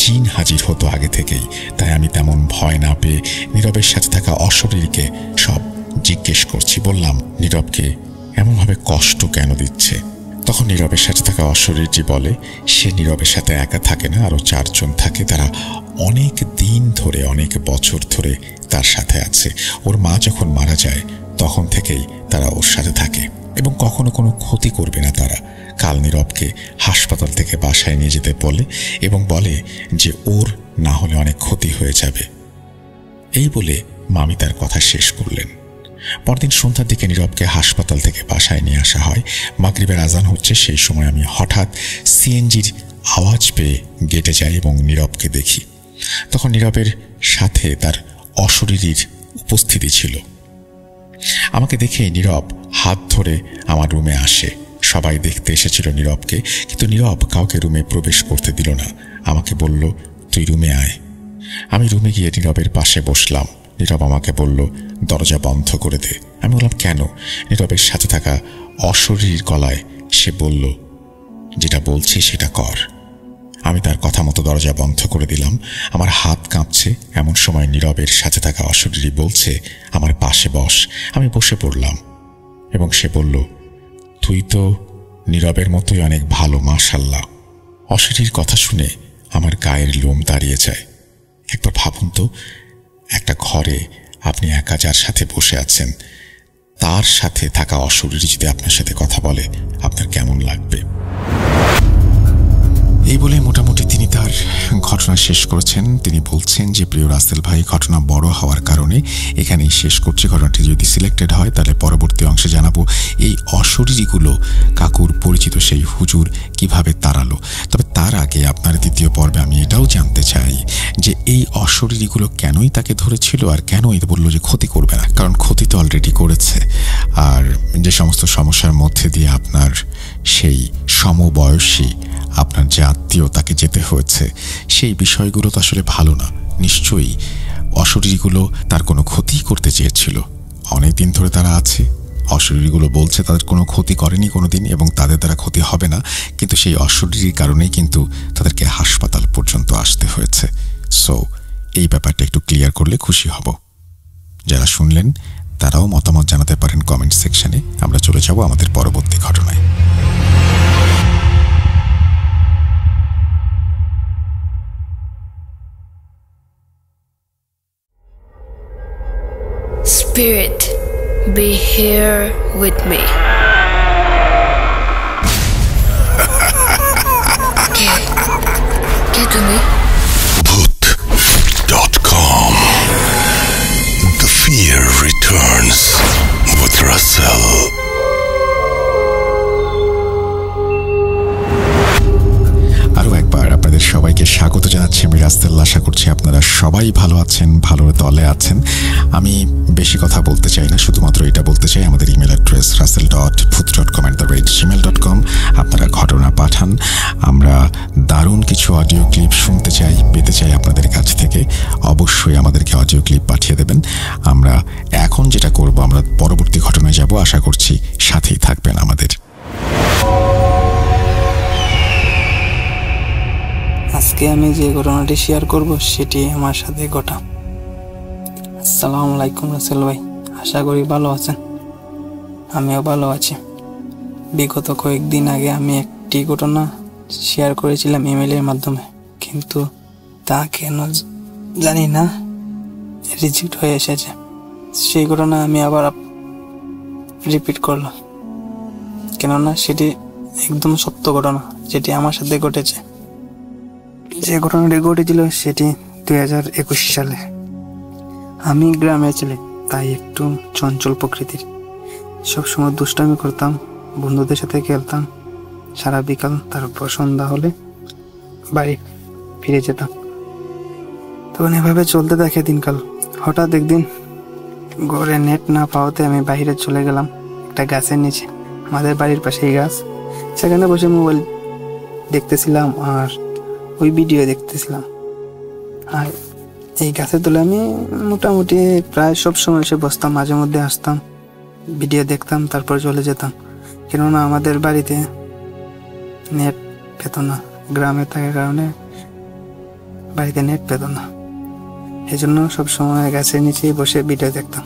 জিন হাজির হতো আগে থেকেই, তাই আমি তেমন ভয় না পেয়ে নীরবের সাথে থাকা অশরীরকে সব জিজ্ঞেস করছি। বললাম, নীরবকে এমনভাবে কষ্ট কেন দিচ্ছে? তখন নীরবের সাথে থাকা অশরীরটি বলে, সে নীরবের সাথে একা থাকে না, আরও 4 জন থাকে। তারা অনেক দিন ধরে, অনেক বছর ধরে তার সাথে আছে। ওর মা যখন মারা যায় তখন থেকেই তারা ওর সাথে থাকে এবং কখনো কোনো ক্ষতি করবে না তারা। কাল নীরবকে হাসপাতাল থেকে বাসায় নিয়ে যেতে বলে এবং বলে যে ওর না হলে অনেক ক্ষতি হয়ে যাবে। এই বলে মামি তার কথা শেষ করলেন। পরদিন সন্ধ্যার দিকে নীরবকে হাসপাতাল থেকে বাসায় নিয়ে আসা হয়। মাগরিবের আজান হচ্ছে, সেই সময় আমি হঠাৎ সিএনজির আওয়াজ পেয়ে গেটে যাই এবং নীরবকে দেখি। তখন নীরবের সাথে তার অশরীরীর উপস্থিতি ছিল। আমাকে দেখে নীরব হাত ধরে আমার রুমে আসে। সবাই দেখতে এসেছিল নীরবকে, কিন্তু নীরব কাউকে রুমে প্রবেশ করতে দিল না। আমাকে বলল, তুই রুমে আয়। আমি রুমে গিয়ে নীরবের পাশে বসলাম। নীরব আমাকে বলল, দরজা বন্ধ করে দে। আমি বললাম, কেন? নীরবের সাথে থাকা অশরীর গলায় সে বলল, যেটা বলছি সেটা কর। আমি তার কথা মতো দরজা বন্ধ করে দিলাম। আমার হাত কাঁপছে। এমন সময় নীরবের সাথে থাকা অশরীরী বলছে, আমার পাশে বস। আমি বসে পড়লাম এবং সে বলল, তুই তো নীরবের মতোই অনেক ভালো, মাশাআল্লাহ। অশরীর কথা শুনে আমার গায়ের লোম দাঁড়িয়ে যায়। একবার ভাবুন তো, একটা ঘরে আপনি একা যার সাথে বসে আছেন, তার সাথে থাকা অশরীরী যদি আপনার সাথে কথা বলে, আপনার কেমন লাগবে? এই বলে মোটামুটি তিনি তার ঘটনা শেষ করেছেন। তিনি বলছেন যে, প্রিয় রাসেল ভাই, ঘটনা বড় হওয়ার কারণে এখানেই শেষ করছি। ঘটনাটি যদি সিলেক্টেড হয় তাহলে পরবর্তী অংশে জানাবো এই অশরীরীগুলো কাকুর পরিচিত সেই হুজুর কিভাবে তাড়ালো। তবে তার আগে আপনার দ্বিতীয় পর্বে আমি এটাও জানতে চাই যে এই অশরীরীগুলো কেনই তাকে ধরেছিল আর কেনই বলল যে ক্ষতি করবে না। কারণ ক্ষতি তো অলরেডি করেছে। আর যে সমস্ত সমস্যার মধ্যে দিয়ে আপনার সেই সমবয়সী আপনার যে আত্মীয় তাকে যেতে হয়েছে, সেই বিষয়গুলো তো আসলে ভালো না। নিশ্চয়ই অশরীরীগুলো তার কোনো ক্ষতি করতে চেয়েছিল। অনেকদিন ধরে তারা আছে। অশরীরীগুলো বলছে তাদের কোনো ক্ষতি করেনি কোনোদিন এবং তাদের দ্বারা ক্ষতি হবে না, কিন্তু সেই অশরীরীর কারণেই কিন্তু তাদেরকে হাসপাতাল পর্যন্ত আসতে হয়েছে। সো এই ব্যাপারটা একটু ক্লিয়ার করলে খুশি হব। যারা শুনলেন তারাও মতামত জানাতে পারেন কমেন্ট সেকশনে। আমরা চলে যাব আমাদের পরবর্তী ঘটনায়। Spirit, be here with me. কে তুমি? Bhoot.com. The fear returns with Russell. আরও একবার আপনাদের সবাইকে স্বাগত জানাচ্ছি। আমি রাসেল। আশা করছি আপনারা সবাই ভালো আছেন, ভালো দলে আছেন। আমি বেশি কথা বলতে চাই না, শুধুমাত্র এটা বলতে চাই আমাদের ইমেল অ্যাড্রেস russell.bhoot.com@gmail.com। আপনারা ঘটনা পাঠান। আমরা দারুণ কিছু অডিও ক্লিপ শুনতে চাই, পেতে চাই আপনাদের কাছ থেকে। অবশ্যই আমাদেরকে অডিও ক্লিপ পাঠিয়ে দেবেন। আমরা এখন যেটা করব, আমরা পরবর্তী ঘটনায় যাব। আশা করছি সাথেই থাকবেন আমাদের। আজকে আমি যে ঘটনাটি শেয়ার করব সেটি আমার সাথে ঘটা। আসসালামু আলাইকুম রাসেল ভাই, আশা করি ভালো আছেন। আমিও ভালো আছি। বিগত কয়েকদিন আগে আমি একটি ঘটনা শেয়ার করেছিলাম ইমেলের মাধ্যমে, কিন্তু তা কেন জানি না রিজেক্ট হয়ে এসেছে। সেই ঘটনা আমি আবার রিপিট করলাম, কেননা সেটি একদম সত্য ঘটনা, যেটি আমার সাথে ঘটেছে। যে ঘটনাটি ঘটেছিল সেটি 2021 সালে। আমি গ্রামে ছেলে, তাই একটু চঞ্চল প্রকৃতির। সবসময় দুষ্টামি করতাম, বন্ধুদের সাথে খেলতাম সারা বিকাল। তারপর সন্ধ্যা হলে বাড়ি ফিরে যেতাম। তখন এভাবে চলতে থাকে দিনকাল। হঠাৎ একদিন ঘরে নেট না পাওয়াতে আমি বাইরে চলে গেলাম একটা গাছের নিচে। আমাদের বাড়ির পাশেই গাছ, সেখানে বসে মোবাইল দেখতেছিলাম আর ওই ভিডিও দেখতেছিলাম। আর এই গাছের তলে আমি মোটামুটি প্রায় সব সময় এসে বসতাম, মাঝে মধ্যে আসতাম, ভিডিও দেখতাম, তারপর চলে যেতাম। কেননা আমাদের বাড়িতে নেট পেত না, গ্রামে থাকার কারণে বাড়িতে নেট পেত না। এই জন্য সবসময় গাছের নিচেই বসে ভিডিও দেখতাম।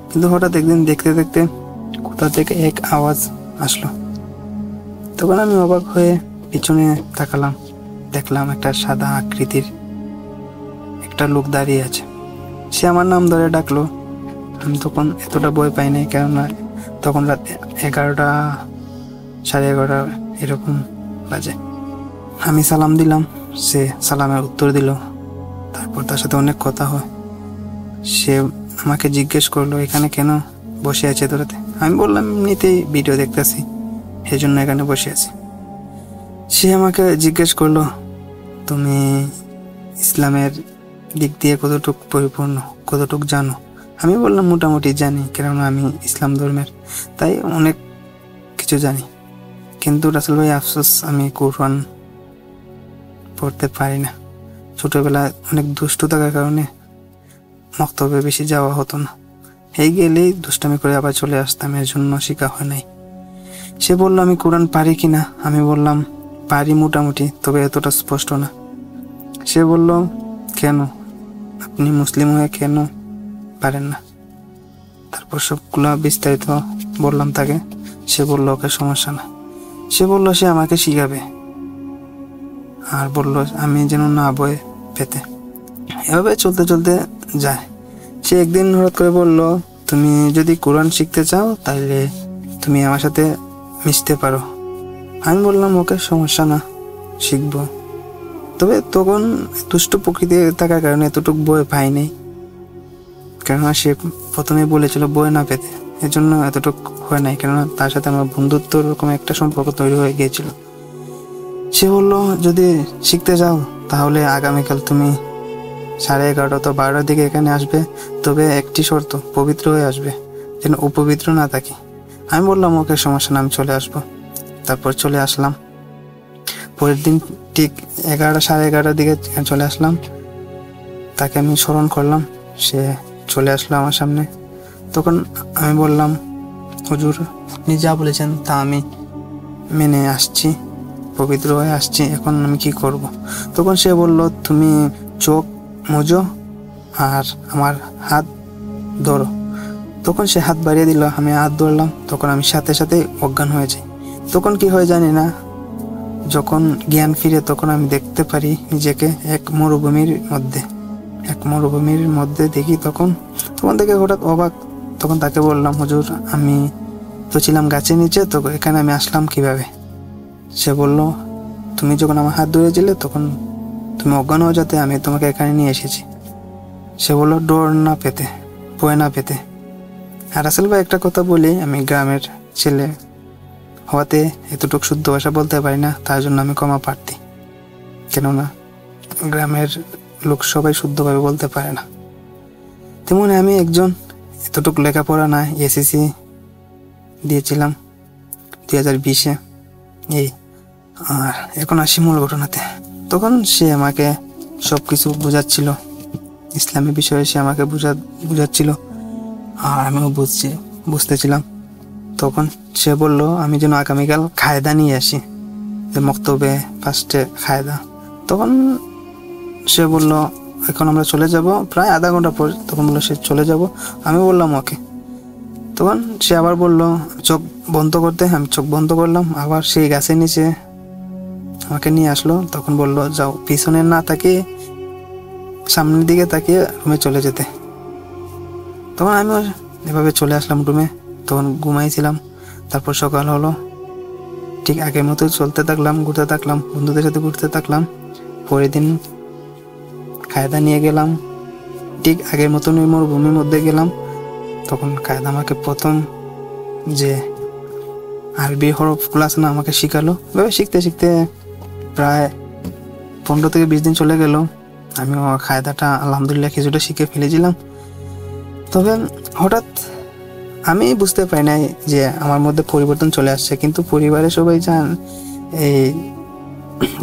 কিন্তু হঠাৎ একদিন দেখতে দেখতে কোথা থেকে এক আওয়াজ আসলো। তখন আমি অবাক হয়ে পিছনে তাকালাম, দেখলাম একটা সাদা আকৃতির একটা লোক দাঁড়িয়ে আছে। সে আমার নাম ধরে ডাকলো। আমি তখন এতটা ভয় পাই নাই, কেননা তখন রাত 11টা, 11:30 এরকম বাজে। আমি সালাম দিলাম, সে সালামের উত্তর দিল। তারপর তার সাথে অনেক কথা হয়। সে আমাকে জিজ্ঞেস করলো এখানে কেন বসে আছে তোরাতে। আমি বললাম এমনিতেই ভিডিও দেখতেছি, সেই জন্য এখানে বসে আছি। সে আমাকে জিজ্ঞেস করলো তুমি ইসলামের দিক দিয়ে কতটুক পরিপূর্ণ, কতটুক জানো। আমি বললাম মোটামুটি জানি, কেননা আমি ইসলাম ধর্মের, তাই অনেক কিছু জানি। কিন্তু রাসেল ভাই আফসোস, আমি কোরআন পড়তে পারি না। ছোটবেলায় অনেক দুষ্টু থাকার কারণে মক্তবে বেশি যাওয়া হতো না। এই গেলেই দুষ্টামি করে আবার চলে আসতাম, এর জন্য শিখা হয় নাই। সে বললো আমি কোরআন পারি কিনা। আমি বললাম পারি মোটামুটি, তবে এতটা স্পষ্ট না। সে বলল কেন, আপনি মুসলিম হয়ে কেন পারেন না। তারপর সবগুলো বিস্তারিত বললাম তাকে। সে বলল ওকে সমস্যা না। সে বলল সে আমাকে শিখাবে, আর বলল আমি যেন না বয়ে পেতে। এভাবে চলতে চলতে যায়। সে একদিন হঠাৎ করে বলল তুমি যদি কোরআন শিখতে চাও তাহলে তুমি আমার সাথে মিশতে পারো। আমি বললাম ওকে সমস্যা না, শিখবো। তবে তখন দুষ্ট প্রকৃতি থাকার কারণে এতটুকু বই পাইনি, কেননা সে প্রথমে বলেছিল বই না পেতে, এর জন্য এতটুকু হয় নাই। কেননা তার সাথে আমার বন্ধুত্ব রকম একটা সম্পর্ক তৈরি হয়ে গিয়েছিল। সে বলল যদি শিখতে যাও তাহলে আগামীকাল তুমি 11:30 তো 12টার দিকে এখানে আসবে, তবে একটি শর্ত, পবিত্র হয়ে আসবে, যেন অপবিত্র না থাকি। আমি বললাম ওকে সমস্যা না, আমি চলে আসবো। তারপর চলে আসলাম। পরের দিন ঠিক 11টা, 11:30 দিকে চলে আসলাম। তাকে আমি স্মরণ করলাম, সে চলে আসলো আমার সামনে। তখন আমি বললাম হুজুর আপনি যা বলেছেন তা আমি মেনে আসছি, পবিত্র হয়ে আসছি, এখন আমি কি করব। তখন সে বলল তুমি চোখ মুজো আর আমার হাত ধরো। তখন সে হাত বাড়িয়ে দিল, আমি হাত ধরলাম। তখন আমি সাথে সাথে অজ্ঞান হয়ে যাই। তখন কি হয় জানি না, যখন জ্ঞান ফিরে তখন আমি দেখতে পারি নিজেকে এক মরুভূমির মধ্যে দেখি। তখন থেকে হঠাৎ অবাক। তখন তাকে বললাম হুজুর আমি তো ছিলাম গাছের নিচে, তো এখানে আমি আসলাম কিভাবে। সে বলল তুমি যখন আমার হাত ধরেছিলে তখন তুমি অজ্ঞান হয়ে যেতে, আমি তোমাকে এখানে নিয়ে এসেছি। সে বলল ডর না পেতে, ভয় না পেতে। আর রাসেল ভাই একটা কথা বলি, আমি গ্রামের ছেলে হওয়াতে এতটুকু শুদ্ধ ভাষা বলতে পারি না, তার জন্য আমি ক্ষমা প্রার্থী। কেননা গ্রামের লোক সবাই শুদ্ধভাবে বলতে পারে না। তেমন আমি একজন এতটুকু লেখাপড়া না, এসএসসি দিয়েছিলাম 2020-এ। এই আর এখন আসি মূল ঘটনাতে। তখন সে আমাকে সব কিছু বোঝাচ্ছিল, ইসলামের বিষয়ে সে আমাকে বুঝাচ্ছিল, আর আমিও বুঝতেছিলাম। তখন সে বলল আমি যেন আগামীকাল কায়দা নিয়ে আসি, যে মক্তবে ফার্স্টে কায়দা। তখন সে বলল এখন আমরা চলে যাব, প্রায় আধা ঘন্টা পর তখন বললো সে চলে যাব। আমি বললাম ওকে। তখন সে আবার বলল চোখ বন্ধ করতে, আমি চোখ বন্ধ করলাম। আবার সেই গাছের নিচে আমাকে নিয়ে আসলো। তখন বলল যাও, পিছনে না তাকিয়ে সামনের দিকে তাকিয়ে রুমে চলে যেতে। তখন আমি এভাবে চলে আসলাম রুমে। তখন ঘুমাইছিলাম। তারপর সকাল হলো, ঠিক আগের মতো চলতে থাকলাম, ঘুরতে থাকলাম, বন্ধুদের সাথে ঘুরতে থাকলাম। পরের দিন কায়দা নিয়ে গেলাম, ঠিক আগের মতন মরুভূমির মধ্যে গেলাম। তখন কায়দা আমাকে প্রথম যে আরবি হরফগুলো আছে না আমাকে শিখালো। এভাবে শিখতে শিখতে প্রায় 15 থেকে 20 দিন চলে গেল। আমি কায়দাটা আলহামদুলিল্লাহ কিছুটা শিখে ফেলেছিলাম। তবে হঠাৎ আমি বুঝতে পারি নাই যে আমার মধ্যে পরিবর্তন চলে আসছে, কিন্তু পরিবারের সবাই এই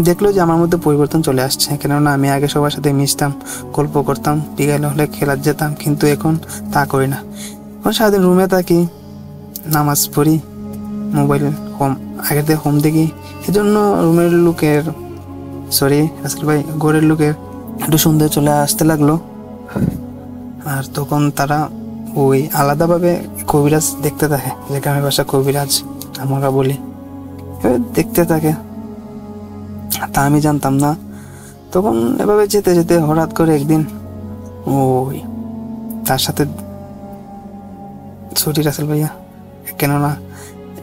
দেখলো যে আমার মধ্যে পরিবর্তন চলে আসছে। কেননা আমি আগে সবার সাথে মিশতাম, গল্প করতাম, বিকেলে হলে খেলার যেতাম, কিন্তু এখন তা করি না। এখন সারাদিন রুমে থাকি, নামাজ পড়ি, মোবাইল আগের দিয়ে হোম দেখি। এই জন্য রুমের লোকের রাসেল ভাই ঘরের লোকের একটু সন্দেহ চলে আসতে লাগলো। আর তখন তারা ওই আলাদাভাবে কবিরাজ দেখতে থাকে, যে গ্রামের ভাষা কবিরাজ আমরা বলি, দেখতে থাকে। তা আমি জানতাম না। তখন এভাবে যেতে যেতে হঠাৎ করে একদিন ওই তার সাথে সরি রাসেল ভাইয়া, কেননা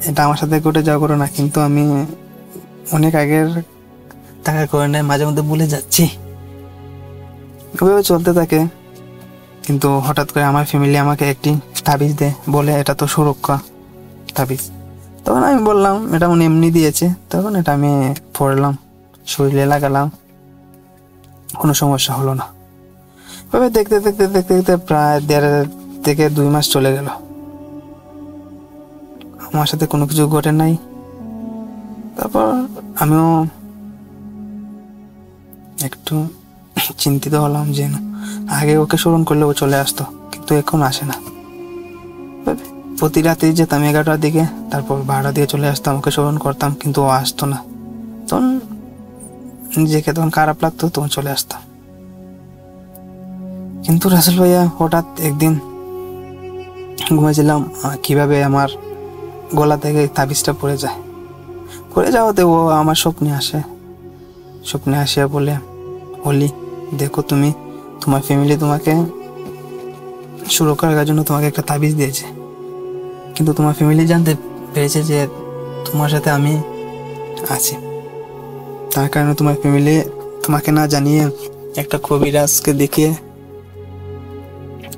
এটা আমার সাথে ঘটে যাওয়া ঘটনা, কিন্তু আমি অনেক আগের টাকা করে নেয় মাঝে মধ্যে ভুলে যাচ্ছি। ওইভাবে চলতে থাকে, কিন্তু হঠাৎ করে আমার ফ্যামিলি আমাকে একটি তাবিজ দেয়, বলে এটা তো সুরক্ষা তাবিজ। তখন আমি বললাম এটা উনি এমনি দিয়েছে। তখন এটা আমি পড়লাম, শরীরে লাগালাম, কোনো সমস্যা হলো না। ওইভাবে দেখতে দেখতে দেখতে দেখতে প্রায় 1.5 থেকে 2 মাস চলে গেল, আমার সাথে কোনো কিছু ঘটে নাই। তারপর আমিও একটু চিন্তিত হলাম যে আগে ওকে স্মরণ করলে ও চলে আসতো, কিন্তু এখন আসে না। প্রতি রাতেই যেতাম 11টার দিকে, তারপর 12টা দিয়ে চলে আসতাম, ওকে স্মরণ করতাম, কিন্তু ও আসতো না। তখন নিজেকে তখন খারাপ লাগতো, তখন চলে আসতাম। কিন্তু রাসেল ভাইয়া হঠাৎ একদিন ঘুমাইছিলাম, কিভাবে আমার গলা থেকে তাবিজটা পড়ে যায়। পড়ে যাওয়াতে ও আমার স্বপ্নে আসিয়া বলে, অলি দেখো তুমি, তোমার ফ্যামিলি তোমাকে সুরক্ষা রাখার জন্য তোমাকে একটা তাবিজ দিয়েছে, কিন্তু তোমার ফ্যামিলি জানতে পেরেছে যে তোমার সাথে আমি আছি, তার কারণে তোমার ফ্যামিলি তোমাকে না জানিয়ে একটা কবিরাজকে দেখিয়ে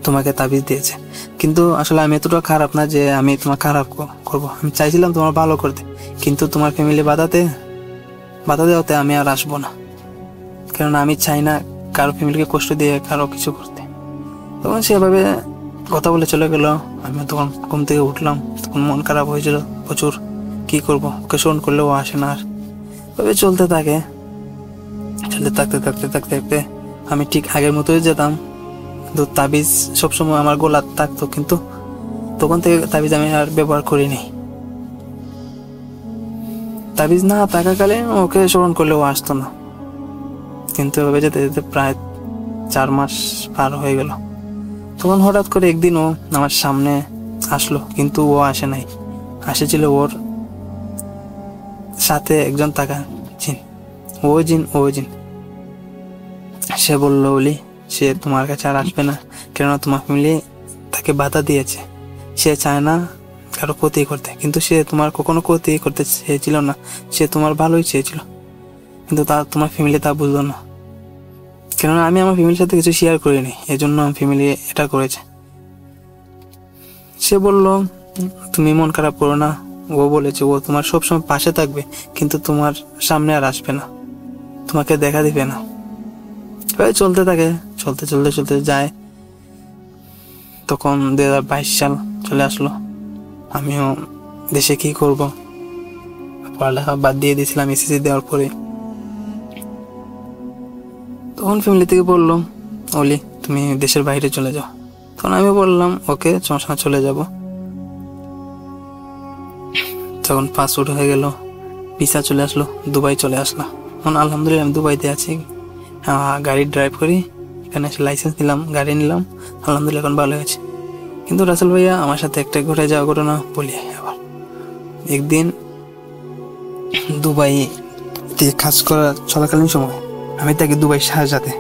তোমাকে তাবিজ দিয়েছে। কিন্তু আসলে আমি এতটা খারাপ না যে আমি তোমার খারাপ করবো, আমি চাইছিলাম তোমার ভালো করতে, কিন্তু তোমার ফ্যামিলি বাধা দেওয়াতে আমি আর আসবো না, কেননা আমি চাই না কারো ফ্যামিলিকে কষ্ট দিয়ে কারো কিছু করতে। তখন সেভাবে কথা বলে চলে গেল। আমি তখন ঘুম থেকে উঠলাম, তখন মন খারাপ হয়েছিল প্রচুর, কি করবো, ওকে স্মরণ করলেও আসে না। আর ওইভাবে চলতে থাকতে থাকতে আমি ঠিক আগের মতোই যেতাম, কিন্তু তাবিজ সবসময় আমার গোলা থাকতো, কিন্তু তখন থেকে তাবিজ আমি আর ব্যবহার করিনি। তাবিজ না থাকাকালীন ওকে স্মরণ করলেও আসতো না, কিন্তু এভাবে যেতে যেতে প্রায় 4 মাস পার হয়ে গেল। তখন হঠাৎ করে একদিন ও আমার সামনে আসলো, কিন্তু ও আসে নাই, আসেছিল ওর সাথে একজন থাকা জিন। সে বললো, বলি সে তোমার কাছে আর আসবে না, কেননা তোমার ফ্যামিলি তাকে বাধা দিয়েছে, সে চায় না কারো ক্ষতি করতে, কিন্তু সে তোমার কখনো ক্ষতি করতে চেয়েছিল না, সে তোমার ভালোই চেয়েছিল, কিন্তু তোমার ফ্যামিলি তা বুঝলো না, কেননা আমি আমার ফ্যামিলির সাথে কিছু শেয়ার করিনি, এই জন্য আমার ফ্যামিলি এটা করেছে। সে বলল তুমি মন খারাপ করো না, ও বলেছে ও তোমার সবসময় পাশে থাকবে, কিন্তু তোমার সামনে আর আসবে না, তোমাকে দেখা দিবে না। চলতে থাকে, চলতে যায়। তখন 2022 সাল চলে আসলো। আমিও দেশে কি করব, পড়ালেখা বাদ দিয়ে দিয়েছিলাম এসএসসি দেওয়ার পরে। তখন ফ্যামিলি থেকে বললো, অলি তুমি দেশের বাইরে চলে যাও। তখন আমি বললাম ওকে চলে যাব। তখন পাসপোর্ট হয়ে গেল, ভিসা চলে আসলো, দুবাই চলে আসলাম। এখন আলহামদুলিল্লাহ আমি দুবাইতে আছি, গাড়ি ড্রাইভ করি, এখানে এসে লাইসেন্স নিলাম, গাড়ি নিলাম, আলহামদুলিল্লাহ এখন ভালো হয়েছে। কিন্তু রাসেল ভাইয়া আমার সাথে একটা ঘটে যাওয়া ঘটনা বলি। আবার একদিন দুবাই কাজ করা চলাকালীন সময় আমি থাকি দুবাই শাহজাতে,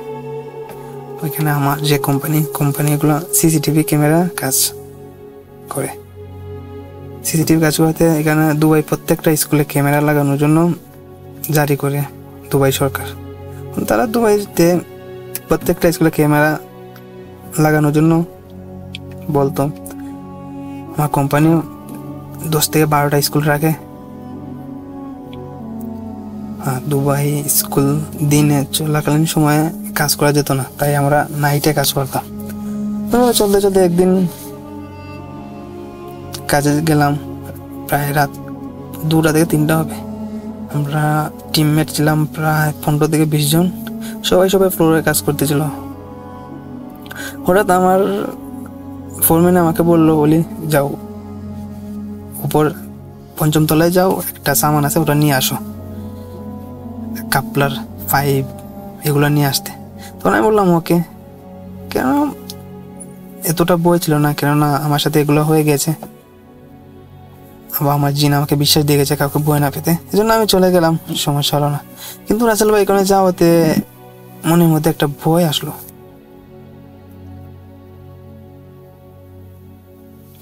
ওইখানে আমার যে কোম্পানিগুলো সিসিটিভি ক্যামেরা কাজ করে, সিসিটিভি কাজ করতে এখানে দুবাই প্রত্যেকটা স্কুলে ক্যামেরা লাগানোর জন্য জারি করে দুবাই সরকার। তারা দুবাইতে প্রত্যেকটা স্কুলে ক্যামেরা লাগানোর জন্য বলতো। আমার কোম্পানি 10 থেকে 12টা স্কুল রাখে। দুবাই স্কুল দিনে চলাকালীন সময়ে কাজ করা যেত না, তাই আমরা নাইটে কাজ করতাম। চলতে একদিন কাজে গেলাম, প্রায় রাত 2টা থেকে 3টা হবে। আমরা টিমমেট ছিলাম প্রায় 15 থেকে 20 জন, সবাই ফ্লোরে কাজ করতেছিল। হঠাৎ আমার ফোরম্যান আমাকে বললো, বলি যাও উপর 5ম তলায় যাও, একটা সামান আছে ওটা নিয়ে আসো, কাপলার, পাইপ এগুলো নিয়ে আসতে। তখন আমি বললাম ওকে, কেন এতটা বই ছিল না, কেননা আমার সাথে এগুলো হয়ে গেছে, আবার আমার জিন আমাকে বিশ্বাস দিয়ে গেছে কাউকে বই না পেতে, এই জন্য আমি চলে গেলাম, সমস্যা হলো না। কিন্তু রাসেল ভাই এখানে যাওয়াতে মনের মধ্যে একটা ভয় আসলো।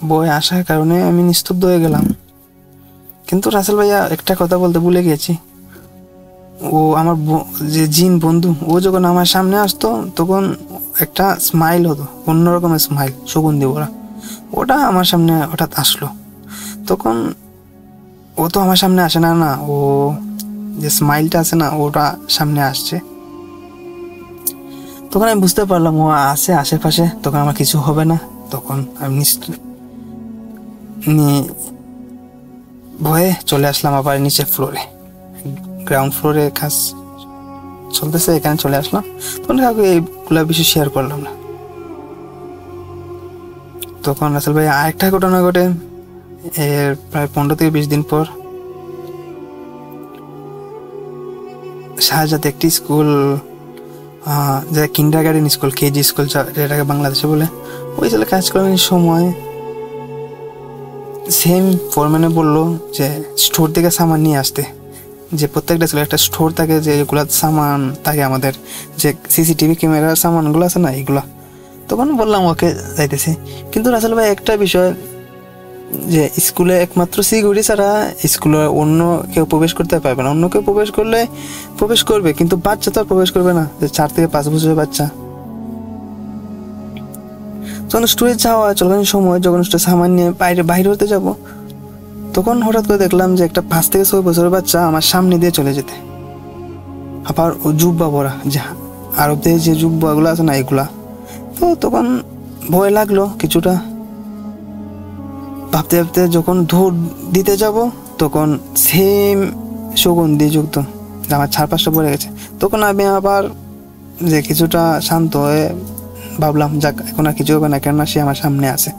বয়ে আসার কারণে আমি নিস্তব্ধ হয়ে গেলাম। কিন্তু রাসেল ভাইয়া একটা কথা বলতে ভুলে গেছি, ও আমার যে জিন বন্ধু, ও যখন আমার সামনে আসতো তখন একটা স্মাইল হতো, অন্যরকমের স্মাইল, সুগন্ধি ওরা, ওটা আমার সামনে হঠাৎ আসলো। তখন ও তো আমার সামনে আসে না, ও যে স্মাইলটা আছে না, ওটা সামনে আসছে। তখন আমি বুঝতে পারলাম ও আছে আশেপাশে, তখন আমার কিছু হবে না। তখন আমি ভয়ে চলে আসলাম আবার নিচে ফ্লোরে, গ্রাউন্ড ফ্লোরে কাজ চলতেছে, এখানে চলে আসলাম। তখন কাউকে এইগুলা বিষয় শেয়ার করলাম না। তখন রাসেল ভাই আরেকটা ঘটনা ঘটে, এর প্রায় 15 থেকে 20 দিন পর। শাহজাদে একটি স্কুল, যেটা কিন্ডারগার্টেন স্কুল, কেজি স্কুল যেটাকে বাংলাদেশে বলে, ওই ছেলে কাজ করার সময় সেম ফোরম্যানে বললো যে স্টোর থেকে সামান নিয়ে আসতে, যে প্রত্যেকটা ছেলে একটা স্টোর থাকে, যে এগুলা সামান থাকে আমাদের, যে সিসিটিভি ক্যামেরার সামানগুলো আছে না এইগুলা। তখন বললাম ওকে যাইতেছি। কিন্তু রাসেল ভাই একটা বিষয়, যে স্কুলে একমাত্র সিকিউরিটি ছাড়া স্কুলে অন্য কেউ প্রবেশ করতে পারবে না। অন্য কেউ প্রবেশ করলে প্রবেশ করবে, কিন্তু বাচ্চা তো আর প্রবেশ করবে না, যে 4 থেকে 5 বছরের বাচ্চা। যখন স্টোরে যাওয়া চলাকালীন সময়, যখন সামান নিয়ে বাইরে হতে যাব, তখন হঠাৎ করে দেখলাম যে একটা 5 থেকে 6 বছরের বাচ্চা আমার সামনে দিয়ে চলে যেতে। আবার ও জুব্বা পরা, যে আরবদের যে জুব্বাগুলো আছে না এগুলা। তো তখন ভয় লাগলো কিছুটা। ভাবতে ভাবতে যখন দৌড় দিতে যাব, তখন সেম সুগন্ধিযুক্ত আমার 4-5টা পড়ে গেছে। তখন আমি আবার যে কিছুটা শান্ত হয়ে ভাবলাম, যাক এখন আর কিছু হবে না, কেননা সে আমার সামনে আছে।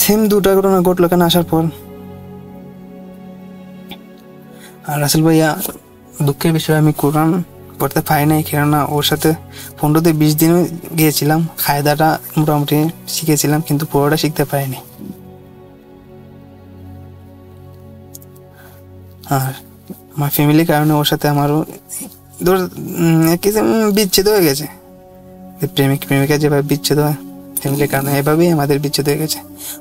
সেম 2টা ঘটনা ঘটলো কেন আসার পর। আর রাসেল ভাইয়া, দুঃখের বিষয়ে আমি কোরআন পড়তে পারি নাই, কেননা ওর সাথে 15 থেকে 20 দিনও গিয়েছিলাম। কায়দাটা মোটামুটি শিখেছিলাম, কিন্তু পুরোটা শিখতে পারিনি। আর আমার ফ্যামিলির কারণে ওর সাথে আমারও কিছু বিচ্ছেদ হয়ে গেছে। প্রেমিকা যেভাবে বিচ্ছেদ হয় ফ্যামিলির কারণে, এভাবেই আমাদের বিচ্ছেদ হয়ে গেছে।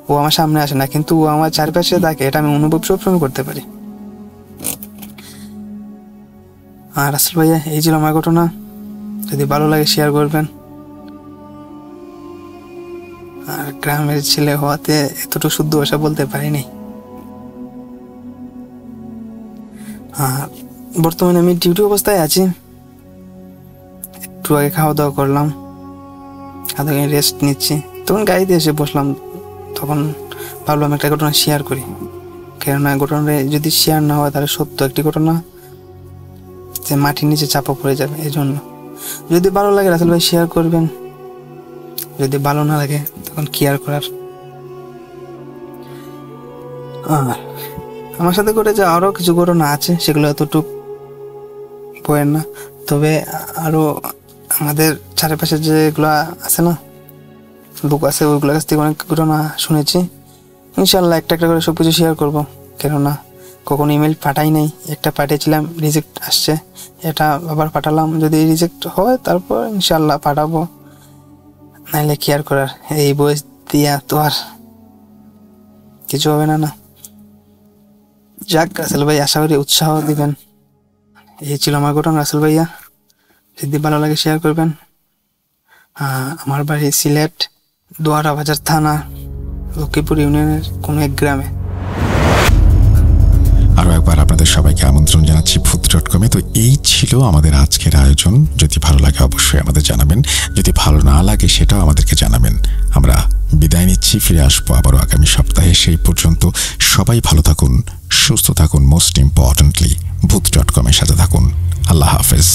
ও আমার সামনে আসে না, কিন্তু ও আমার চারপাশে থাকে, এটা আমি অনুভব সবসময় করতে পারি। আর রাসেল ভাইয়া, এই ছিল আমার ঘটনা। যদি ভালো লাগে শেয়ার করবেন। আর গ্রামের ছেলে হওয়াতে এতটুকু শুদ্ধ ভাষা বলতে পারিনি। আর বর্তমানে আমি ডিউটি অবস্থায় আছি। একটু আগে খাওয়া দাওয়া করলাম, রেস্ট নিচ্ছি। তখন গাড়িতে এসে বসলাম, তখন ভাবলাম একটা ঘটনা শেয়ার করি, কেননা ঘটনাটা যদি শেয়ার না হয় তাহলে সত্য একটি ঘটনা যে মাটির নিচে চাপা পড়ে যাবে। এই জন্য যদি ভালো লাগে রাসেল ভাই শেয়ার করবেন, যদি ভালো না লাগে তখন কেয়ার করার। আমার সাথে ঘটে যে আরও কিছু ঘটনা আছে, সেগুলো এতটুকু বয়ের না। তবে আরও আমাদের চারিপাশে যেগুলো আছে না, লোক আছে, ওইগুলোর কাছ থেকে অনেক ঘটনা শুনেছি। ইনশাল্লাহ একটা একটা করে সব কিছু শেয়ার করবো, কেননা কখনো ইমেল পাঠাই নাই। একটা পাঠিয়েছিলাম, রিজেক্ট আসছে, এটা আবার পাঠালাম। যদি রিজেক্ট হয় তারপর ইনশাল্লাহ পাঠাবো, নাইলে কেয়ার করার। এই বয়স দিয়া তো আর কিছু হবে না। যাক রাসেল ভাই, আশা করি উৎসাহ দিবেন। এই ছিল আমার ঘটনা রাসেল ভাইয়া, যদি ভালো লাগে শেয়ার করবেন। আমার বাড়ি সিলেট, দোয়ারা বাজার থানা, লক্ষ্মীপুর ইউনিয়নের কোনো এক গ্রামে। আরও একবার আপনাদের সবাইকে আমন্ত্রণ জানাচ্ছি ভূত.com-এ। তো এই ছিল আমাদের আজকের আয়োজন। যদি ভালো লাগে অবশ্যই আমাদের জানাবেন, যদি ভালো না লাগে সেটাও আমাদেরকে জানাবেন। আমরা বিদায় নিচ্ছি, ফিরে আসবো আবারও আগামী সপ্তাহে। সেই পর্যন্ত সবাই ভালো থাকুন, সুস্থ থাকুন, মোস্ট ইম্পর্টেন্টলি ভূত.com-এর সাথে থাকুন। আল্লাহ হাফেজ।